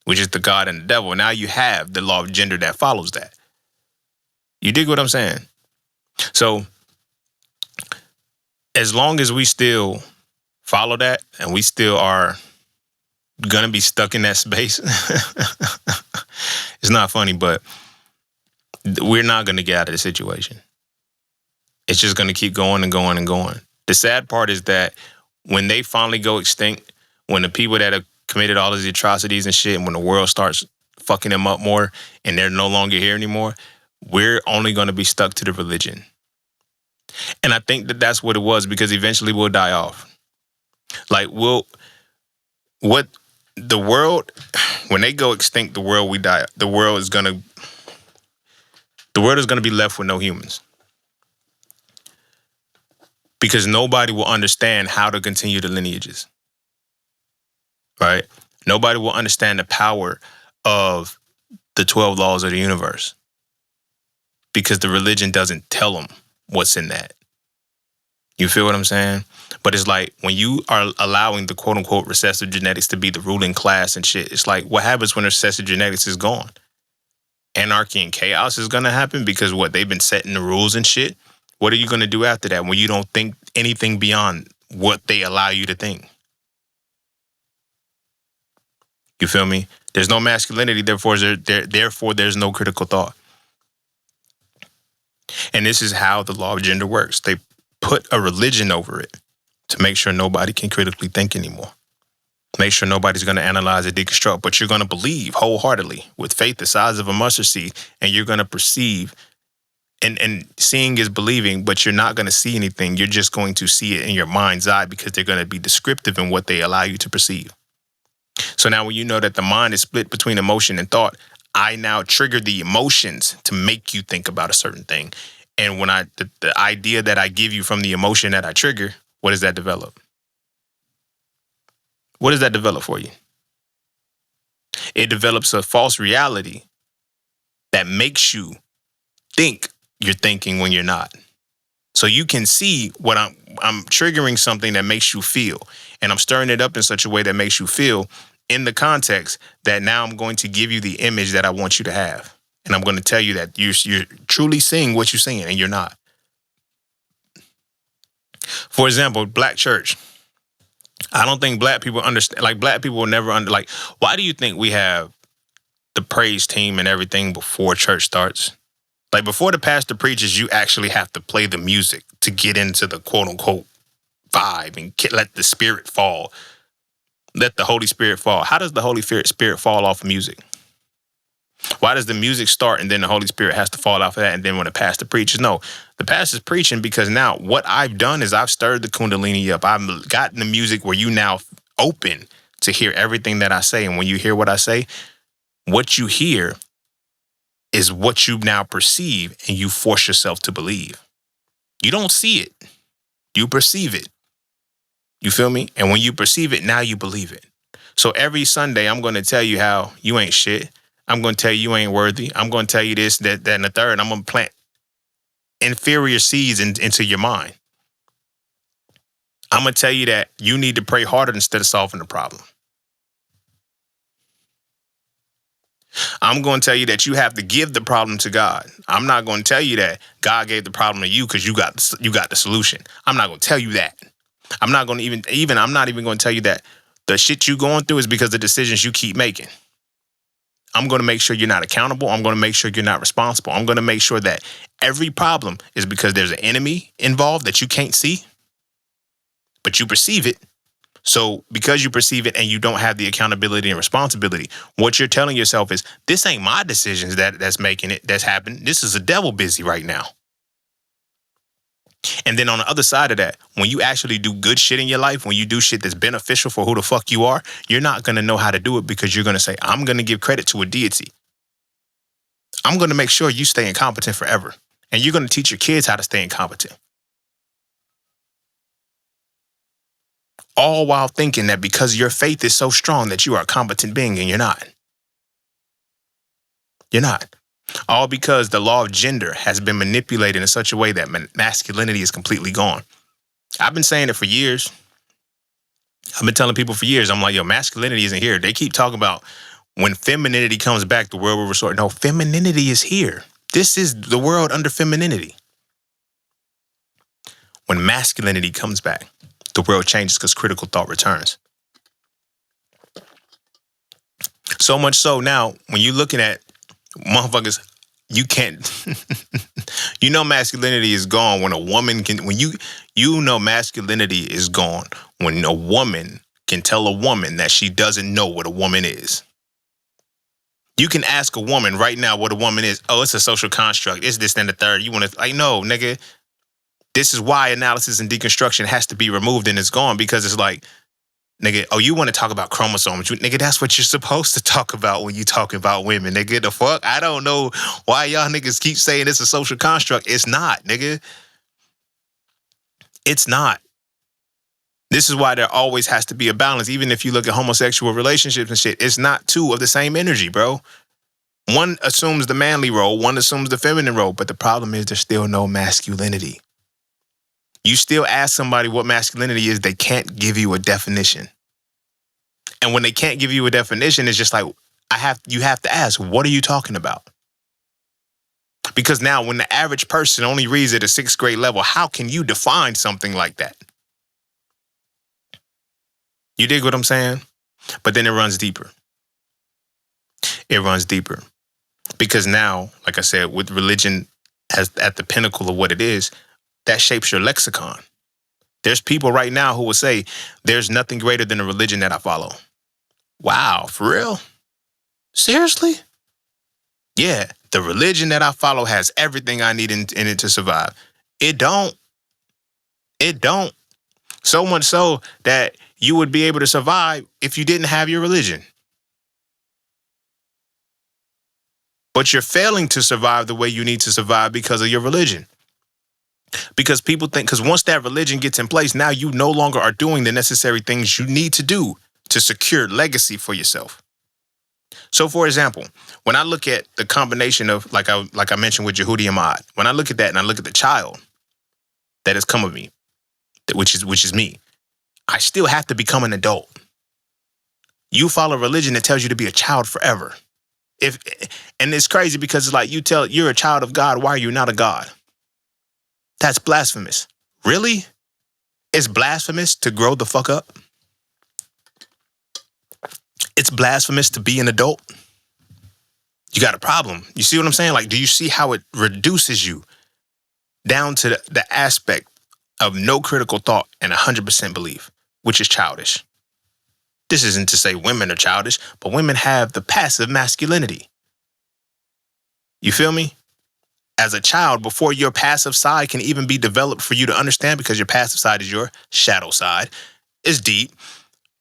which is the God and the devil. Now you have the law of gender that follows that. You dig what I'm saying? So as long as we still follow that and we still are going to be stuck in that space, it's not funny, but we're not going to get out of the situation. It's just going to keep going and going and going. The sad part is that when they finally go extinct, when the people that have committed all of these atrocities and shit, and when the world starts fucking them up more and they're no longer here anymore, we're only going to be stuck to the religion. And I think that that's what it was, because eventually we'll die off. Like what the world, when they go extinct, the world is going to be left with no humans. Because nobody will understand how to continue the lineages. Right? Nobody will understand the power of the 12 laws of the universe. Because the religion doesn't tell them what's in that. You feel what I'm saying? But it's like when you are allowing the quote unquote recessive genetics to be the ruling class and shit, it's like what happens when recessive genetics is gone? Anarchy and chaos is going to happen because they've been setting the rules and shit. What are you going to do after that when you don't think anything beyond what they allow you to think? You feel me? There's no masculinity, therefore there's no critical thought. And this is how the law of gender works. put a religion over it to make sure nobody can critically think anymore. Make sure nobody's going to analyze or deconstruct, but you're going to believe wholeheartedly with faith the size of a mustard seed, and you're going to perceive. And seeing is believing, but you're not going to see anything. You're just going to see it in your mind's eye because they're going to be descriptive in what they allow you to perceive. So now when you know that the mind is split between emotion and thought, I now trigger the emotions to make you think about a certain thing. And when the idea that I give you from the emotion that I trigger, what does that develop? What does that develop for you? It develops a false reality that makes you think you're thinking when you're not. So you can see what I'm triggering something that makes you feel, and I'm stirring it up in such a way that makes you feel in the context that now I'm going to give you the image that I want you to have. And I'm going to tell you that you're truly seeing what you're seeing and you're not. For example, black church. I don't think black people understand, like black people will never why do you think we have the praise team and everything before church starts? Like before the pastor preaches, you actually have to play the music to get into the quote unquote vibe and let the spirit fall. Let the Holy Spirit fall. How does the Holy Spirit fall off of music? Why does the music start and then the Holy Spirit has to fall off of that? And then when the pastor preaches, no, the pastor's preaching because now what I've done is I've stirred the Kundalini up. I've gotten the music where you now open to hear everything that I say. And when you hear what I say, what you hear is what you now perceive and you force yourself to believe. You don't see it. You perceive it. You feel me? And when you perceive it, now you believe it. So every Sunday, I'm going to tell you how you ain't shit. I'm going to tell you ain't worthy. I'm going to tell you this, that, and the third. I'm going to plant inferior seeds into your mind. I'm going to tell you that you need to pray harder instead of solving the problem. I'm going to tell you that you have to give the problem to God. I'm not going to tell you that God gave the problem to you because you got the solution. I'm not going to tell you that. I'm not going to I'm not even going to tell you that the shit you going through is because of the decisions you keep making. I'm going to make sure you're not accountable. I'm going to make sure you're not responsible. I'm going to make sure that every problem is because there's an enemy involved that you can't see, but you perceive it. So because you perceive it and you don't have the accountability and responsibility, what you're telling yourself is, this ain't my decisions that's making it, that's happened. This is the devil busy right now. And then on the other side of that, when you actually do good shit in your life, when you do shit that's beneficial for who the fuck you are, you're not going to know how to do it because you're going to say, I'm going to give credit to a deity. I'm going to make sure you stay incompetent forever. And you're going to teach your kids how to stay incompetent. All while thinking that because your faith is so strong that you are a competent being, and you're not. You're not. All because the law of gender has been manipulated in such a way that masculinity is completely gone. I've been saying it for years. I've been telling people for years, I'm like, yo, masculinity isn't here. They keep talking about when femininity comes back, the world will restore. No, femininity is here. This is the world under femininity. When masculinity comes back, the world changes because critical thought returns. So much so now, when you're looking at motherfuckers, you can't, masculinity is gone when a woman can, masculinity is gone when a woman can tell a woman that she doesn't know what a woman is. You can ask a woman right now what a woman is. Oh, it's a social construct. It's this and the third. You want to, no, nigga. This is why analysis and deconstruction has to be removed and it's gone, because it's like, nigga, oh, you want to talk about chromosomes. Nigga, that's what you're supposed to talk about when you talk about women. Nigga, the fuck? I don't know why y'all niggas keep saying it's a social construct. It's not, nigga. It's not. This is why there always has to be a balance. Even if you look at homosexual relationships and shit, it's not two of the same energy, bro. One assumes the manly role, one assumes the feminine role, but the problem is there's still no masculinity. You still ask somebody what masculinity is, they can't give you a definition. And when they can't give you a definition, it's just like, you have to ask, what are you talking about? Because now when the average person only reads at a 6th grade level, how can you define something like that? You dig what I'm saying? But then it runs deeper. It runs deeper. Because now, like I said, with religion as at the pinnacle of what it is, that shapes your lexicon. There's people right now who will say, there's nothing greater than the religion that I follow. Wow, for real? Seriously? Yeah, the religion that I follow has everything I need in it to survive. It don't. It don't. So much so that you would be able to survive if you didn't have your religion. But you're failing to survive the way you need to survive because of your religion. Because people think, because once that religion gets in place, now you no longer are doing the necessary things you need to do to secure legacy for yourself. So, for example, when I look at the combination of, like I mentioned with Yehudi Ahmad, when I look at that and I look at the child that has come of me, which is me, I still have to become an adult. You follow religion that tells you to be a child forever. And it's crazy because it's like you're a child of God. Why are you not a God? That's blasphemous. Really? It's blasphemous to grow the fuck up. It's blasphemous to be an adult. You got a problem. You see what I'm saying? Like, do you see how it reduces you down to the aspect of no critical thought and 100% belief, which is childish? This isn't to say women are childish, but women have the passive masculinity. You feel me? As a child, before your passive side can even be developed for you to understand, because your passive side is your shadow side, it's deep,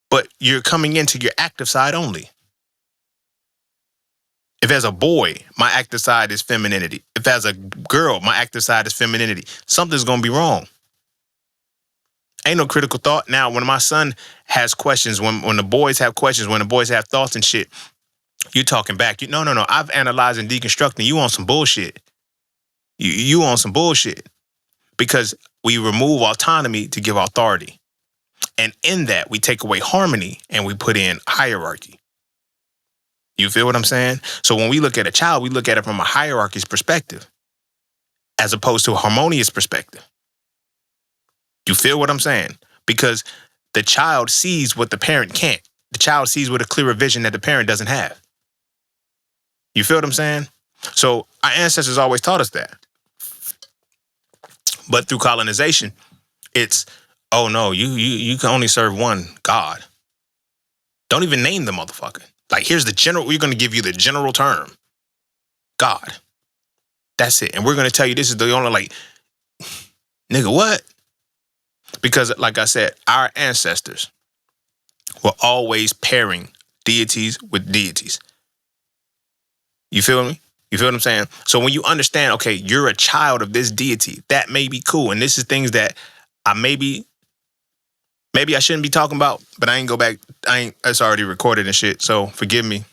but you're coming into your active side only. If as a boy, my active side is femininity. If as a girl, my active side is femininity, something's going to be wrong. Ain't no critical thought. Now, when my son has questions, when the boys have questions, when the boys have thoughts and shit, you talking back. No. I've analyzed and deconstructed. You on some bullshit. You on some bullshit. Because we remove autonomy to give authority. And in that, we take away harmony and we put in hierarchy. You feel what I'm saying? So when we look at a child, we look at it from a hierarchy's perspective as opposed to a harmonious perspective. You feel what I'm saying? Because the child sees what the parent can't. The child sees with a clearer vision that the parent doesn't have. You feel what I'm saying? So our ancestors always taught us that. But through colonization, it's, oh no, you can only serve one God. Don't even name the motherfucker. Like, here's the general, we're going to give you the general term. God. That's it. And we're going to tell you this is the only, like, nigga, what? Because, like I said, our ancestors were always pairing deities with deities. You feel me? You feel what I'm saying? So when you understand, okay, you're a child of this deity, that may be cool. And this is things that I maybe I shouldn't be talking about, but I ain't go back. It's already recorded and shit. So forgive me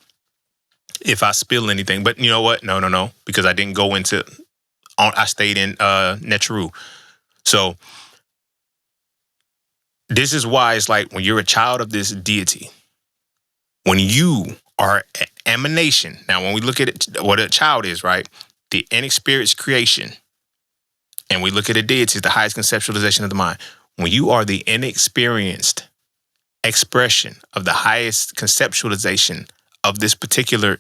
if I spill anything. But you know what? No. Because I didn't go into, I stayed in Neteru. So this is why it's like when you're a child of this deity, when you are an emanation. Now, when we look at it, what a child is, right? The inexperienced creation. And we look at a deity as the highest conceptualization of the mind. When you are the inexperienced expression of the highest conceptualization of this particular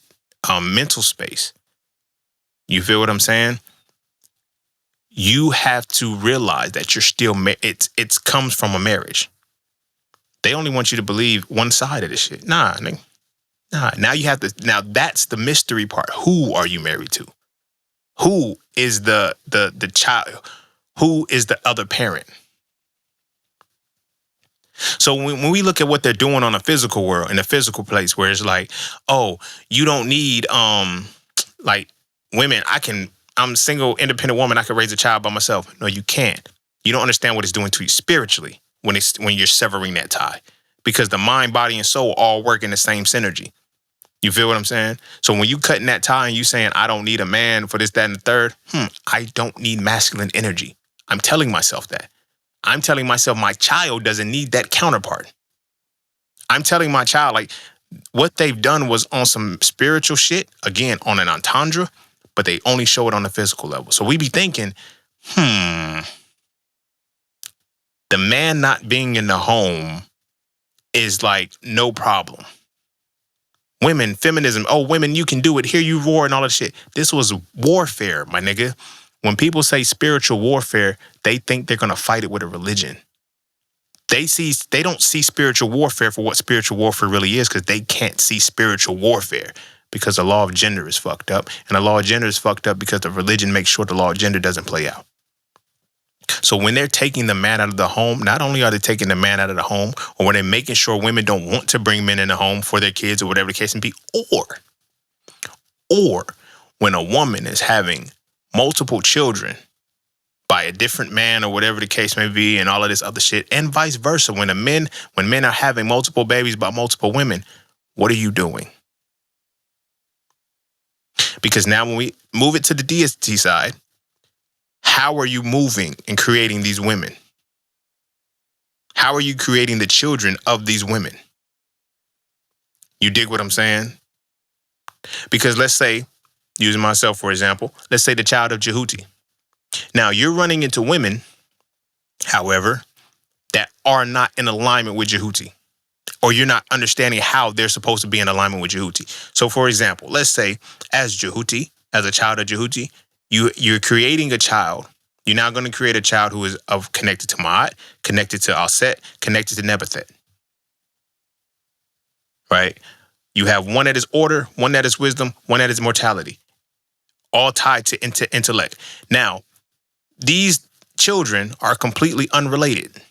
mental space, you feel what I'm saying? You have to realize that you're still, it comes from a marriage. They only want you to believe one side of this shit. Nah, nigga. Nah, now that's the mystery part. Who are you married to? Who is the child? Who is the other parent? So when we look at what they're doing on a physical world, in a physical place, where it's like, oh, you don't need like women. I'm a single, independent woman. I can raise a child by myself. No, you can't. You don't understand what it's doing to you spiritually when you're severing that tie, because the mind, body, and soul all work in the same synergy. You feel what I'm saying? So when you cutting that tie and you saying, I don't need a man for this, that, and the third, I don't need masculine energy. I'm telling myself that. I'm telling myself my child doesn't need that counterpart. I'm telling my child, like, what they've done was on some spiritual shit, again, on an entendre, but they only show it on the physical level. So we be thinking, the man not being in the home is like no problem. Women, feminism, oh, women, you can do it. Hear you roar and all that shit. This was warfare, my nigga. When people say spiritual warfare, they think they're going to fight it with a religion. They don't see spiritual warfare for what spiritual warfare really is, because they can't see spiritual warfare because the law of gender is fucked up. And the law of gender is fucked up because the religion makes sure the law of gender doesn't play out. So when they're taking the man out of the home, not only are they taking the man out of the home, or when they're making sure women don't want to bring men in the home for their kids or whatever the case may be, or when a woman is having multiple children by a different man or whatever the case may be, and all of this other shit, and vice versa. When men are having multiple babies by multiple women, what are you doing? Because now when we move it to the deity side, how are you moving and creating these women? How are you creating the children of these women? You dig what I'm saying? Because let's say, using myself for example, let's say the child of Jehuti. Now you're running into women, however, that are not in alignment with Jehuti, or you're not understanding how they're supposed to be in alignment with Jehuti. So for example, let's say as Jehuti, as a child of Jehuti, you're creating a child. You're now going to create a child who is connected to Ma'at, connected to Aset, connected to Nebathet. Right? You have one that is order, one that is wisdom, one that is mortality, all tied to intellect. Now, these children are completely unrelated.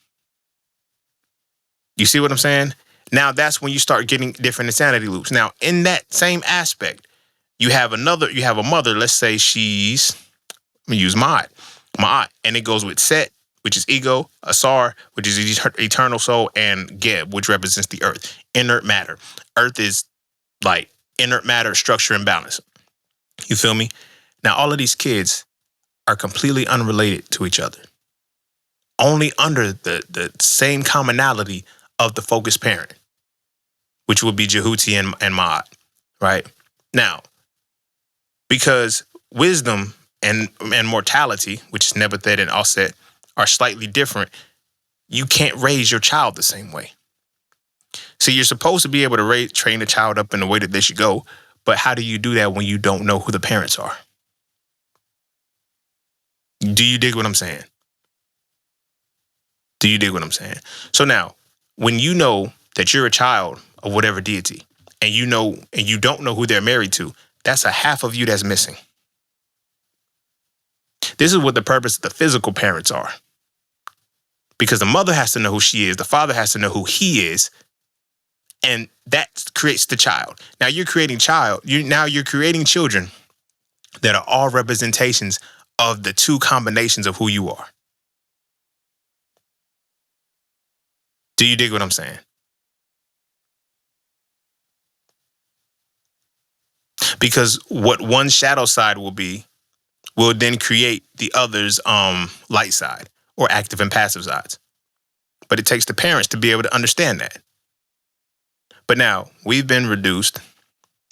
You see what I'm saying? Now that's when you start getting different insanity loops. Now, in that same aspect, you have a mother, let's say she's, let me use Ma'at, and it goes with Set, which is ego, Asar, which is eternal soul, and Geb, which represents the earth, inert matter. Earth is like inert matter, structure, and balance. You feel me? Now, all of these kids are completely unrelated to each other, only under the same commonality of the focused parent, which would be Jehuti and Ma'at, right? Now, because wisdom and mortality, which is Nebathet and Aset, are slightly different, you can't raise your child the same way. So you're supposed to be able to train a child up in the way that they should go, but how do you do that when you don't know who the parents are? Do you dig what I'm saying? Do you dig what I'm saying? So now, when you know that you're a child of whatever deity, and you don't know who they're married to, that's a half of you that's missing. This is what the purpose of the physical parents are. Because the mother has to know who she is, the father has to know who he is, and that creates the child. Now you're creating children that are all representations of the two combinations of who you are. Do you dig what I'm saying? Because what one shadow side will then create the other's light side, or active and passive sides. But it takes the parents to be able to understand that. But now we've been reduced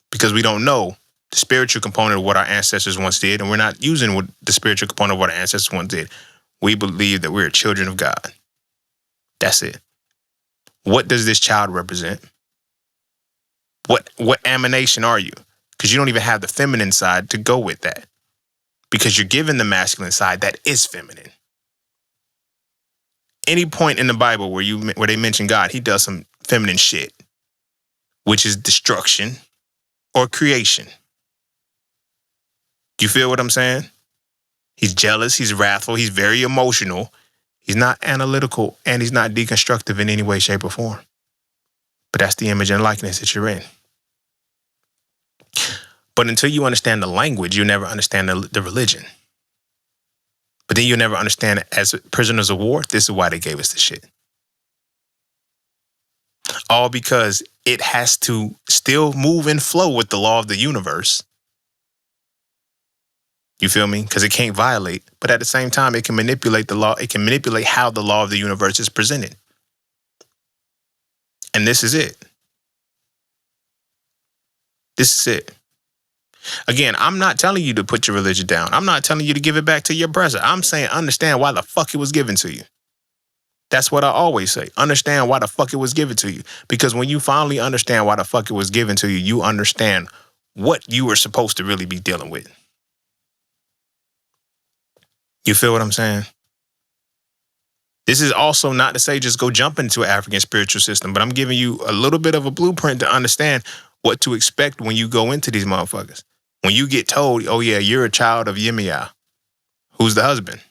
because we don't know the spiritual component of what our ancestors once did, and we're not using what the spiritual component of what our ancestors once did. We believe that we're children of God. That's it. What does this child represent? What emanation are you? Because you don't even have the feminine side to go with that. Because you're given the masculine side that is feminine. Any point in the Bible where they mention God, he does some feminine shit, which is destruction or creation. Do you feel what I'm saying? He's jealous, he's wrathful, he's very emotional. He's not analytical, and he's not deconstructive in any way, shape, or form. But that's the image and likeness that you're in. But until you understand the language, you'll never understand the religion. But then you'll never understand it as prisoners of war. This is why they gave us this shit. All because it has to still move and flow with the law of the universe. You feel me? Because it can't violate. But at the same time, it can manipulate the law. It can manipulate how the law of the universe is presented. And this is it. This is it. Again, I'm not telling you to put your religion down. I'm not telling you to give it back to your brother. I'm saying understand why the fuck it was given to you. That's what I always say. Understand why the fuck it was given to you. Because when you finally understand why the fuck it was given to you, you understand what you were supposed to really be dealing with. You feel what I'm saying? This is also not to say just go jump into an African spiritual system, but I'm giving you a little bit of a blueprint to understand what to expect when you go into these motherfuckers. When you get told, oh yeah, you're a child of Yemiya, who's the husband.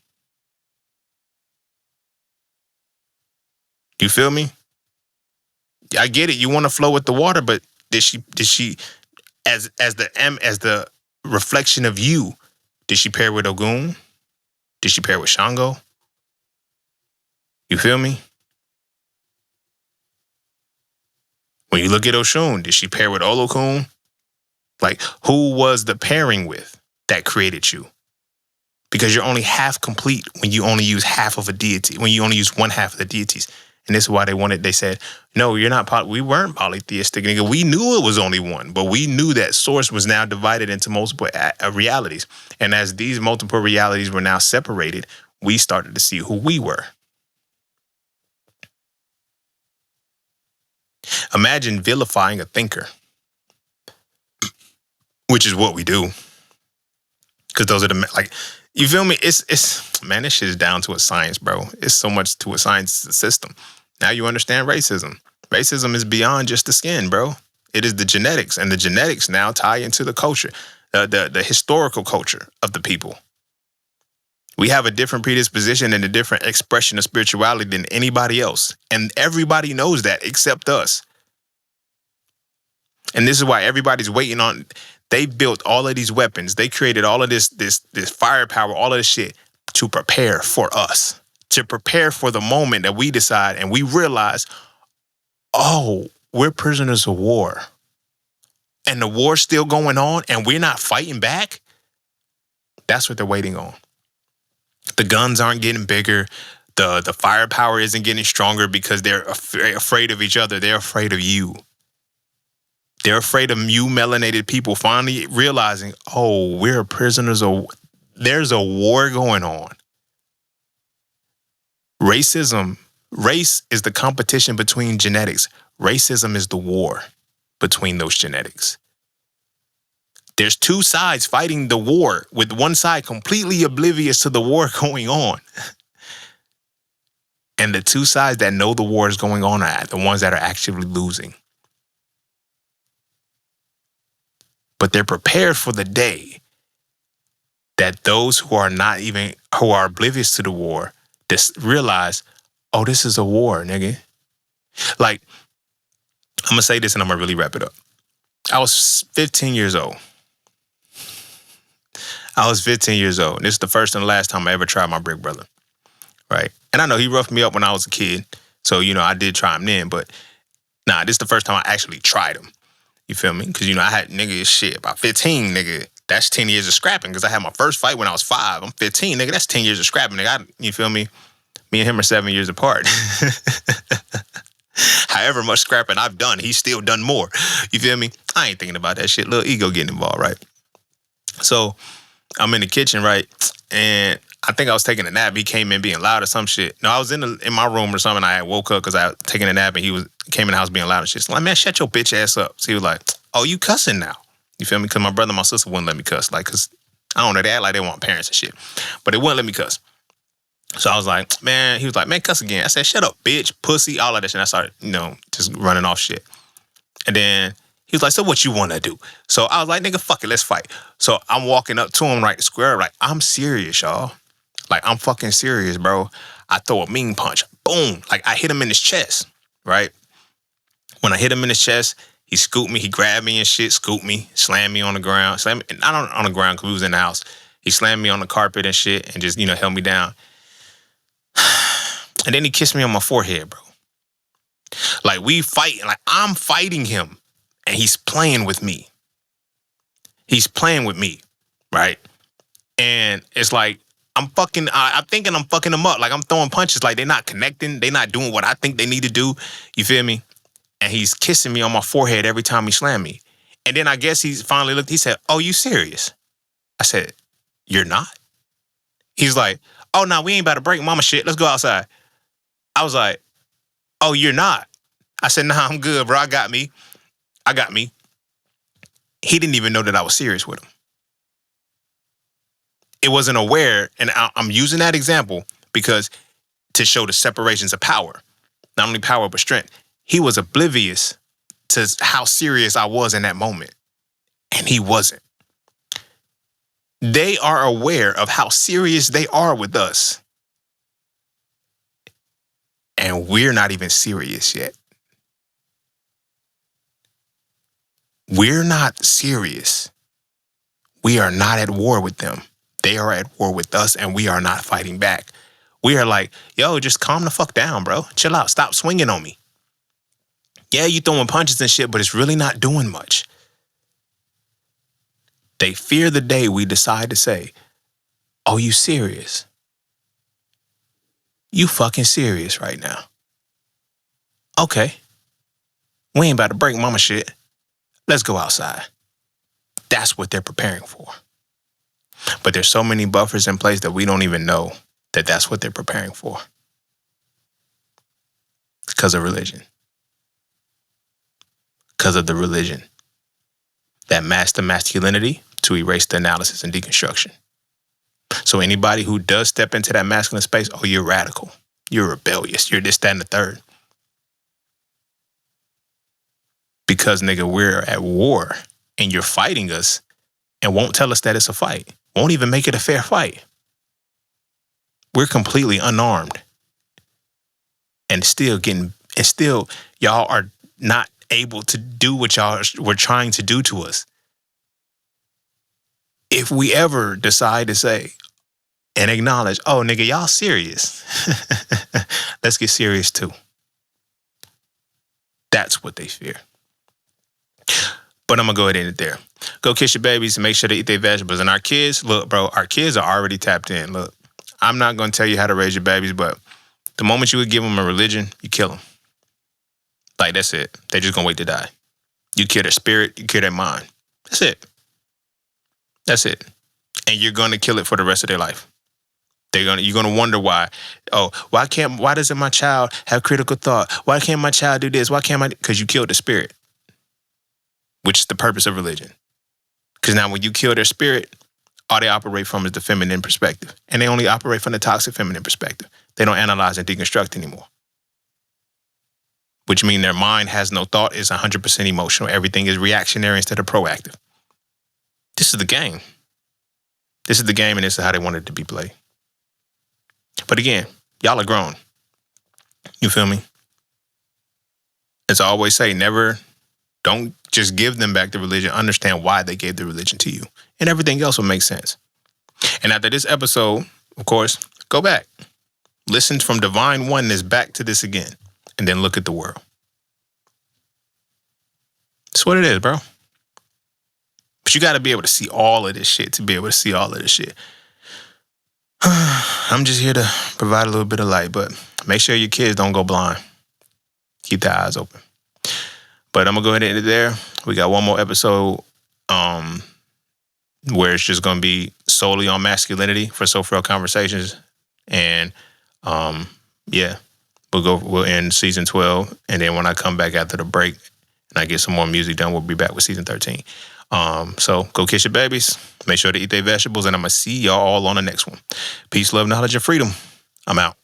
You feel me? I get it. You want to flow with the water, but did she as the reflection of you, did she pair with Ogun? Did she pair with Shango? You feel me? When you look at Oshun, did she pair with Olokun? Like, who was the pairing with that created you? Because you're only half complete when you only use half of a deity, when you only use one half of the deities. And this is why they said, no, you're not, we weren't polytheistic, nigga. We knew it was only one, but we knew that source was now divided into multiple realities. And as these multiple realities were now separated, we started to see who we were. Imagine vilifying a thinker, which is what we do. Because those are the, like, you feel me? It's man, this shit is down to a science, bro. It's so much to a science system. Now you understand racism. Racism is beyond just the skin, bro. It is the genetics, and the genetics now tie into the culture, the historical culture of the people. We have a different predisposition and a different expression of spirituality than anybody else. And everybody knows that except us. And this is why everybody's waiting on. They built all of these weapons. They created all of this firepower, all of this shit to prepare for us, to prepare for the moment that we decide and we realize, oh, we're prisoners of war. And the war's still going on and we're not fighting back. That's what they're waiting on. The guns aren't getting bigger. The firepower isn't getting stronger because they're afraid of each other. They're afraid of you. They're afraid of you melanated people finally realizing, oh, we're prisoners of, there's a war going on. Race is the competition between genetics. Racism is the war between those genetics. There's two sides fighting the war, with one side completely oblivious to the war going on. And the two sides that know the war is going on are the ones that are actually losing. But they're prepared for the day that those who are oblivious to the war, realize, oh, this is a war, nigga. Like, I'm going to say this and I'm going to really wrap it up. I was 15 years old. And this is the first and last time I ever tried my brick brother, right? And I know he roughed me up when I was a kid, so, I did try him then, but this is the first time I actually tried him. You feel me? Because, I had shit about 15, nigga. That's 10 years of scrapping because I had my first fight when I was 5. I'm 15, nigga. That's 10 years of scrapping, nigga. You feel me? Me and him are 7 years apart. However much scrapping I've done, he's still done more. You feel me? I ain't thinking about that shit. Little ego getting involved, right? So I'm in the kitchen, right? And I think I was taking a nap. He came in being loud or some shit. No, I was in my room or something. I had woke up because I was taking a nap and he came in the house being loud and shit. So I'm like, man, shut your bitch ass up. So he was like, oh, you cussing now? You feel me? Because my brother and my sister wouldn't let me cuss. Like, because, I don't know, they act like they want parents and shit. But they wouldn't let me cuss. So I was like, man, he was like, man, cuss again. I said, shut up, bitch, pussy, all of that shit. And I started, just running off shit. And then he was like, so what you want to do? So I was like, nigga, fuck it, let's fight. So I'm walking up to him right square, like, I'm serious, y'all. Like, I'm fucking serious, bro. I throw a mean punch. Boom. Like, I hit him in his chest, right? When I hit him in his chest, he scooped me. He grabbed me and shit, scooped me, slammed me on the ground. Slammed me, not on the ground because we was in the house. He slammed me on the carpet and shit and just, held me down. And then he kissed me on my forehead, bro. Like, we fighting. Like, I'm fighting him. And he's playing with me. He's playing with me, right? And it's like, I'm thinking I'm fucking them up. Like, I'm throwing punches. Like, they're not connecting. They're not doing what I think they need to do. You feel me? And he's kissing me on my forehead every time he slammed me. And then I guess he's finally looked. He said, oh, you serious? I said, you're not? He's like, oh, no, we ain't about to break mama shit. Let's go outside. I was like, oh, you're not? I said, nah, I'm good, bro. I got me. He didn't even know that I was serious with him. It wasn't aware, and I'm using that example because to show the separations of power, not only power but strength. He was oblivious to how serious I was in that moment, and he wasn't. They are aware of how serious they are with us, and we're not even serious yet. We're not serious. We are not at war with them. They are at war with us, and we are not fighting back. We are like, yo, just calm the fuck down, bro. Chill out. Stop swinging on me. Yeah, you throwing punches and shit, but it's really not doing much. They fear the day we decide to say, oh, you serious? You fucking serious right now? Okay. We ain't about to break mama shit. Let's go outside. That's what they're preparing for. But there's so many buffers in place that we don't even know that that's what they're preparing for. It's because of religion. Because of the religion that masks the masculinity to erase the analysis and deconstruction. So anybody who does step into that masculine space, oh, you're radical. You're rebellious. You're this, that, and the third. Because, nigga, we're at war and you're fighting us and won't tell us that it's a fight. Won't even make it a fair fight. We're completely unarmed. And still y'all are not able to do what y'all were trying to do to us. If we ever decide to say and acknowledge, oh, nigga, y'all serious. Let's get serious too. That's what they fear. But I'm going to go ahead and end it there. Go kiss your babies and make sure they eat their vegetables. And our kids, look, bro, our kids are already tapped in. Look, I'm not going to tell you how to raise your babies, but the moment you would give them a religion, you kill them. Like, that's it. They're just going to wait to die. You kill their spirit, you kill their mind. That's it. That's it. And you're going to kill it for the rest of their life. You're going to wonder why. Oh, why doesn't my child have critical thought? Why can't my child do this? Because you killed the spirit, which is the purpose of religion. Because now when you kill their spirit, all they operate from is the feminine perspective. And they only operate from the toxic feminine perspective. They don't analyze and deconstruct anymore. Which means their mind has no thought, is 100% emotional. Everything is reactionary instead of proactive. This is the game. This is the game, and this is how they want it to be played. But again, y'all are grown. You feel me? As I always say, don't just give them back the religion. Understand why they gave the religion to you. And everything else will make sense. And after this episode, of course, go back. Listen from divine oneness back to this again. And then look at the world. That's what it is, bro. But you got to be able to see all of this shit to be able to see all of this shit. I'm just here to provide a little bit of light, but make sure your kids don't go blind. Keep their eyes open. But I'm going to go ahead and end it there. We got one more episode where it's just going to be solely on masculinity for So Frail Conversations. And yeah, we'll end season 12. And then when I come back after the break and I get some more music done, we'll be back with season 13. So go kiss your babies. Make sure to eat their vegetables. And I'm going to see y'all all on the next one. Peace, love, knowledge, and freedom. I'm out.